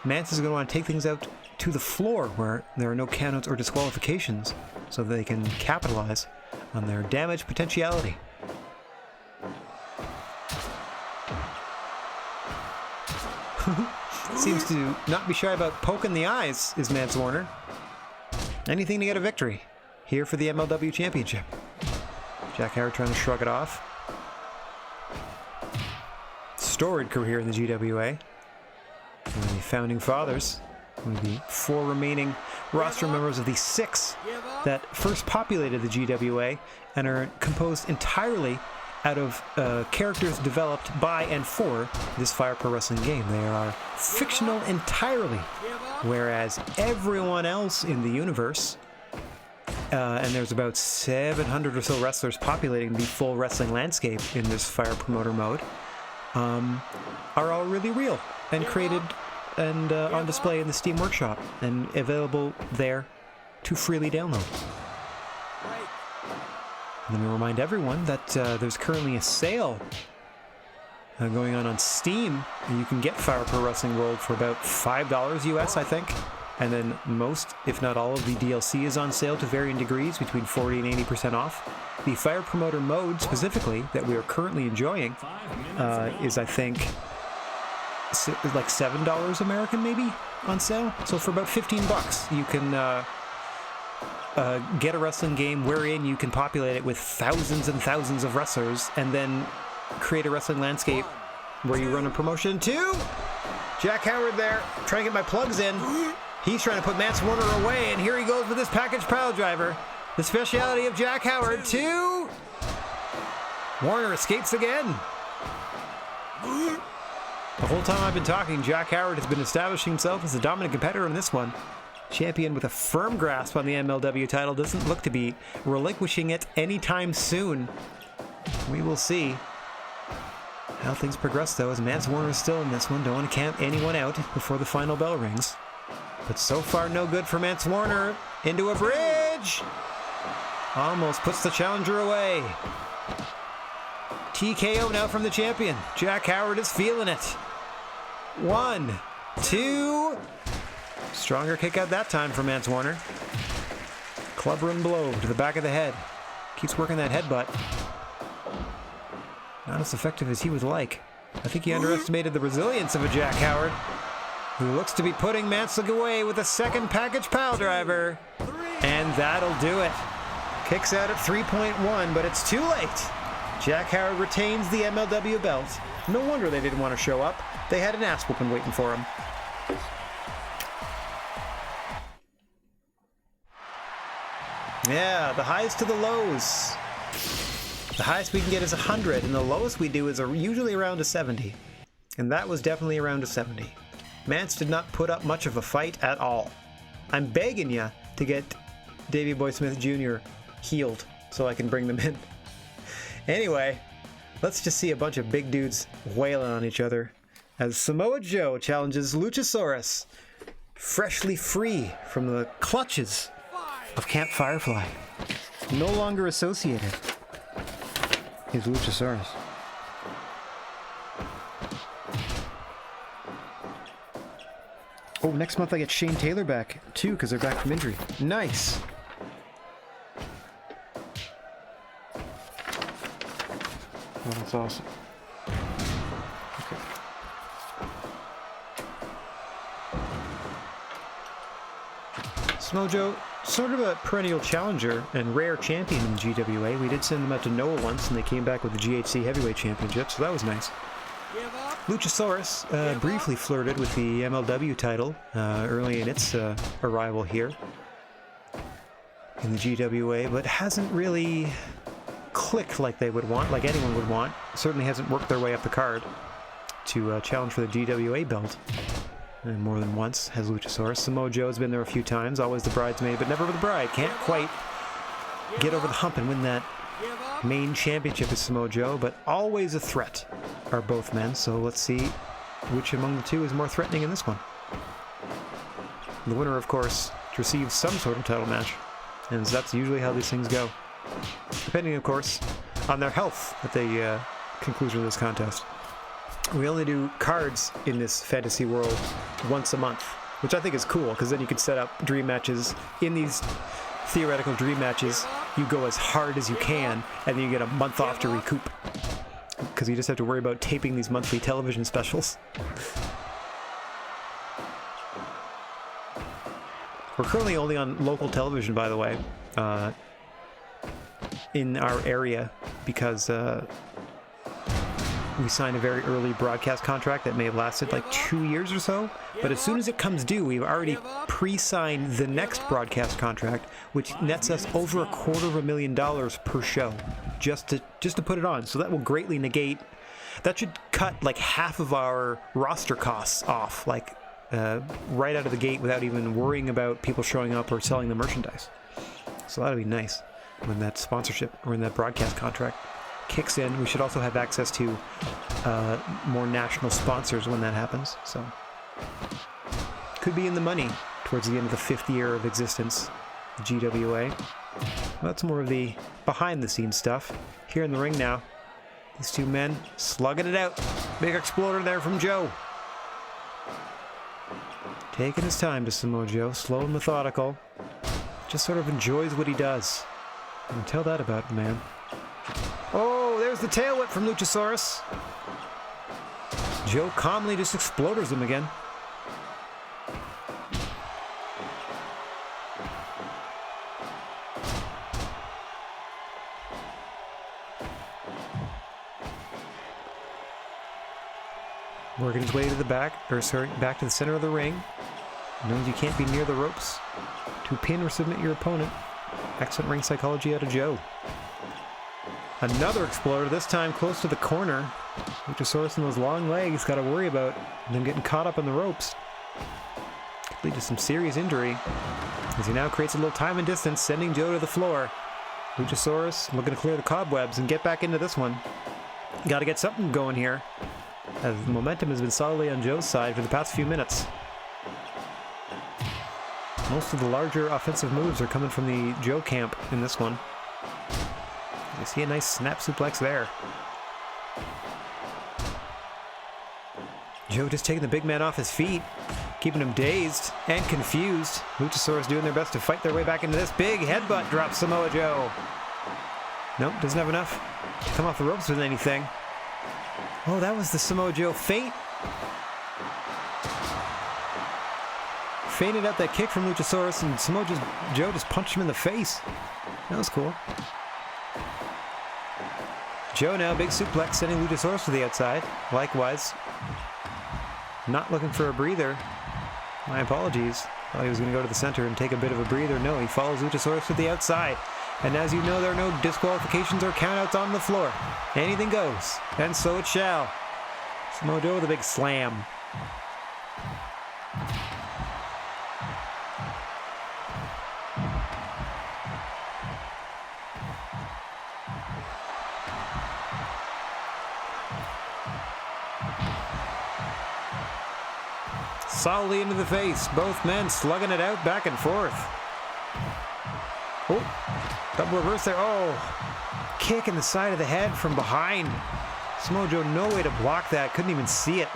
Speaker 1: Mance is going to want to take things out to the floor where there are no countouts or disqualifications so they can capitalize on their damage potentiality. Seems to not be shy about poking the eyes, is Mance Warner. Anything to get a victory here for the MLW Championship. Jack Howard trying to shrug it off. Storied career in the GWA. One of the founding fathers. One of the 4 remaining roster members of the 6 that first populated the GWA and are composed entirely out of characters developed by and for this Fire Pro Wrestling game. They are fictional entirely, whereas everyone else in the universe, and there's about 700 or so wrestlers populating the full wrestling landscape in this Fire Promoter mode, are all really real and created and on display in the Steam Workshop and available there to freely download. Let me remind everyone that there's currently a sale going on Steam. You can get Fire Pro Wrestling World for about $5 US, I think. And then most, if not all, of the DLC is on sale to varying degrees, between 40 and 80% off. The Fire Promoter mode, specifically, that we are currently enjoying, is, I think, like $7 American, maybe, on sale. So for about $15, you can get a wrestling game wherein you can populate it with thousands and thousands of wrestlers and then create a wrestling landscape where you run a promotion too. Jack Howard there, trying to get my plugs in. He's trying to put Mance Warner away, and here he goes with this package pile driver. The speciality of Jack Howard, 2. Warner escapes again. The whole time I've been talking, Jack Howard has been establishing himself as a dominant competitor in this one. Champion with a firm grasp on the MLW title, doesn't look to be relinquishing it anytime soon. We will see how things progress, though, as Mance Warner is still in this one. Don't want to count anyone out before the final bell rings. But so far, no good for Mance Warner. Into a bridge! Almost puts the challenger away. TKO now from the champion. Jack Howard is feeling it. 1, 2... Stronger kick out that time for Mance Warner. Club run blow to the back of the head. Keeps working that headbutt. Not as effective as he would like. I think he underestimated the resilience of a Jack Howard, who looks to be putting Mance away with a second package pile driver. And that'll do it. Kicks out at 3.1, but it's too late. Jack Howard retains the MLW belt. No wonder they didn't want to show up. They had an ass whooping waiting for him. Yeah, the highs to the lows. The highest we can get is 100, and the lowest we do is usually around a 70. And that was definitely around a 70. Mance did not put up much of a fight at all. I'm begging you to get Davey Boy Smith Jr. healed so I can bring them in. Anyway, let's just see a bunch of big dudes wailing on each other as Samoa Joe challenges Luchasaurus, freshly free from the clutches of Camp Firefly. No longer associated is Luchasaurus. Oh, next month I get Shane Taylor back too, because they're back from injury. Nice. Oh, that's awesome. Okay. Smojo, sort of a perennial challenger and rare champion in the GWA. We did send them out to Noah once, and they came back with the GHC Heavyweight Championship, so that was nice. Luchasaurus briefly flirted with the MLW title early in its arrival here in the GWA, but hasn't really clicked like they would want, like anyone would want. Certainly hasn't worked their way up the card to challenge for the GWA belt. And more than once has Luchasaurus. Samoa Joe's been there a few times, always the bridesmaid, but never the bride. Can't quite get over the hump and win that main championship as Samoa Joe, but always a threat are both men, so let's see which among the two is more threatening in this one. The winner, of course, receives some sort of title match. And so that's usually how these things go. Depending, of course, on their health at the conclusion of this contest. We only do cards in this fantasy world once a month, which I think is cool, because then you can set up dream matches. In these theoretical dream matches, you go as hard as you can, and then you get a month off to recoup. Because you just have to worry about taping these monthly television specials. We're currently only on local television, by the way, in our area, because we signed a very early broadcast contract that may have lasted like 2 years or so. But as soon as it comes due, we've already pre-signed the next broadcast contract, which nets us over $250,000 per show, just to put it on. So that will greatly negate. That should cut like half of our roster costs off, like right out of the gate, without even worrying about people showing up or selling the merchandise. So that'll be nice when that sponsorship or when that broadcast contract kicks in. We should also have access to more national sponsors when that happens. So could be in the money towards the end of the 5th year of existence, the GWA. Well, that's more of the behind-the-scenes stuff. Here in the ring now, these two men slugging it out. Big exploder there from Joe. Taking his time to Samoa Joe, slow and methodical. Just sort of enjoys what he does. I can tell that about the man. Oh, there's the tail whip from Luchasaurus. Joe calmly just exploders him again. Working his way to the back, back to the center of the ring. Knows you can't be near the ropes to pin or submit your opponent. Excellent ring psychology out of Joe. Another exploder, this time close to the corner. Luchasaurus and those long legs, got to worry about them getting caught up on the ropes. Could lead to some serious injury, as he now creates a little time and distance, sending Joe to the floor. Luchasaurus looking to clear the cobwebs and get back into this one. Got to get something going here, as the momentum has been solidly on Joe's side for the past few minutes. Most of the larger offensive moves are coming from the Joe camp in this one. You see a nice snap suplex there. Joe just taking the big man off his feet, keeping him dazed and confused. Luchasaurus doing their best to fight their way back into this. Big headbutt drops Samoa Joe. Nope, doesn't have enough to come off the ropes with anything. Oh, that was the Samoa Joe feint. Feinted out that kick from Luchasaurus, and Joe just punched him in the face. That was cool. Joe now, big suplex, sending Luchasaurus to the outside. Likewise, not looking for a breather. My apologies. Thought he was going to go to the center and take a bit of a breather. No, he follows Luchasaurus to the outside. And as you know, there are no disqualifications or countouts on the floor. Anything goes, and so it shall. Samoa Joe with a big slam. Solidly into the face. Both men slugging it out back and forth. Oh, double reverse there. Oh, kick in the side of the head from behind. Samoa Joe, no way to block that. Couldn't even see it.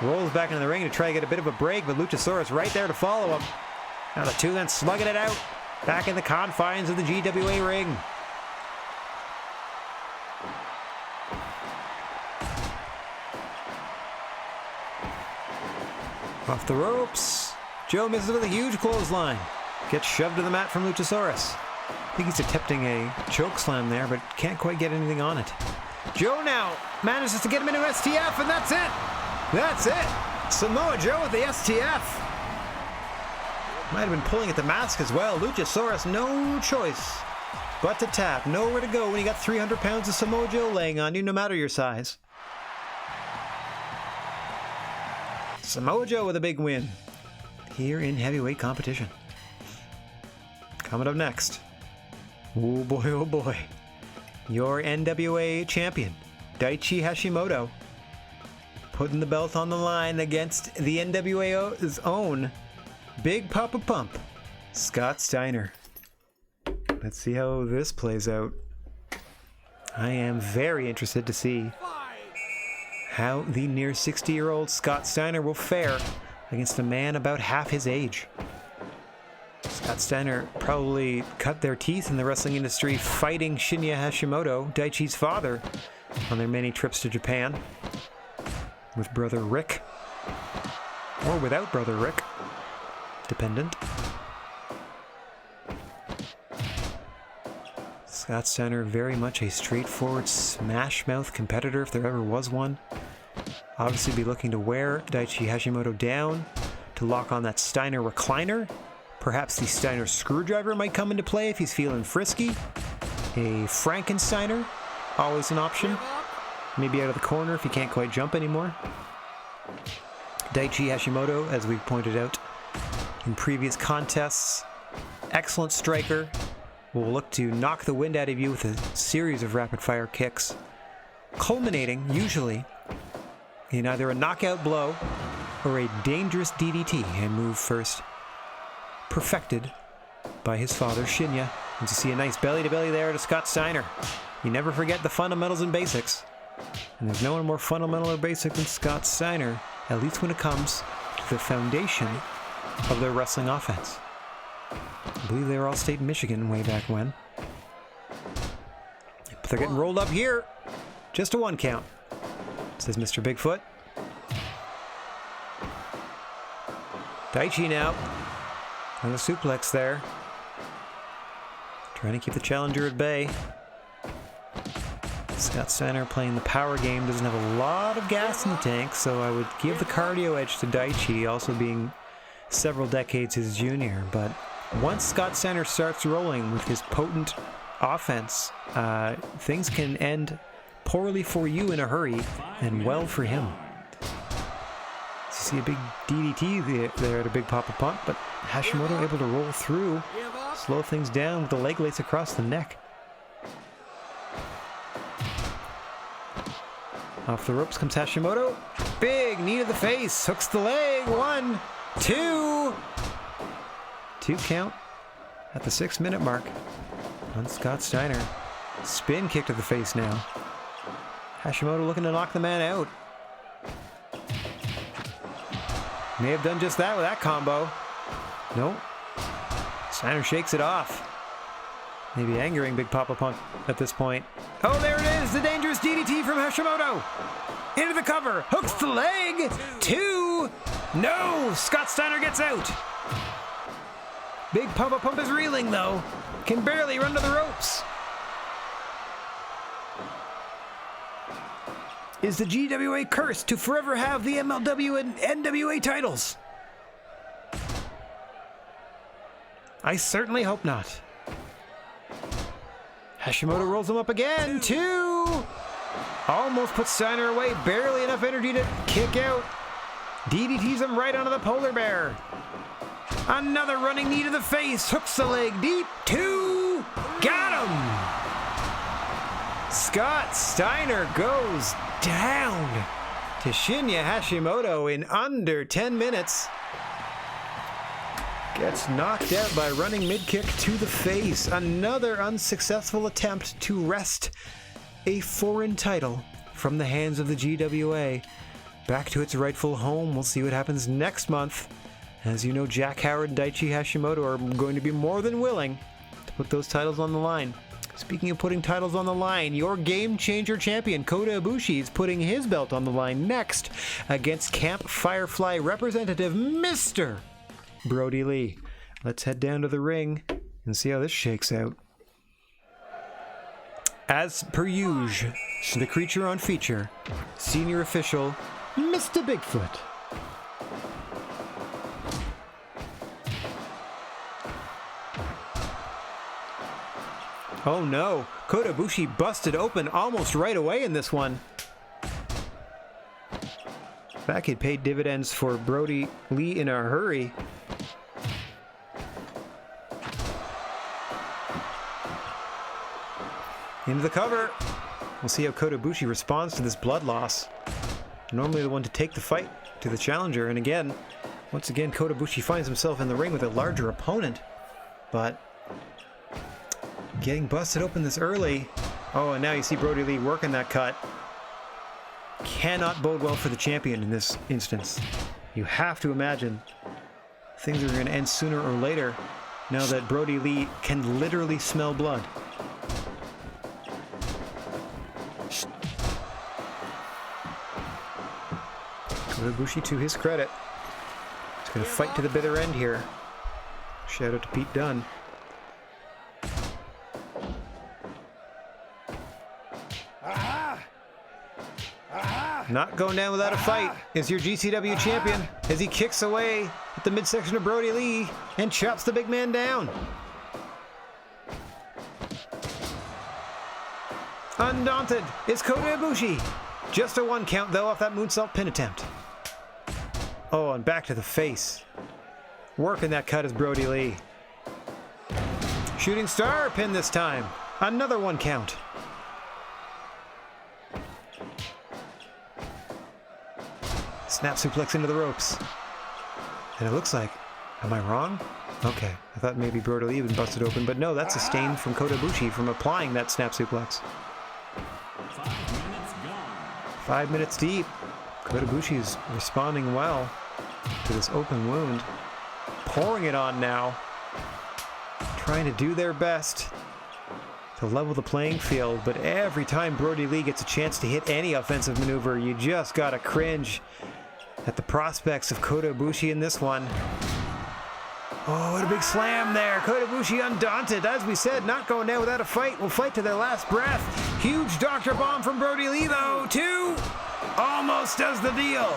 Speaker 1: Rolls back into the ring to try to get a bit of a break, but Luchasaurus right there to follow him. Now the two men slugging it out. Back in the confines of the GWA ring. Off the ropes. Joe misses with a huge clothesline. Gets shoved to the mat from Luchasaurus. I think he's attempting a choke slam there, but can't quite get anything on it. Joe now manages to get him into STF, and that's it. That's it. Samoa Joe with the STF. Might have been pulling at the mask as well. Luchasaurus, no choice but to tap. Nowhere to go when you got 300 pounds of Samoa Joe laying on you, no matter your size. Samoa Joe with a big win here in heavyweight competition. Coming up next, oh boy, your NWA champion, Daichi Hashimoto, putting the belt on the line against the NWA's own Big Papa Pump, Scott Steiner. Let's see how this plays out. I am very interested to see how the near 60-year-old Scott Steiner will fare against a man about half his age. Scott Steiner probably cut their teeth in the wrestling industry fighting Shinya Hashimoto, Daichi's father, on their many trips to Japan. With brother Rick. Or without brother Rick. Dependent. Scott Steiner, very much a straightforward smash-mouth competitor if there ever was one. Obviously be looking to wear Daichi Hashimoto down to lock on that Steiner recliner. Perhaps the Steiner screwdriver might come into play if he's feeling frisky. A Frankensteiner, always an option. Maybe out of the corner if he can't quite jump anymore. Daichi Hashimoto, as we've pointed out in previous contests, excellent striker. Will look to knock the wind out of you with a series of rapid-fire kicks, culminating, usually, in either a knockout blow or a dangerous DDT, a move first perfected by his father, Shinya. And to see a nice belly-to-belly there to Scott Steiner. You never forget the fundamentals and basics. And there's no one more fundamental or basic than Scott Steiner, at least when it comes to the foundation of their wrestling offense. I believe they were all state in Michigan way back when. But they're getting rolled up here. Just a 1 count, says Mr. Bigfoot. Daichi now. On the suplex there. Trying to keep the challenger at bay. Scott Steiner playing the power game. Doesn't have a lot of gas in the tank, so I would give the cardio edge to Daichi, also being several decades his junior. But once Scott Steiner starts rolling with his potent offense, things can end poorly for you in a hurry, and well for him. You see a big DDT there at a big Papa Pump, but Hashimoto able to roll through, slow things down with the leg lace across the neck. Off the ropes comes Hashimoto. Big knee to the face, hooks the leg. 1, 2. 2 count at the 6-minute mark on Scott Steiner. Spin kick to the face now. Hashimoto looking to knock the man out. May have done just that with that combo. Nope. Steiner shakes it off. Maybe angering Big Papa Punk at this point. Oh, there it is! The dangerous DDT from Hashimoto! Into the cover! Hooks the leg! 2! No! Scott Steiner gets out! Big Papa Pump is reeling, though. Can barely run to the ropes. Is the GWA cursed to forever have the MLW and NWA titles? I certainly hope not. Hashimoto rolls him up again. 2! Almost puts Steiner away. Barely enough energy to kick out. DDTs him right onto the polar bear. Another running knee to the face. Hooks the leg deep. 2! Got him! Scott Steiner goes down to Shinya Hashimoto in under 10 minutes. Gets knocked out by running mid-kick to the face. Another unsuccessful attempt to wrest a foreign title from the hands of the GWA back to its rightful home. We'll see what happens next month. As you know, Jack Howard and Daichi Hashimoto are going to be more than willing to put those titles on the line. Speaking of putting titles on the line, your Game Changer champion, Kota Ibushi, is putting his belt on the line next against Camp Firefly representative Mr. Brody Lee. Let's head down to the ring and see how this shakes out. As per usual, the creature on feature, senior official, Mr. Bigfoot. Oh no, Kota Ibushi busted open almost right away in this one. That kid paid dividends for Brody Lee in a hurry. Into the cover. We'll see how Kota Ibushi responds to this blood loss. Normally the one to take the fight to the challenger, and again, once again, Kota Ibushi finds himself in the ring with a larger opponent. but getting busted open this early. Oh, and now you see Brody Lee working that cut. Cannot bode well for the champion in this instance. You have to imagine things are going to end sooner or later now that Brody Lee can literally smell blood. Kota Ibushi, to his credit, is going to fight to the bitter end here. Shout out to Pete Dunne. Not going down without a fight is your GCW champion as he kicks away at the midsection of Brody Lee and chops the big man down. Undaunted is Kota Ibushi. Just a 1 count though off that moonsault pin attempt. Oh, and back to the face. Working that cut is Brody Lee. Shooting star pin this time. Another 1 count. Snap suplex into the ropes. And it looks like, am I wrong? Okay, I thought maybe Brody Lee had been busted open, but no, that's a stain from Kota Ibushi from applying that snap suplex.
Speaker 3: 5 minutes gone.
Speaker 1: 5 minutes deep. Kota Ibushi is responding well to this open wound. Pouring it on now. Trying to do their best to level the playing field, but every time Brody Lee gets a chance to hit any offensive maneuver, you just gotta cringe at the prospects of Kota Ibushi in this one. Oh, what a big slam there. Kota Ibushi undaunted. As we said, not going down without a fight. Will fight to their last breath. Huge Dr. Bomb from Brody Lee, though. 2. Almost does the deal.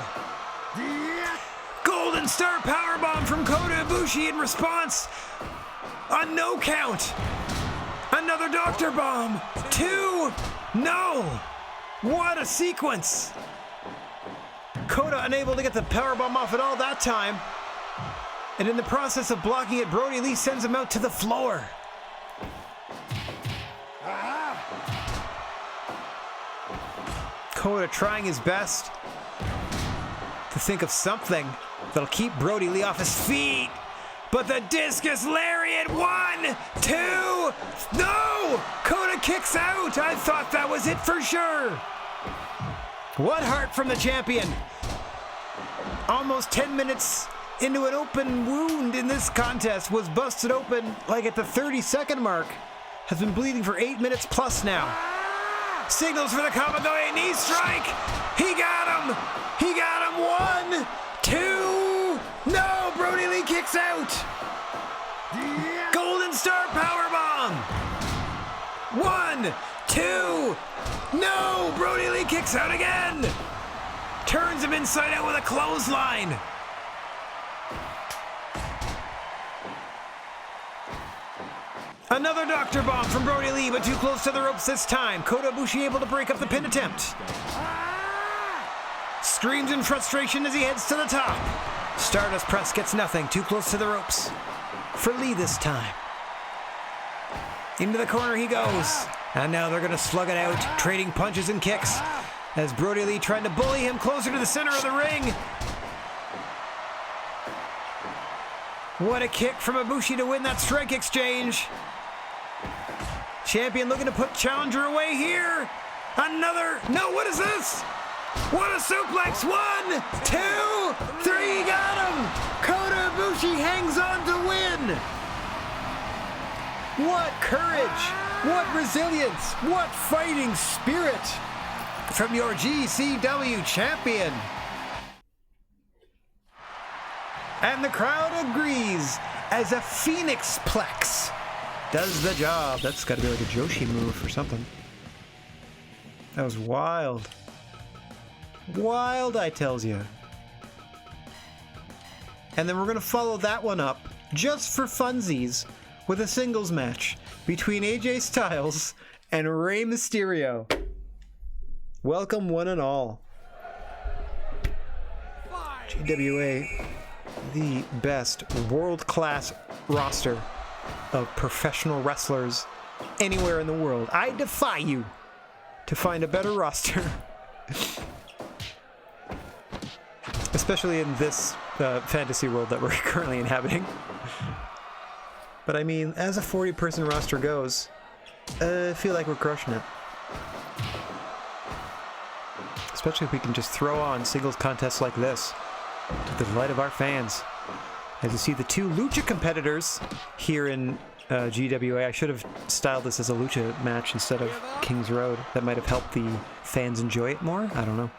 Speaker 1: Golden Star Powerbomb from Kota Ibushi in response. A no count. Another Dr. Bomb. 2. No. What a sequence. Kota unable to get the powerbomb off at all that time. And in the process of blocking it, Brody Lee sends him out to the floor. Kota trying his best to think of something that'll keep Brody Lee off his feet. But the discus lariat, 1, 2, no! Kota kicks out. I thought that was it for sure. What heart from the champion. Almost 10 minutes into an open wound in this contest, was busted open like at the 30-second mark. Has been bleeding for 8 minutes plus now. Signals for the Kamigoye knee strike. He got him. He got him. 1, 2. No, Brody Lee kicks out. Golden Star Powerbomb. 1, 2. No, Brody Lee kicks out again. Turns him inside out with a clothesline. Another Dr. Bomb from Brody Lee, but too close to the ropes this time. Kota Ibushi able to break up the pin attempt. Screams in frustration as he heads to the top. Stardust Press gets nothing. Too close to the ropes. For Lee this time. Into the corner he goes. And now they're going to slug it out, trading punches and kicks. As Brody Lee trying to bully him closer to the center of the ring. What a kick from Ibushi to win that strike exchange. Champion looking to put challenger away here. Another. No, what is this? What a suplex. 1, 2, 3. Got him. Kota Ibushi hangs on to win. What courage. What resilience. What fighting spirit from your GCW champion. And the crowd agrees as a Phoenix Plex does the job. That's got to be like a Joshi move or something. That was wild. Wild, I tells you. And then we're going to follow that one up, just for funsies, with a singles match between AJ Styles and Rey Mysterio. Welcome one and all. GWA, the best world-class roster of professional wrestlers anywhere in the world. I defy you to find a better roster. Especially in this fantasy world that we're currently inhabiting. But I mean, as a 40-person roster goes, I feel like we're crushing it. Especially if we can just throw on singles contests like this to the delight of our fans. As you see the two Lucha competitors here in GWA. I should have styled this as a Lucha match instead of King's Road. That might have helped the fans enjoy it more. I don't know.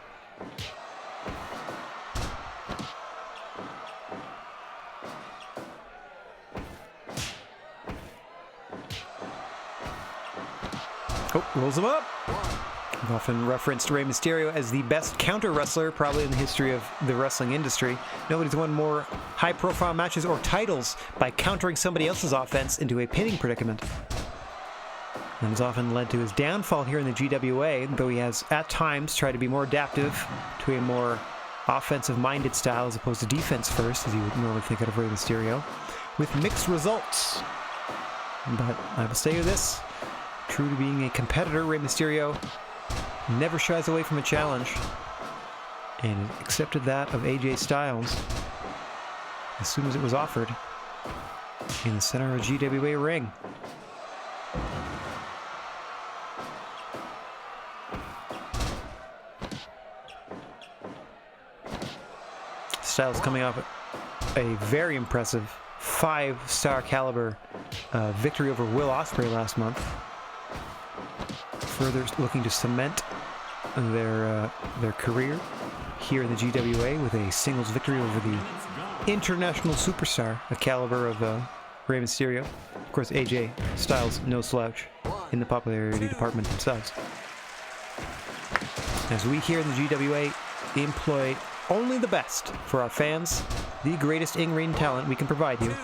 Speaker 1: Oh, rolls him up. I've often referenced Rey Mysterio as the best counter wrestler probably in the history of the wrestling industry. Nobody's won more high-profile matches or titles by countering somebody else's offense into a pinning predicament. And has often led to his downfall here in the GWA, though he has at times tried to be more adaptive to a more offensive-minded style as opposed to defense first, as you would normally think out of Rey Mysterio, with mixed results. But I will say this, true to being a competitor, Rey Mysterio never shies away from a challenge, and accepted that of AJ Styles as soon as it was offered in the center of a GWA ring. Styles coming off a very impressive 5-star caliber victory over Will Ospreay last month. Further looking to cement their career here in the GWA with a singles victory over the international superstar, a caliber of Rey Mysterio. Of course, AJ Styles, no slouch in the popularity department themselves. As we here in the GWA employ only the best for our fans, the greatest in-ring talent we can provide you.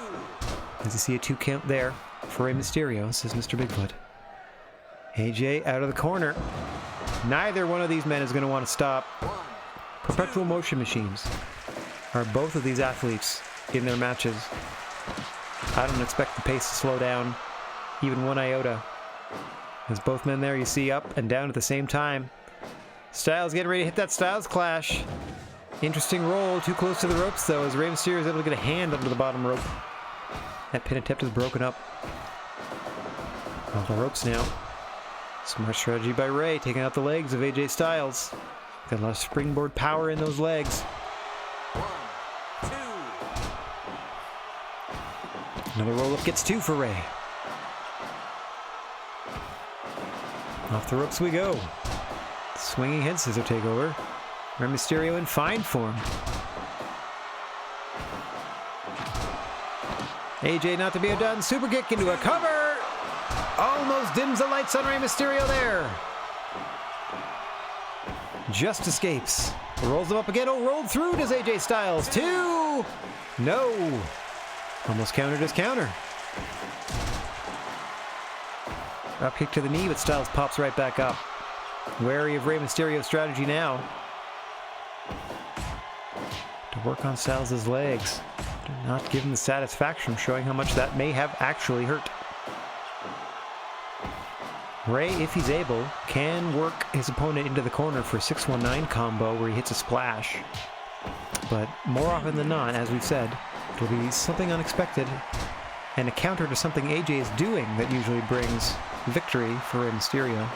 Speaker 1: As you see a 2 count there for Rey Mysterio, says Mr. Bigfoot. AJ out of the corner. Neither one of these men is going to want to stop. Perpetual motion machines are both of these athletes in their matches. I don't expect the pace to slow down even one iota. As both men there, you see up and down at the same time. Styles getting ready to hit that Styles clash. Interesting roll, too close to the ropes though, as Rey Mysterio is able to get a hand under the bottom rope. That pin attempt is broken up. Off the ropes now. Smart strategy by Rey, taking out the legs of AJ Styles. Got a lot of springboard power in those legs.
Speaker 2: 1, 2.
Speaker 1: Another roll-up gets 2 for Rey. Off the ropes we go. Swinging head scissor takeover. Rey Mysterio in fine form. AJ not to be outdone. Super kick into a cover. Almost dims the lights on Rey Mysterio there. Just escapes. Rolls him up again. Oh, rolled through does AJ Styles. 2. No. Almost countered his counter. Drop kick to the knee, but Styles pops right back up. Wary of Rey Mysterio's strategy now. To work on Styles' legs. Do not give him the satisfaction of showing how much that may have actually hurt. Rey, if he's able, can work his opponent into the corner for a 619 combo where he hits a splash. But more often than not, as we've said, it'll be something unexpected and a counter to something AJ is doing that usually brings victory for Rey Mysterio.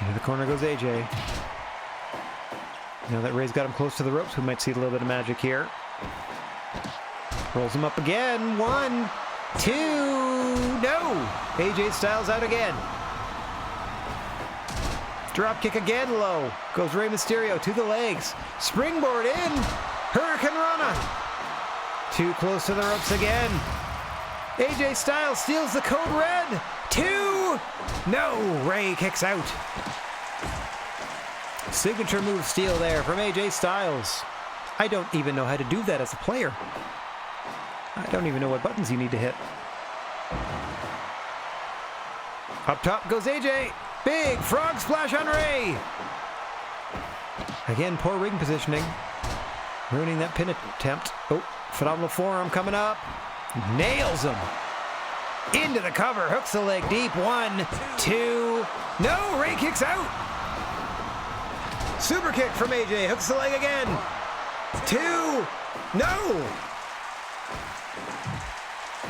Speaker 1: Into the corner goes AJ. Now that Rey's got him close to the ropes, we might see a little bit of magic here. Rolls him up again. 1, 2, no! AJ Styles out again. Drop kick again low. Goes Rey Mysterio to the legs. Springboard in. Hurricane Rana. Too close to the ropes again. AJ Styles steals the code red. 2. No, Rey kicks out. Signature move steal there from AJ Styles. I don't even know how to do that as a player. I don't even know what buttons you need to hit. Up top goes AJ. Big frog splash on Rey. Again, poor ring positioning. Ruining that pin attempt. Oh, phenomenal forearm coming up. Nails him. Into the cover. Hooks the leg deep. 1, 2. No, Rey kicks out. Super kick from AJ. Hooks the leg again. 2. No.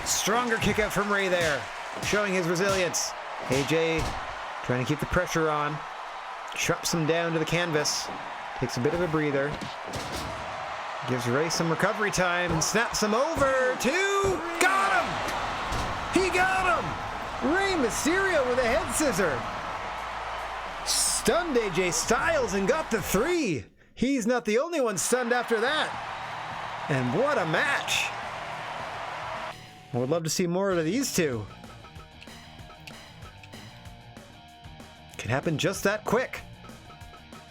Speaker 1: Stronger kick out from Ray there, showing his resilience. AJ trying to keep the pressure on. Chops him down to the canvas. Takes a bit of a breather. Gives Ray some recovery time and snaps him over to... Got him! He got him! Rey Mysterio with a head scissor. Stunned AJ Styles and got the 3. He's not the only one stunned after that. And what a match! I would love to see more of these two. Can happen just that quick.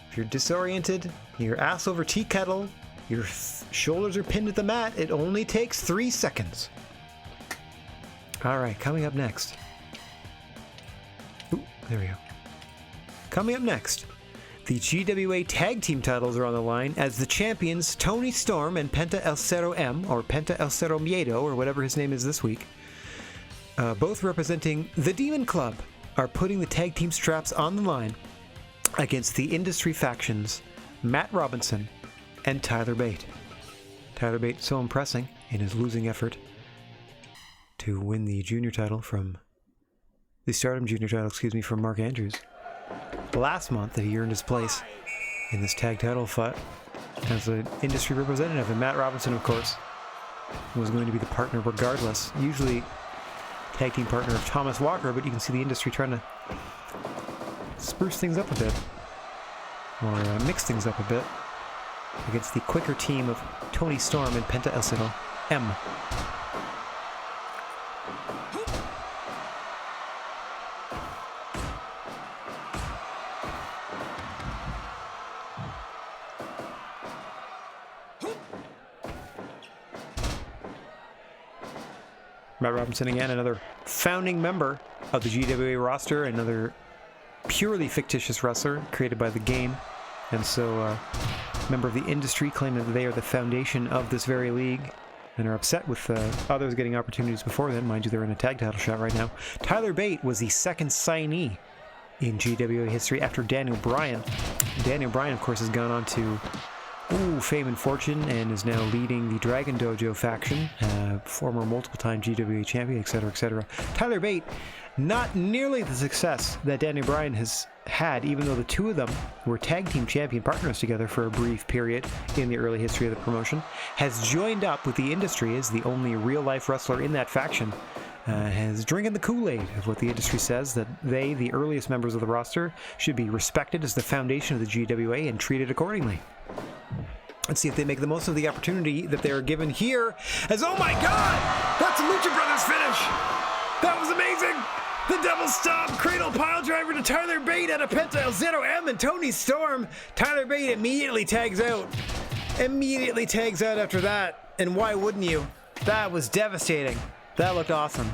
Speaker 1: If you're disoriented, your ass over tea kettle, your shoulders are pinned at the mat, it only takes 3 seconds. Alright, coming up next. Ooh, there we go. Coming up next, the GWA Tag Team titles are on the line as the champions Tony Storm and Penta El Cero M, or Penta El Cero Miedo, or whatever his name is this week, both representing the Demon Club, are putting the tag team straps on the line against the industry factions Matt Robinson and Tyler Bate. Tyler Bate so impressing in his losing effort to win the junior title from the Stardom junior title, from Mark Andrews. Last month, he earned his place in this tag title fight as an industry representative, and Matt Robinson, of course, was going to be the partner regardless. Usually tag team partner of Thomas Walker, but you can see the industry trying to spruce things up a bit, or mix things up a bit, against the quicker team of Tony Storm and Penta El Cero M. Matt Robinson, again, another founding member of the GWA roster, another purely fictitious wrestler created by the game, and so member of the industry, claiming that they are the foundation of this very league and are upset with others getting opportunities before then. Mind you, they're in a tag title shot right now. Tyler Bate was the second signee in GWA history after Daniel Bryan. Daniel Bryan, of course, has gone on to fame and fortune and is now leading the Dragon Dojo faction, former multiple-time GWA champion, etc., etc. Tyler Bate, not nearly the success that Daniel Bryan has had, even though the two of them were tag team champion partners together for a brief period in the early history of the promotion, has joined up with the industry as the only real-life wrestler in that faction, has drinking the Kool-Aid of what the industry says, that they, the earliest members of the roster, should be respected as the foundation of the GWA and treated accordingly. Let's see if they make the most of the opportunity that they're given here, as, oh my god! That's a Lucha Brothers finish! That was amazing! The double stomp, cradle pile driver to Tyler Bate out of Penta El Cero M and Tony Storm. Tyler Bate immediately tags out. Immediately tags out after that. And why wouldn't you? That was devastating. That looked awesome.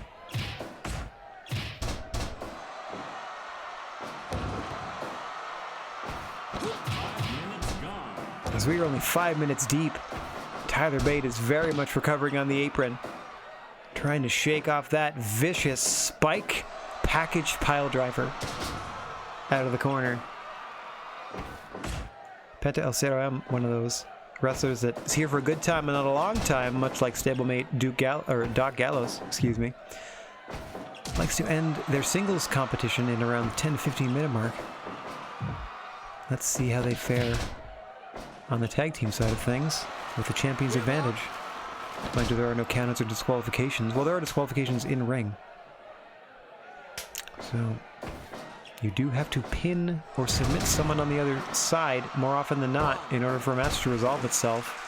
Speaker 1: As we are only 5 minutes deep, Tyler Bate is very much recovering on the apron, trying to shake off that vicious spike packaged pile driver out of the corner. Penta El Cero M, one of those wrestlers that's here for a good time and not a long time, much like stablemate Doc Gallows, likes to end their singles competition in around the 10 to 15 minute mark. Let's see how they fare on the tag team side of things with the champion's advantage. Mind you, there are no countouts or disqualifications. Well, there are disqualifications in ring. So you do have to pin or submit someone on the other side more often than not in order for a match to resolve itself.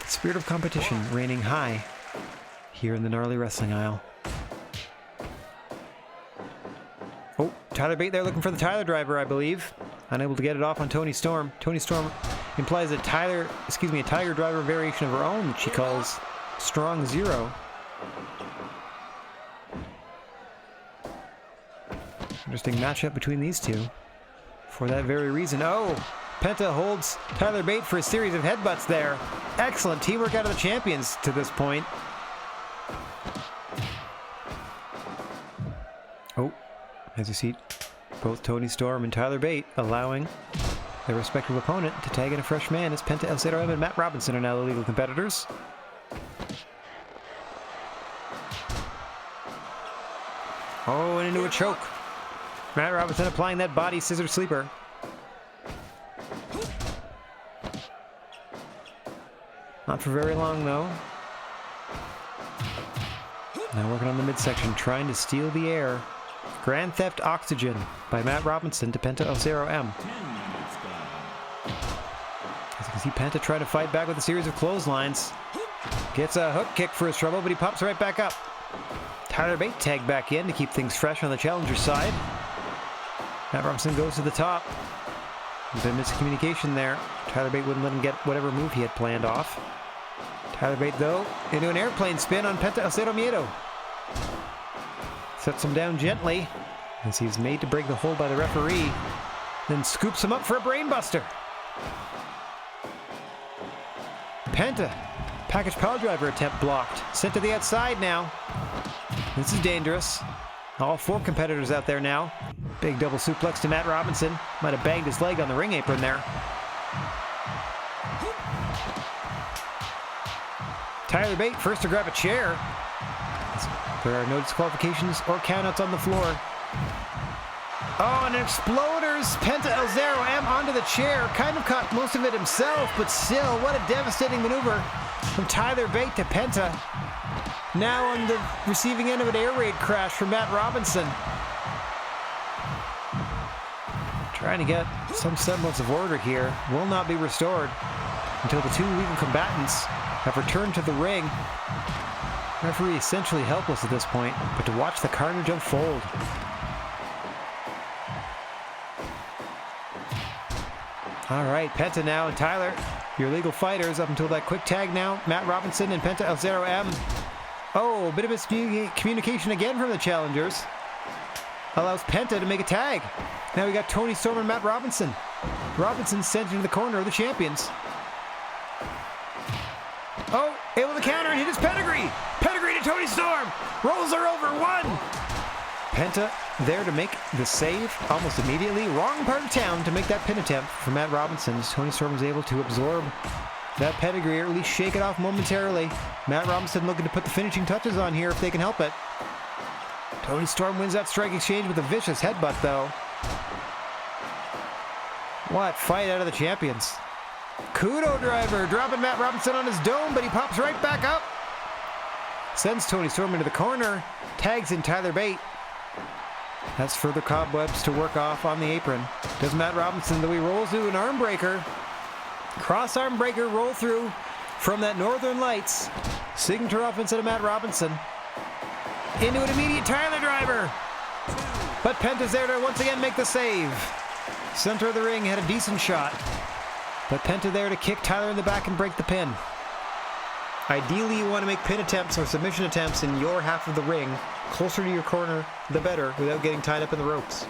Speaker 1: The spirit of competition reigning high here in the gnarly wrestling aisle. Oh, Tyler Bate there looking for the Tyler driver, I believe. Unable to get it off on Tony Storm. Tony Storm implies a Tiger driver variation of her own that she calls Strong Zero. Interesting matchup between these two. For that very reason. Oh! Penta holds Tyler Bate for a series of headbutts there. Excellent teamwork out of the champions to this point. Oh, as you see, both Tony Storm and Tyler Bate allowing their respective opponent to tag in a fresh man as Penta El Cero M and Matt Robinson are now the legal competitors. Oh, and into a choke. Matt Robinson applying that body scissor sleeper. Not for very long, though. Now working on the midsection, trying to steal the air. Grand Theft Oxygen by Matt Robinson to Penta El M.
Speaker 3: 10 minutes gone.
Speaker 1: As you can see, Penta trying to fight back with a series of clotheslines. Gets a hook kick for his trouble, but he pops right back up. Tyler Bate tagged back in to keep things fresh on the challenger's side. Matt Robinson goes to the top. A bit of miscommunication there. Tyler Bate wouldn't let him get whatever move he had planned off. Tyler Bate, though, into an airplane spin on Penta El Miedo. Sets him down gently as he's made to break the hold by the referee. Then scoops him up for a brainbuster. Penta, package power driver attempt blocked. Sent to the outside now. This is dangerous. All 4 competitors out there now. Big double suplex to Matt Robinson. Might have banged his leg on the ring apron there. Tyler Bate first to grab a chair. There are no disqualifications or countouts on the floor. Oh, and exploders Penta El M onto the chair. Kind of caught most of it himself, but still, what a devastating maneuver from Tyler Bate to Penta. Now on the receiving end of an air raid crash from Matt Robinson. Trying to get some semblance of order here. Will not be restored until the 2 legal combatants have returned to the ring. Referee essentially helpless at this point, but to watch the carnage unfold. All right, Penta now and Tyler, your legal fighters up until that quick tag now. Matt Robinson and Penta El M. Oh, a bit of miscommunication again from the challengers. Allows Penta to make a tag. Now we got Tony Storm and Matt Robinson. Robinson sent into the corner of the champions. Oh, able to counter and hit his pedigree. Pedigree to Tony Storm. Rolls her over. 1. Penta there to make the save almost immediately. Wrong part of town to make that pin attempt for Matt Robinson. As Tony Storm was able to absorb that pedigree, or at least shake it off momentarily. Matt Robinson looking to put the finishing touches on here if they can help it. Tony Storm wins that strike exchange with a vicious headbutt, though. What fight out of the champions. Kudo driver dropping Matt Robinson on his dome, but he pops right back up. Sends Tony Storm into the corner. Tags in Tyler Bate. That's further cobwebs to work off on the apron. Does Matt Robinson, though he rolls through an arm breaker. Cross arm breaker roll through from that Northern Lights. Signature offense to Matt Robinson. Into an immediate Tyler driver. But Penta's there to once again make the save. Center of the ring had a decent shot. But Penta there to kick Tyler in the back and break the pin. Ideally, you want to make pin attempts or submission attempts in your half of the ring. Closer to your corner, the better, without getting tied up in the ropes.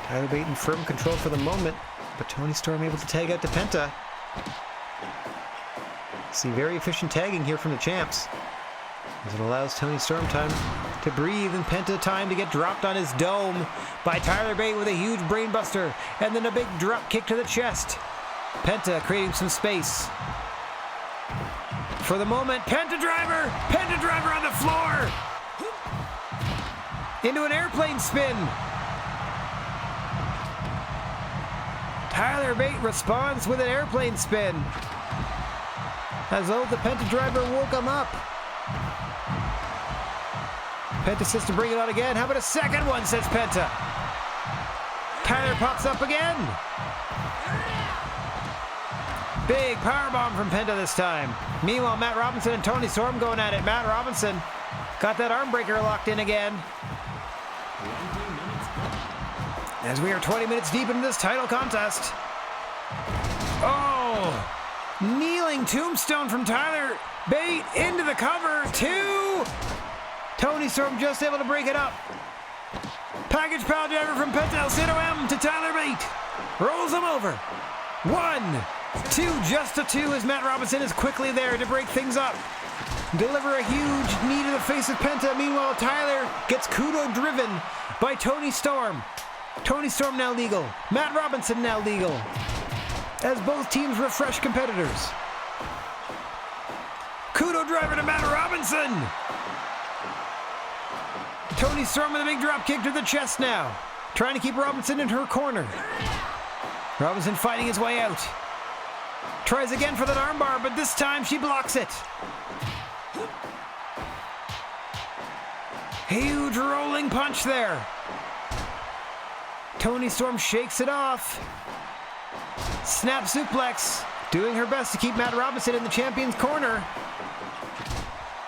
Speaker 1: Tyler Bate in firm control for the moment, but Tony Storm able to tag out to Penta. See very efficient tagging here from the champs, as it allows Tony Storm time to breathe and Penta time to get dropped on his dome by Tyler Bate with a huge brainbuster and then a big drop kick to the chest. Penta creating some space. For the moment, Penta driver on the floor. Into an airplane spin. Tyler Bate responds with an airplane spin. As though the Penta driver woke him up. Penta says to bring it on again. How about a second one, says Penta. Tyler pops up again. Big powerbomb from Penta this time. Meanwhile, Matt Robinson and Tony Storm going at it. Matt Robinson got that arm breaker locked in again. As we are 20 minutes deep into this title contest. Oh! Kneeling tombstone from Tyler Bate into the cover. 2! Tony Storm just able to break it up. Package power driver from Penta El M to Tyler Bate. Rolls him over. 1, 2, just a 2 as Matt Robinson is quickly there to break things up. Deliver a huge knee to the face of Penta. Meanwhile, Tyler gets Kudo driven by Tony Storm. Tony Storm now legal. Matt Robinson now legal. As both teams refresh competitors. Kudo driver to Matt Robinson. Toni Storm with a big drop kick to the chest now. Trying to keep Robinson in her corner. Robinson fighting his way out. Tries again for that armbar, but this time she blocks it. Huge rolling punch there. Toni Storm shakes it off. Snap suplex. Doing her best to keep Matt Robinson in the champion's corner.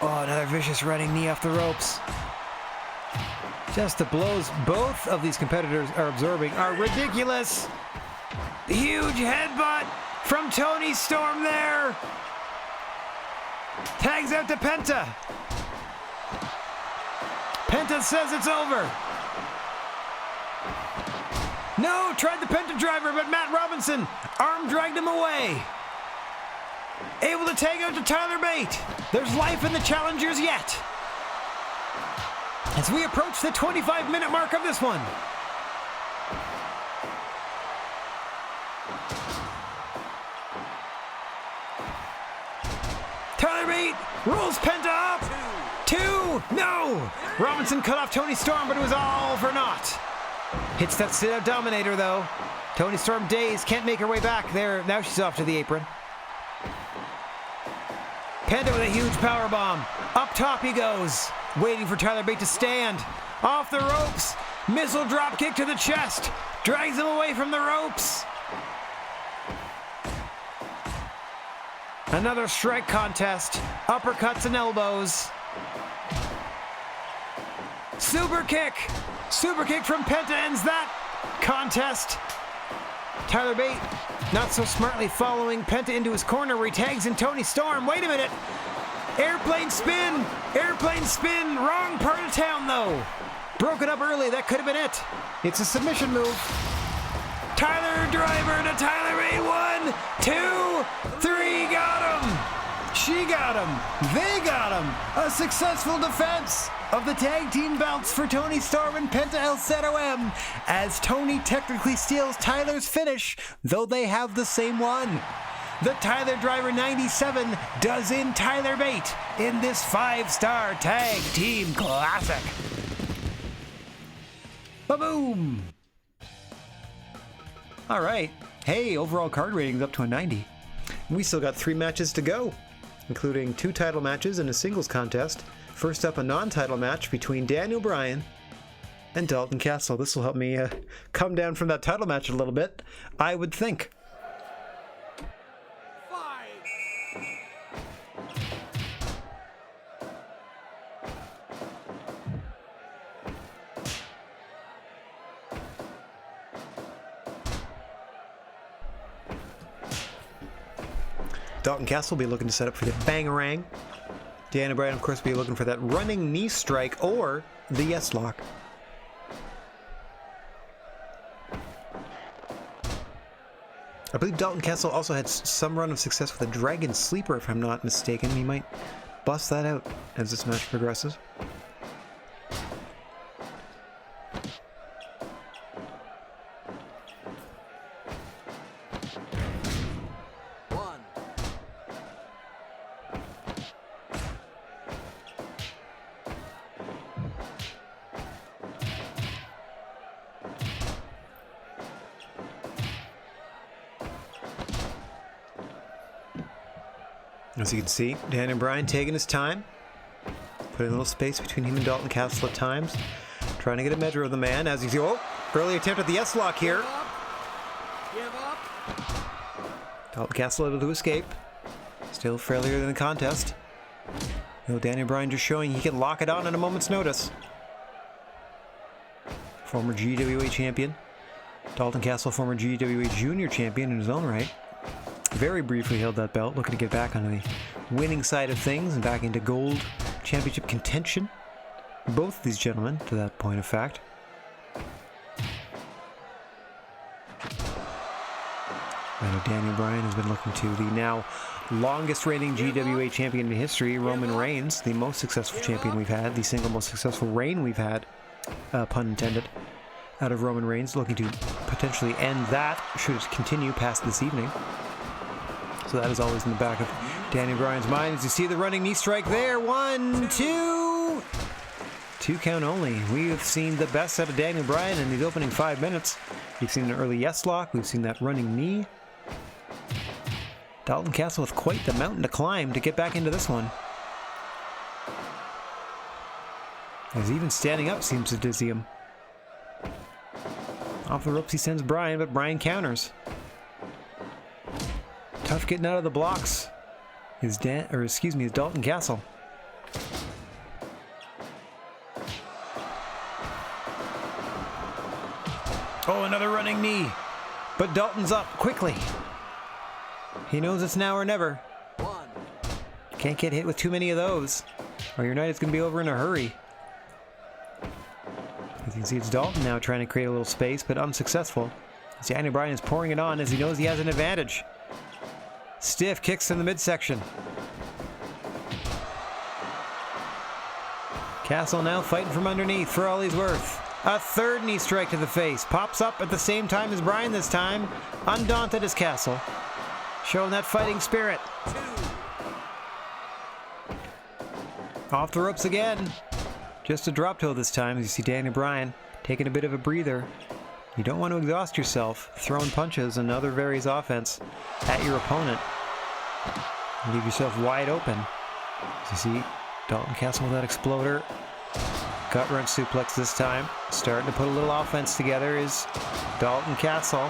Speaker 1: Oh, another vicious running knee off the ropes. Just the blows both of these competitors are absorbing are ridiculous. The huge headbutt from Toni Storm there. Tags out to Penta. Penta says it's over. No, tried the Penta driver, but Matt Robinson arm dragged him away. Able to tag out to Tyler Bate. There's life in the challengers yet. As we approach the 25-minute mark of this one. Tyler Bate rolls Penta up. 2. No! Robinson cut off Toni Storm, but it was all for naught. Hits that sit-out dominator, though. Toni Storm dazed, can't make her way back there. Now she's off to the apron. Penta with a huge powerbomb. Up top he goes. Waiting for Tyler Bate to stand. Off the ropes. Missile drop kick to the chest. Drags him away from the ropes. Another strike contest. Uppercuts and elbows. Super kick. Super kick from Penta ends that contest. Tyler Bate not so smartly following Penta into his corner where he tags in Toni Storm. Wait a minute. Airplane spin. Airplane spin. Wrong part of town though. Broke it up early. That could have been it. It's a submission move. Tyler driver to Tyler Bate. 1, 2, 3. Got him. She got him. They got him. A successful defense of the tag team belts for Toni Storm and Penta El Zero M, as Toni technically steals Tyler's finish, though they have the same one. The Tyler Driver 97 does in Tyler Bate in this 5-star tag team classic. Ba-boom! All right. Hey, overall card rating's up to a 90. We still got 3 matches to go, including 2 title matches and a singles contest. First up, a non-title match between Daniel Bryan and Dalton Castle. This will help me come down from that title match a little bit, I would think. Dalton Castle will be looking to set up for the Bangarang. Daniel Bryan, of course, will be looking for that running knee strike or the yes lock. I believe Dalton Castle also had some run of success with a Dragon Sleeper, if I'm not mistaken. He might bust that out as this match progresses. As you can see, Daniel Bryan taking his time, putting a little space between him and Dalton Castle at times, trying to get a measure of the man. As you see, oh, early attempt at the S-lock here.
Speaker 2: Give up.
Speaker 1: Dalton Castle able to escape. Still fairly early in the contest. Daniel Bryan just showing he can lock it on at a moment's notice. Former GWA champion. Dalton Castle, former GWA junior champion in his own right. Very briefly held that belt, looking to get back onto the winning side of things and back into gold championship contention. Both of these gentlemen, to that point of fact. I know Daniel Bryan has been looking to the now longest reigning GWA champion in history, Roman Reigns, the most successful champion we've had, the single most successful reign we've had, pun intended, out of Roman Reigns, looking to potentially end that should it continue past this evening. So that is always in the back of Danny Bryan's mind as you see the running knee strike there. 1, 2. 2 count only. We have seen the best out of Daniel Bryan in these opening 5 minutes. We've seen an early yes lock. We've seen that running knee. Dalton Castle with quite the mountain to climb to get back into this one. As even standing up seems to dizzy him. Off the ropes he sends Bryan, but Bryan counters. Tough getting out of the blocks. Is Dalton Castle. Oh, another running knee. But Dalton's up quickly. He knows it's now or never. Can't get hit with too many of those, or your night is going to be over in a hurry. As you can see, it's Dalton now trying to create a little space, but unsuccessful. As Daniel Bryan is pouring it on as he knows he has an advantage. Stiff kicks in the midsection. Castle now fighting from underneath for all he's worth. A third knee strike to the face. Pops up at the same time as Bryan this time. Undaunted as Castle. Showing that fighting spirit. Off the ropes again. Just a drop toe this time as you see Daniel Bryan taking a bit of a breather. You don't want to exhaust yourself throwing punches and other various offense at your opponent. Leave yourself wide open. As you see Dalton Castle with that exploder. Gut wrench suplex this time. Starting to put a little offense together is Dalton Castle.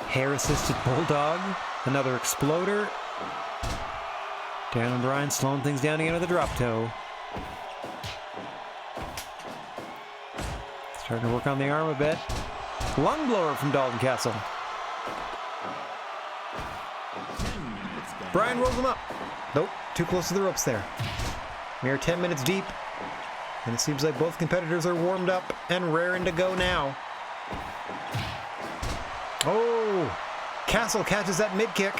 Speaker 1: Hair-assisted bulldog. Another exploder. Daniel Bryan slowing things down again with a drop toe. Starting to work on the arm a bit. Lung blower from Dalton Castle. Bryan rolls him up. Nope, too close to the ropes there. We are 10 minutes deep, and it seems like both competitors are warmed up and raring to go now. Oh, Castle catches that mid kick.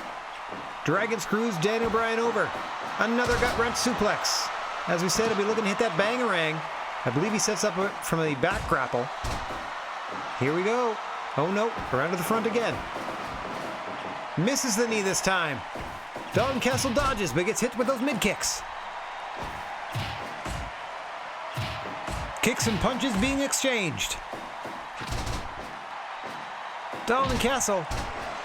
Speaker 1: Dragon screws Daniel Bryan over. Another gut wrench suplex. As we said, he'll be looking to hit that bangarang. I believe he sets up from a back grapple. Here we go. Oh no, around to the front again. Misses the knee this time. Dalton Castle dodges, but gets hit with those mid kicks. Kicks and punches being exchanged. Dalton Castle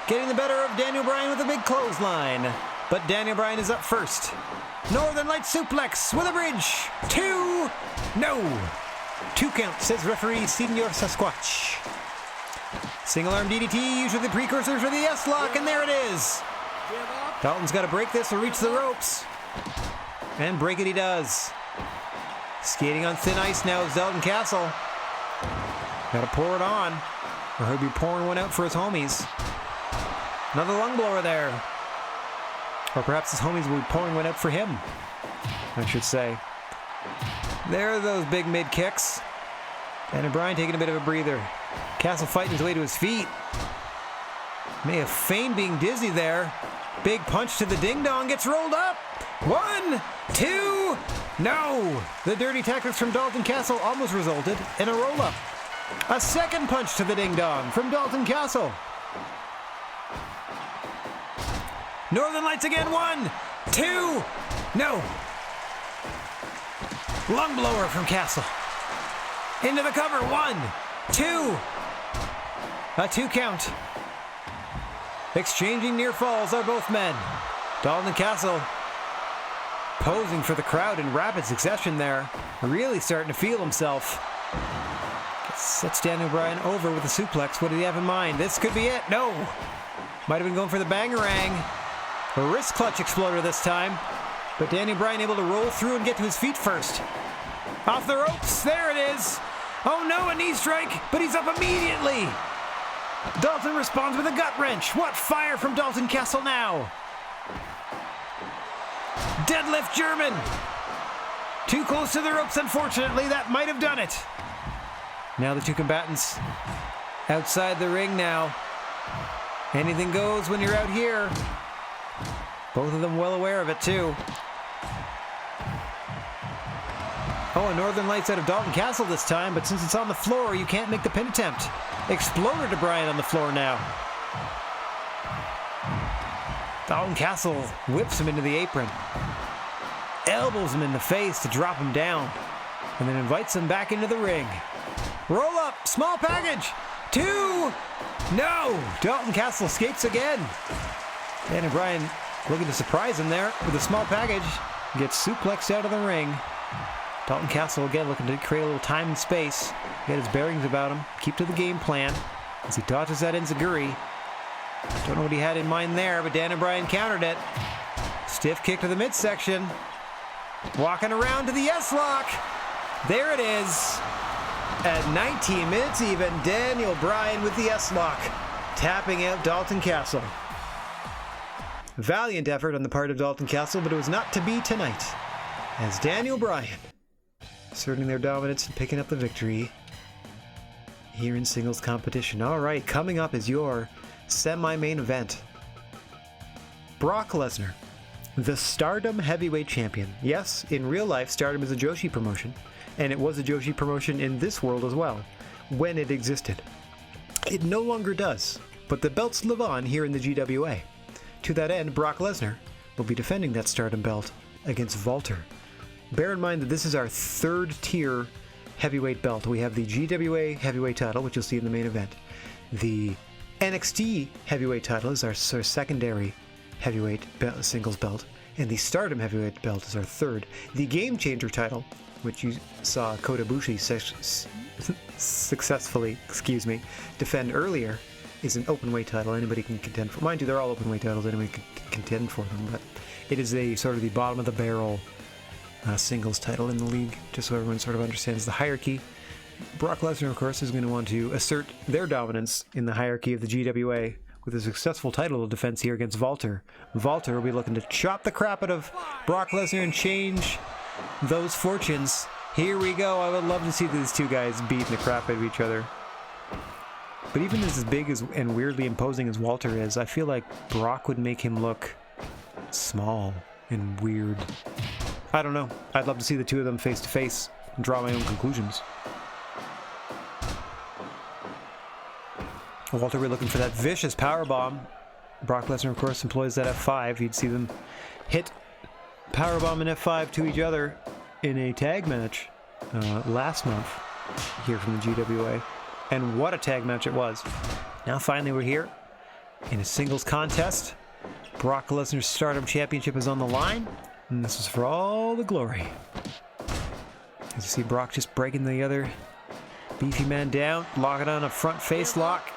Speaker 1: getting the better of Daniel Bryan with a big clothesline. But Daniel Bryan is up first. Northern Light suplex with a bridge. 2. No. 2 count, says referee Senior Sasquatch. Single arm DDT, usually the precursor for the S-lock, and there it is. Dalton's got to break this or reach the ropes. And break it he does. Skating on thin ice now is Dalton Castle. Got to pour it on, or he'll be pouring one out for his homies. Another lung blower there. Or perhaps his homies will be pouring one out for him, I should say. There are those big mid kicks. And Bryan taking a bit of a breather. Castle fighting his way to his feet. May have feigned being dizzy there. Big punch to the ding-dong, gets rolled up. 1, 2, no! The dirty tactics from Dalton Castle almost resulted in a roll-up. A second punch to the ding-dong from Dalton Castle. Northern Lights again, 1, 2, no! Lung blower from Castle. Into the cover, 1, 2. A 2 count. Exchanging near falls are both men. Dalton Castle posing for the crowd in rapid succession there. Really starting to feel himself. Sets Daniel Bryan over with a suplex. What did he have in mind? This could be it. No. Might have been going for the bangarang. A wrist clutch exploder this time. But Daniel Bryan able to roll through and get to his feet first. Off the ropes. There it is. Oh no, a knee strike, but he's up immediately. Dalton responds with a gut wrench. What fire from Dalton Castle now? Deadlift German. Too close to the ropes, unfortunately. That might have done it. Now the two combatants outside the ring now. Anything goes when you're out here. Both of them well aware of it, too. Oh, a Northern Lights out of Dalton Castle this time, but since it's on the floor, you can't make the pin attempt. Exploder to Bryan on the floor now. Dalton Castle whips him into the apron, elbows him in the face to drop him down, and then invites him back into the ring. Roll up, small package, 2, no! Dalton Castle escapes again. Dan Bryan looking to surprise him there with a small package, gets suplexed out of the ring. Dalton Castle again looking to create a little time and space, get his bearings about him, keep to the game plan as he dodges that enziguri. Don't know what he had in mind there, but Dan Bryan countered it. Stiff kick to the midsection. Walking around to the S-lock. There it is. At 19 minutes even, Daniel Bryan with the S-lock, tapping out Dalton Castle. Valiant effort on the part of Dalton Castle, but it was not to be tonight, as Daniel Bryan asserting their dominance and picking up the victory here in singles competition. All right, coming up is your semi-main event. Brock Lesnar, the Stardom Heavyweight Champion. Yes, in real life, Stardom is a Joshi promotion, and it was a Joshi promotion in this world as well, when it existed. It no longer does, but the belts live on here in the GWA. To that end, Brock Lesnar will be defending that Stardom belt against Walter. Bear in mind that this is our third tier heavyweight belt. We have the GWA heavyweight title, which you'll see in the main event. The NXT heavyweight title is our secondary heavyweight singles belt, and the Stardom heavyweight belt is our third. The Game Changer title, which you saw Kota Ibushi successfully, defend earlier, is an open weight title. Anybody can contend for. Mind you, they're all open weight titles. Anybody can contend for them, but it is a sort of the bottom of the barrel singles title in the league, just so everyone sort of understands the hierarchy. Brock Lesnar, of course, is going to want to assert their dominance in the hierarchy of the GWA with a successful title defense here against Walter. Walter will be looking to chop the crap out of Brock Lesnar and change those fortunes. Here we go. I would love to see these two guys beating the crap out of each other. But even as big as and weirdly imposing as Walter is, I feel like Brock would make him look small and weird. I don't know. I'd love to see the two of them face to face and draw my own conclusions. Walter, we're looking for that vicious powerbomb. Brock Lesnar, of course, employs that F5. You'd see them hit powerbomb and F5 to each other in a tag match last month here from the GWA. And what a tag match it was. Now finally we're here in a singles contest. Brock Lesnar's Stardom Championship is on the line, and this is for all the glory. As you see Brock just breaking the other beefy man down, locking on a front face lock,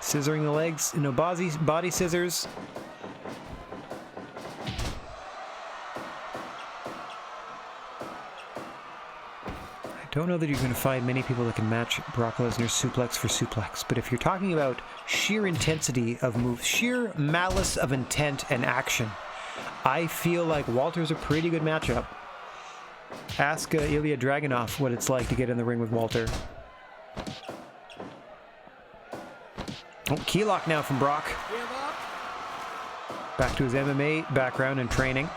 Speaker 1: scissoring the legs into body scissors. I don't know that you're going to find many people that can match Brock Lesnar's suplex for suplex, but if you're talking about sheer intensity of moves, sheer malice of intent and action, I feel like Walter's a pretty good matchup. Ask Ilya Dragunov what it's like to get in the ring with Walter. Oh, key lock now from Brock. Back to his MMA background and training.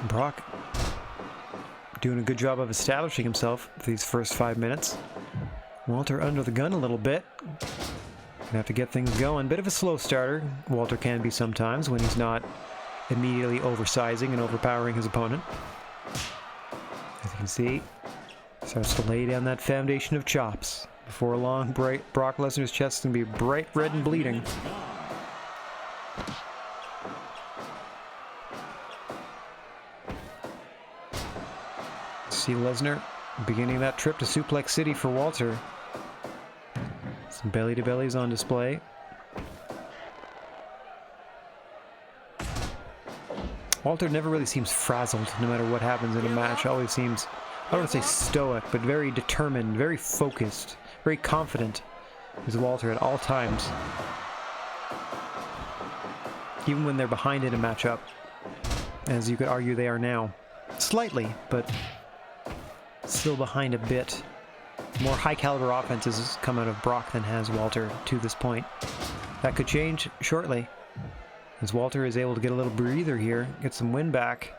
Speaker 1: Brock doing a good job of establishing himself for these first 5 minutes. Walter under the gun a little bit. Gonna have to get things going. Bit of a slow starter. Walter can be sometimes when he's not immediately oversizing and overpowering his opponent. As you can see, starts to lay down that foundation of chops. Before long, Brock Lesnar's chest is going to be bright red and bleeding. See Lesnar beginning that trip to Suplex City for Walter. Some belly-to-bellies on display. Walter never really seems frazzled no matter what happens in a match. Always seems, I don't want to say stoic, but very determined, very focused, very confident is Walter at all times. Even when they're behind in a matchup, as you could argue they are now. Slightly, but still behind a bit. More high-caliber offenses has come out of Brock than has Walter to this point. That could change shortly, as Walter is able to get a little breather here, get some wind back,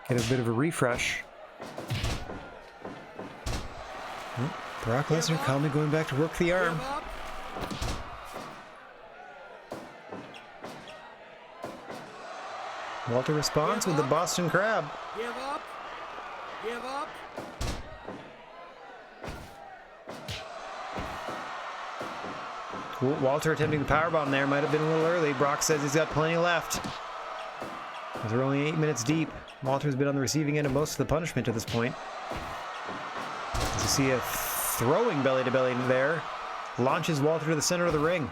Speaker 1: get a bit of a refresh. Brock Lesnar calmly going back to work the arm.
Speaker 2: Give up.
Speaker 1: Walter responds with the Boston Crab.
Speaker 2: Give up. Give up.
Speaker 1: Walter attempting the powerbomb there. Might have been a little early. Brock says he's got plenty left. They're only 8 minutes deep. Walter's been on the receiving end of most of the punishment at this point. As you see a throwing belly to belly there. Launches Walter to the center of the ring.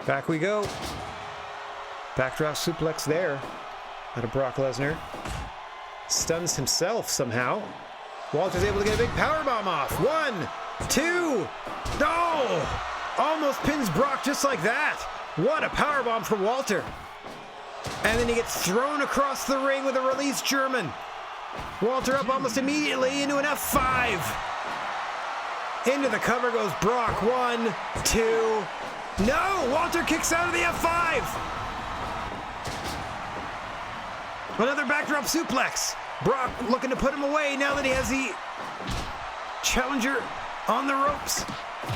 Speaker 1: Back we go. Backdraft suplex there out of Brock Lesnar. Stuns himself somehow. Walter's able to get a big powerbomb off. 1, 2. No! Almost pins Brock just like that. What a powerbomb for Walter. And then he gets thrown across the ring with a released German. Walter up almost immediately into an F5. Into the cover goes Brock. 1, 2. No! Walter kicks out of the F5. Another backdrop suplex. Brock looking to put him away now that he has the challenger on the ropes.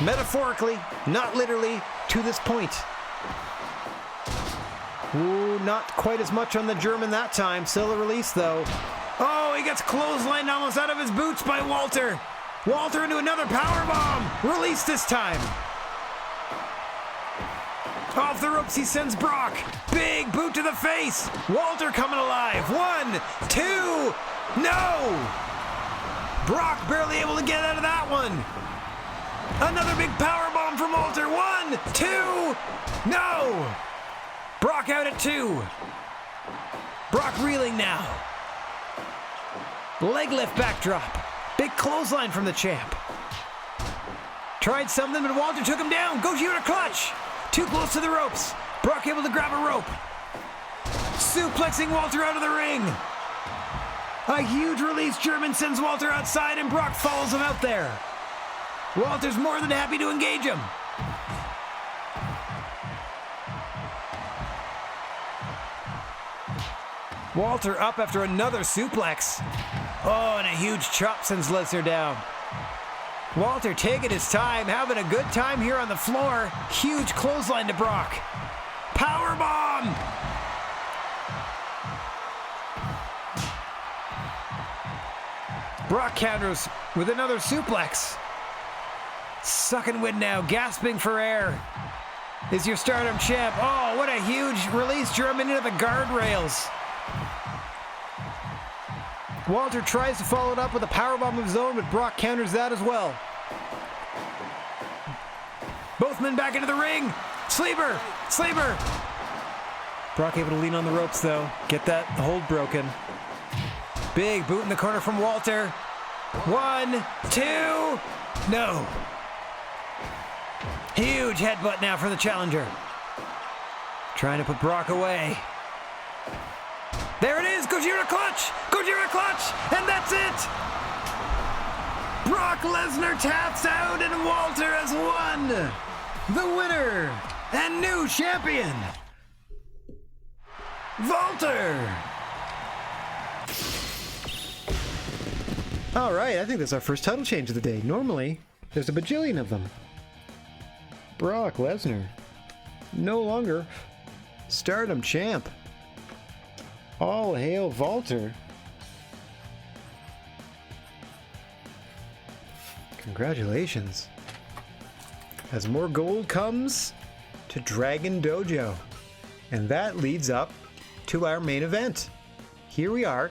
Speaker 1: Metaphorically, not literally, to this point. Ooh, not quite as much on the German that time. Still a release, though. Oh, he gets clotheslined almost out of his boots by Walter. Walter into another powerbomb. Release this time. Off the ropes, he sends Brock. Big boot to the face. Walter coming alive. 1, 2. No! Brock barely able to get out of that one. Another big powerbomb from Walter. 1, 2. No! Brock out at 2. Brock reeling now. Leg lift backdrop. Big clothesline from the champ. Tried something, but Walter took him down. Goes you to clutch. Too close to the ropes. Brock able to grab a rope. Suplexing Walter out of the ring. A huge release German sends Walter outside and Brock follows him out there. Walter's more than happy to engage him. Walter up after another suplex. Oh, and a huge chop sends Lesnar down. Walter taking his time, having a good time here on the floor. Huge clothesline to Brock. Powerbomb! Brock counters with another suplex. Sucking wind now, gasping for air. Is your Stardom champ. Oh, what a huge release German into the guardrails. Walter tries to follow it up with a powerbomb of his own, but Brock counters that as well. Both men back into the ring. Sleeper! Sleeper! Brock able to lean on the ropes, though. Get that hold broken. Big boot in the corner from Walter. 1, 2. No. Huge headbutt now for the challenger. Trying to put Brock away. There it is, Gojira clutch! Gojira clutch! And that's it! Brock Lesnar taps out and Walter has won! The winner and new champion, Walter! Alright, I think that's our first title change of the day. Normally, there's a bajillion of them. Brock Lesnar, no longer Stardom champ. All hail Walter. Congratulations. As more gold comes to Dragon Dojo. And that leads up to our main event. Here we are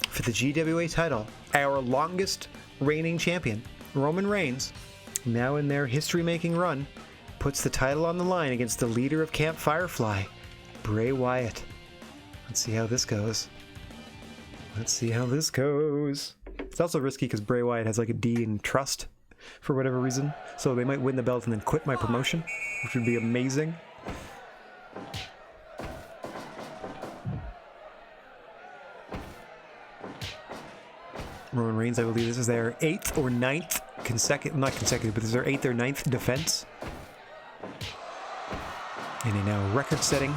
Speaker 1: for the GWA title. Our longest reigning champion, Roman Reigns, now in their history-making run, puts the title on the line against the leader of Camp Firefly, Bray Wyatt. Let's see how this goes. Let's see how this goes. It's also risky because Bray Wyatt has like a D in trust for whatever reason. So they might win the belt and then quit my promotion, which would be amazing. Roman Reigns, I believe this is their 8th or 9th not consecutive, but this is their 8th or 9th defense. In a now record-setting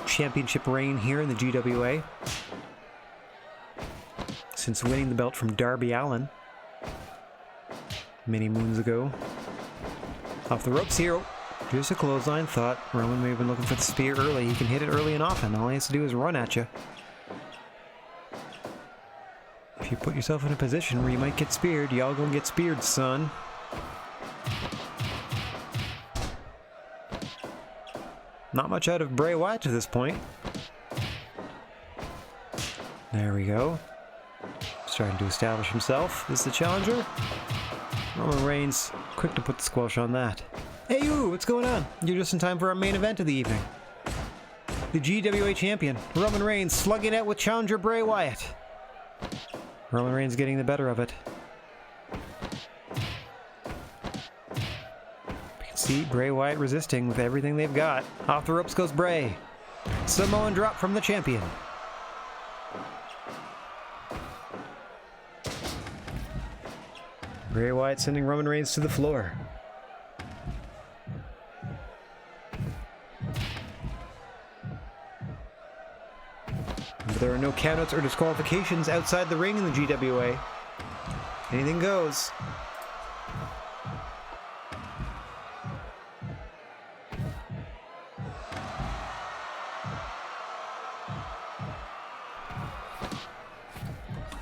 Speaker 1: championship reign here in the GWA since winning the belt from Darby Allin many moons ago. Off the ropes here. Just a clothesline. Thought Roman may have been looking for the spear early. He can hit it early and often. All he has to do is run at you. If you put yourself in a position where you might get speared, y'all gonna get speared, son. Not much out of Bray Wyatt to this point. There we go. Starting to establish himself as the challenger. Roman Reigns, quick to put the squelch on that. Hey you, what's going on? You're just in time for our main event of the evening. The GWA champion, Roman Reigns, slugging out with challenger Bray Wyatt. Roman Reigns getting the better of it. You can see Bray Wyatt resisting with everything they've got. Off the ropes goes Bray. Samoan drop from the champion. Bray Wyatt sending Roman Reigns to the floor. But there are no countouts or disqualifications outside the ring in the GWA. Anything goes.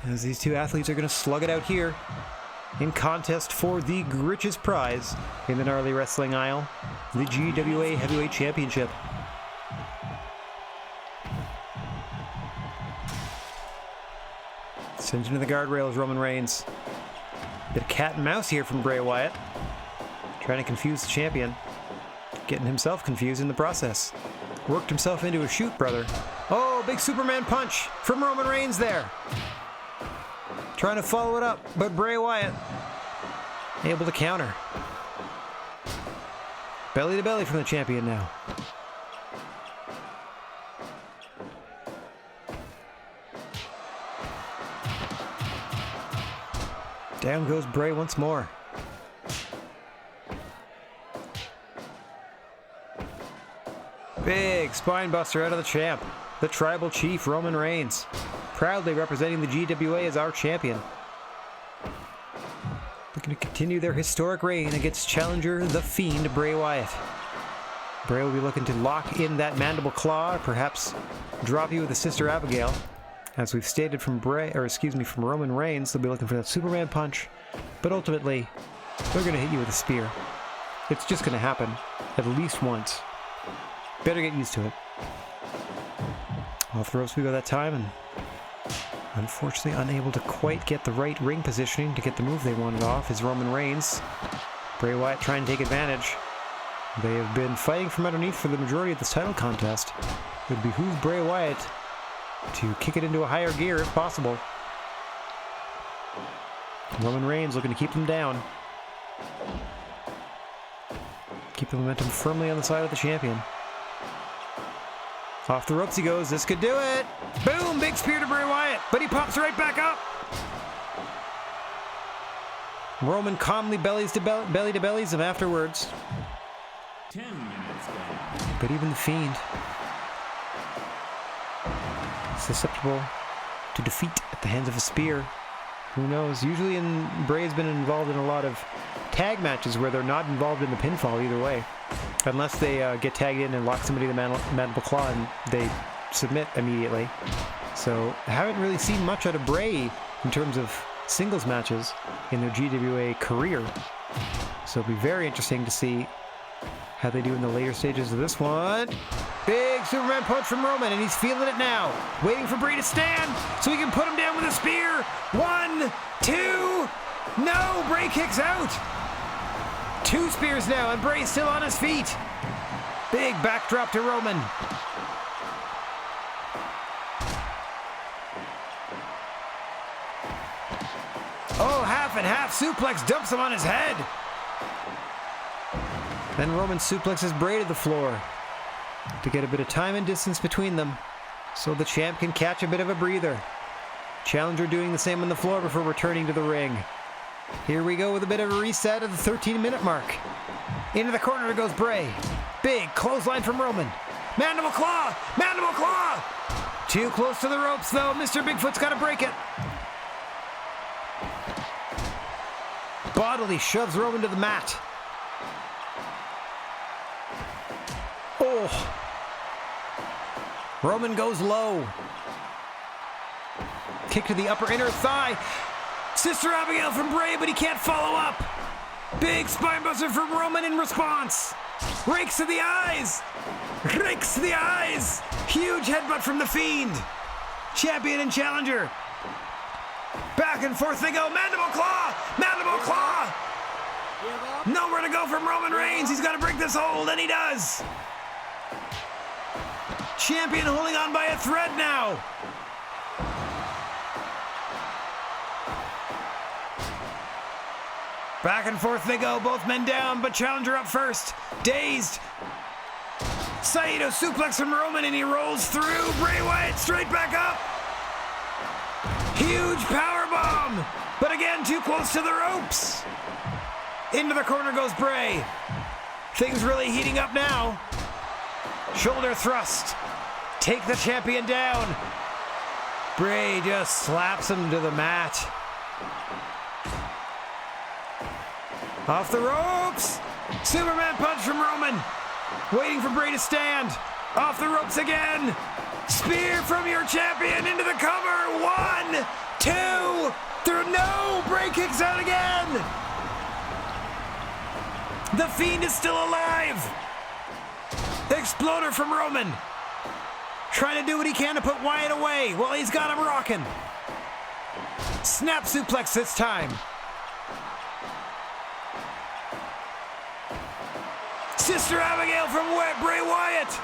Speaker 1: As these two athletes are going to slug it out here in contest for the richest prize in the gnarly wrestling aisle, the GWA Heavyweight Championship. Sends into the guardrails, Roman Reigns. Bit of cat and mouse here from Bray Wyatt. Trying to confuse the champion. Getting himself confused in the process. Worked himself into a shoot, brother. Oh, big Superman punch from Roman Reigns there. Trying to follow it up, but Bray Wyatt able to counter. Belly to belly from the champion now. Down goes Bray once more. Big spine buster out of the champ. The tribal chief, Roman Reigns. Proudly representing the GWA as our champion. Looking to continue their historic reign against challenger, the Fiend, Bray Wyatt. Bray will be looking to lock in that mandible claw, or perhaps drop you with a Sister Abigail. As we've stated from from Roman Reigns, they'll be looking for that Superman punch, but ultimately, they're going to hit you with a spear. It's just going to happen, at least once. Better get used to it. Off the ropes we go that time, and unfortunately unable to quite get the right ring positioning to get the move they wanted off is Roman Reigns. Bray Wyatt trying to take advantage. They have been fighting from underneath for the majority of this title contest. It would behoove Bray Wyatt to kick it into a higher gear if possible. Roman Reigns looking to keep them down. Keep the momentum firmly on the side of the champion. Off the ropes he goes. This could do it. Boom! Big spear to Bray Wyatt, but he pops right back up. Roman calmly belly to bellies him afterwards.
Speaker 3: 10 minutes gone.
Speaker 1: But even the Fiend, susceptible to defeat at the hands of a spear. Who knows? Usually Bray's been involved in a lot of tag matches where they're not involved in the pinfall either way. Unless they get tagged in and lock somebody to the mandible claw and they submit immediately. So I haven't really seen much out of Bray in terms of singles matches in their GWA career. So it'll be very interesting to see how they do in the later stages of this one. Big Superman punch from Roman, and he's feeling it now. Waiting for Bray to stand so he can put him down with a spear. 1, 2, no! Bray kicks out. 2 spears now, and Bray's still on his feet. Big backdrop to Roman. Oh, half and half suplex dumps him on his head. Then Roman suplexes Bray to the floor to get a bit of time and distance between them so the champ can catch a bit of a breather. Challenger doing the same on the floor before returning to the ring. Here we go with a bit of a reset of the 13-minute mark. Into the corner goes Bray. Big clothesline from Roman. Mandible claw! Mandible claw! Too close to the ropes, though. Mr. Bigfoot's got to break it. Bodily shoves Roman to the mat. Oh. Roman goes low. Kick to the upper inner thigh. Sister Abigail from Bray, but he can't follow up. Big spinebuster from Roman in response. Rakes to the eyes. Rakes to the eyes. Huge headbutt from the Fiend. Champion and challenger. Back and forth they go. Mandible claw. Mandible claw. Nowhere to go from Roman Reigns. He's got to break this hold, and he does. Champion holding on by a thread now. Back and forth they go, both men down, but challenger up first. Dazed. Saito suplex from Roman, and he rolls through. Bray Wyatt straight back up. Huge power bomb, but again too close to the ropes. Into the corner goes Bray. Things really heating up now. Shoulder thrust. Take the champion down. Bray just slaps him to the mat. Off the ropes. Superman punch from Roman. Waiting for Bray to stand. Off the ropes again. Spear from your champion into the cover. 1, 2, 3. No! Bray kicks out again. The Fiend is still alive. Exploder from Roman. Trying to do what he can to put Wyatt away. Well, he's got him rocking. Snap suplex this time. Sister Abigail from Bray Wyatt.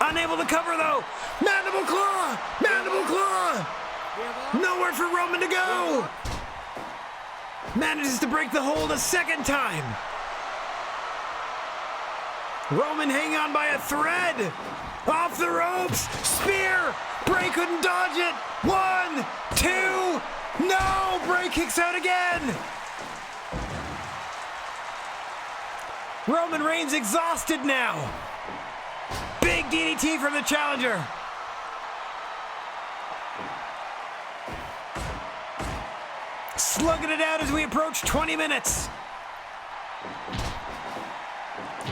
Speaker 1: Unable to cover though. Mandible claw! Mandible claw! Nowhere for Roman to go. Manages to break the hold a second time. Roman hanging on by a thread. Off the ropes. Spear. Bray couldn't dodge it. 1, 2. No! Bray kicks out again. Roman Reigns exhausted now. Big DDT from the challenger. Slugging it out as we approach 20 minutes.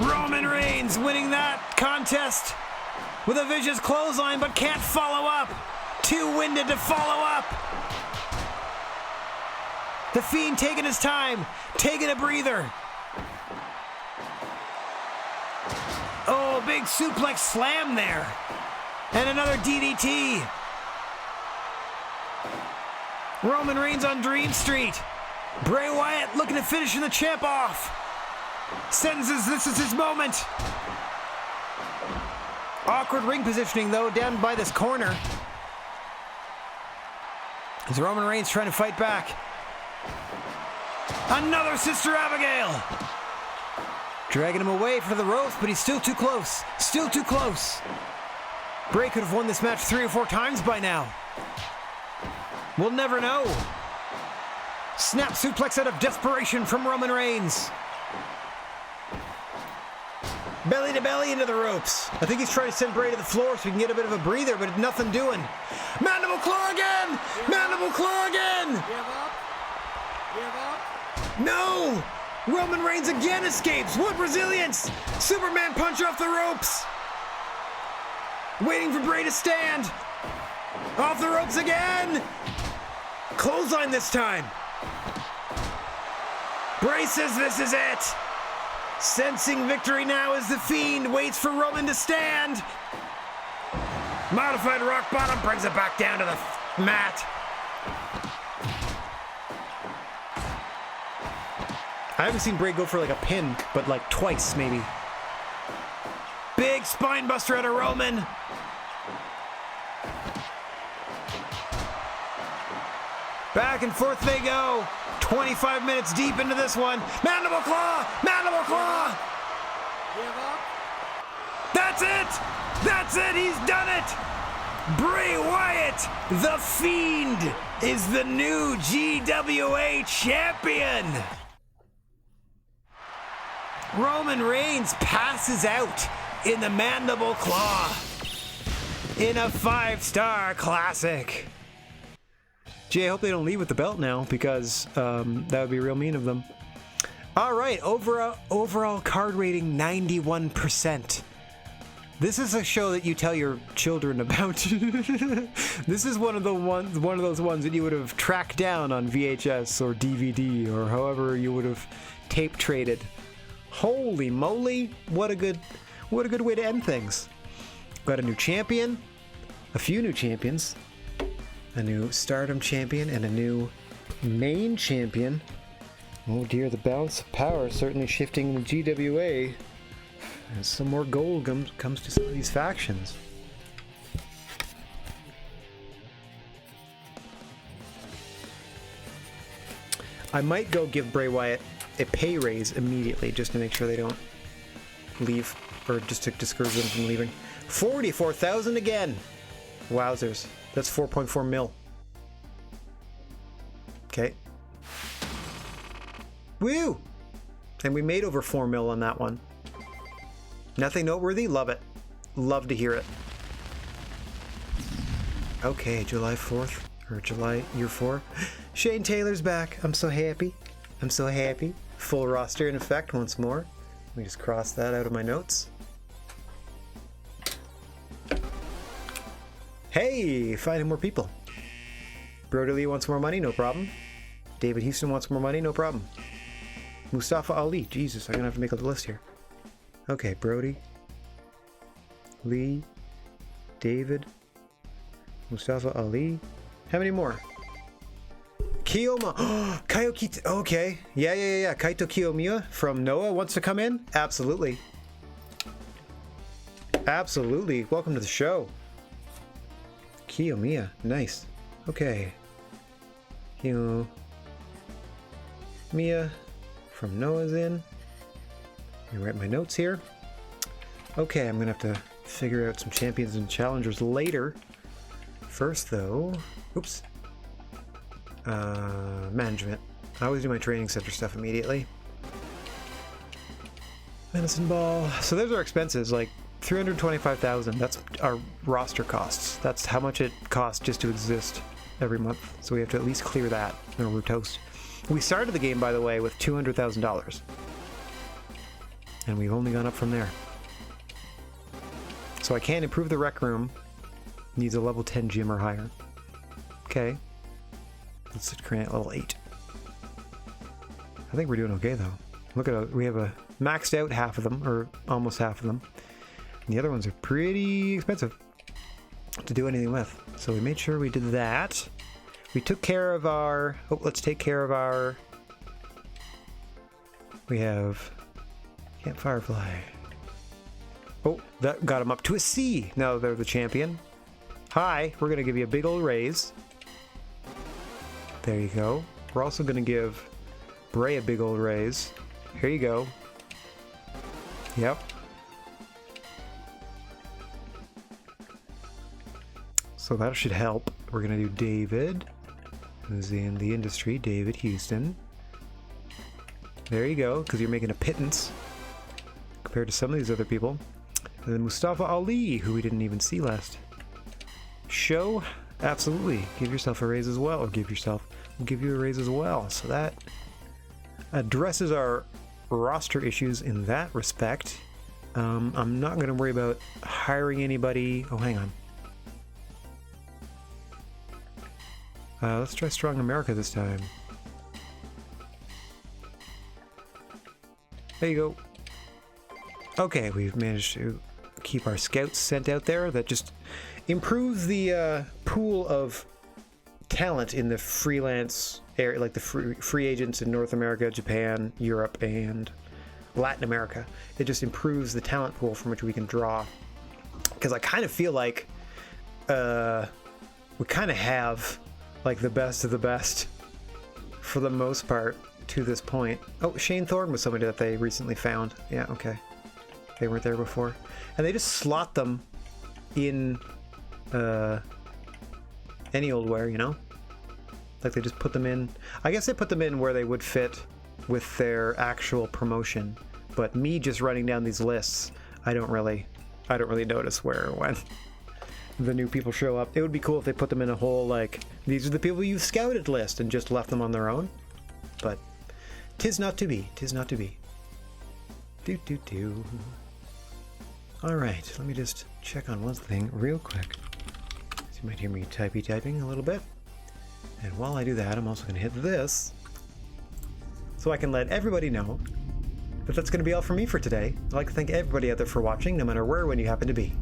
Speaker 1: Roman Reigns winning that contest with a vicious clothesline, but can't follow up. Too winded to follow up. The Fiend taking his time, taking a breather. Oh, big suplex slam there. And another DDT. Roman Reigns on Dream Street. Bray Wyatt looking to finish the champ off. Sentences this is his moment. Awkward ring positioning though, down by this corner. As Roman Reigns trying to fight back. Another Sister Abigail. Dragging him away for the ropes, but he's still too close. Still too close. Bray could have won this match 3 or 4 times by now. We'll never know. Snap suplex out of desperation from Roman Reigns. Belly to belly into the ropes. I think he's trying to send Bray to the floor so he can get a bit of a breather, but nothing doing. Mandible claw again! Mandible claw again!
Speaker 2: Give up. Give up.
Speaker 1: No! Roman Reigns again escapes. What resilience! Superman punch off the ropes. Waiting for Bray to stand. Off the ropes again. Clothesline this time. Bray says this is it. Sensing victory now as the Fiend waits for Roman to stand. Modified rock bottom brings it back down to the mat. I haven't seen Bray go for like a pin, but like twice maybe. Big spine buster out of Roman. Back and forth they go. 25 minutes deep into this one. Mandible claw! Mandible claw!
Speaker 2: Give up.
Speaker 1: That's it! That's it! He's done it! Bray Wyatt, the Fiend, is the new GWA champion! Roman Reigns passes out in the Mandible Claw in a 5-star classic. Gee, I hope they don't leave with the belt now, because that would be real mean of them. All right, overall card rating 91%. This is a show that you tell your children about. This is one of those ones that you would have tracked down on VHS or DVD or however you would have tape traded. Holy moly! What a good way to end things. Got a new champion, a few new champions, a new Stardom champion, and a new main champion. Oh dear, the balance of power is certainly shifting in the GWA. As some more gold comes to some of these factions. I might go give Bray Wyatt a pay raise immediately, just to make sure they don't leave, or just to discourage them from leaving. 44,000 again! Wowzers. That's 4.4 mil. Okay. Woo! And we made over 4 mil on that one. Nothing noteworthy? Love it. Love to hear it. Okay, July 4th, or July year 4. Shane Taylor's back. I'm so happy. I'm so happy. Full roster in effect once more. Let me just cross that out of my notes. Hey, finding more people. Brody Lee wants more money, no problem. David Houston wants more money, no problem. Mustafa Ali, Jesus, I'm gonna have to make a list here. Okay, Brody, Lee, David, Mustafa Ali. How many more? Kiyoma. Kaito. Okay. Yeah. Kaito Kiyomiya from Noah wants to come in? Absolutely. Absolutely. Welcome to the show. Kiyomiya. Nice. Okay. Kiyomiya from Noah's in. Let me write my notes here. Okay, I'm gonna have to figure out some champions and challengers later. First, though, oops. Management. I always do my training center stuff immediately. Medicine ball. So there's our expenses, like 325,000. That's our roster costs. That's how much it costs just to exist every month. So we have to at least clear that, or we're toast. We started the game, by the way, with $200,000. And we've only gone up from there. So I can improve the rec room. Needs a level 10 gym or higher. Okay. Let's create level 8. I think we're doing okay though. Look at we have a maxed out half of them, or almost half of them. And the other ones are pretty expensive to do anything with. So we made sure we did that. We took care of our... Oh, let's take care of our... We have... Camp Firefly. Oh, that got him up to a C. Now they're the champion. Hi, we're going to give you a big old raise. There you go. We're also going to give Bray a big old raise. Here you go. Yep. So that should help. We're going to do David, who's in the industry. David Houston. There you go, because you're making a pittance compared to some of these other people. And then Mustafa Ali, who we didn't even see last show. Absolutely. Give yourself a raise as well. Or we'll give you a raise as well. So that addresses our roster issues in that respect. I'm not going to worry about hiring anybody. Oh, hang on. Let's try Strong America this time. There you go. Okay, we've managed to keep our scouts sent out there. That just improves the pool of talent in the freelance area, like the free agents in North America, Japan, Europe, and Latin America. It just improves the talent pool from which we can draw. Because I kind of feel like we kind of have like the best of the best for the most part to this point. Oh, Shane Thorne was somebody that they recently found. Yeah, okay. They weren't there before. And they just slot them in any old where, you know? Like they just put them in. I guess they put them in where they would fit with their actual promotion. But me just running down these lists, I don't really I don't really notice where or when the new people show up. It would be cool if they put them in a whole, like, these are the people you've scouted list and just left them on their own. But 'tis not to be. 'Tis not to be. Do. Alright, let me just check on one thing real quick. So you might hear me typing a little bit. And while I do that, I'm also going to hit this so I can let everybody know that that's going to be all from me for today. I'd like to thank everybody out there for watching, no matter where or when you happen to be.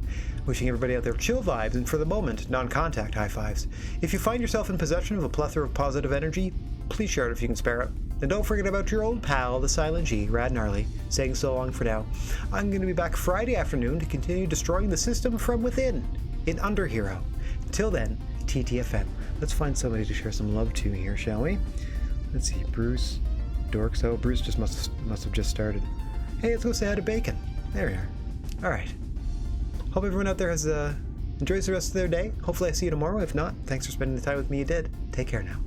Speaker 1: Wishing everybody out there chill vibes and, for the moment, non-contact high fives. If you find yourself in possession of a plethora of positive energy, please share it if you can spare it. And don't forget about your old pal, the Silent G, Rad Gnarly, saying so long for now. I'm going to be back Friday afternoon to continue destroying the system from within in Underhero. Till then, TTFN. Let's find somebody to share some love to here, shall we? Let's see, Bruce, Dorks. Oh, Bruce just must have just started. Hey, let's go say hi to Bacon. There we are. All right. Hope everyone out there has enjoys the rest of their day. Hopefully I see you tomorrow. If not, thanks for spending the time with me you did. Take care now.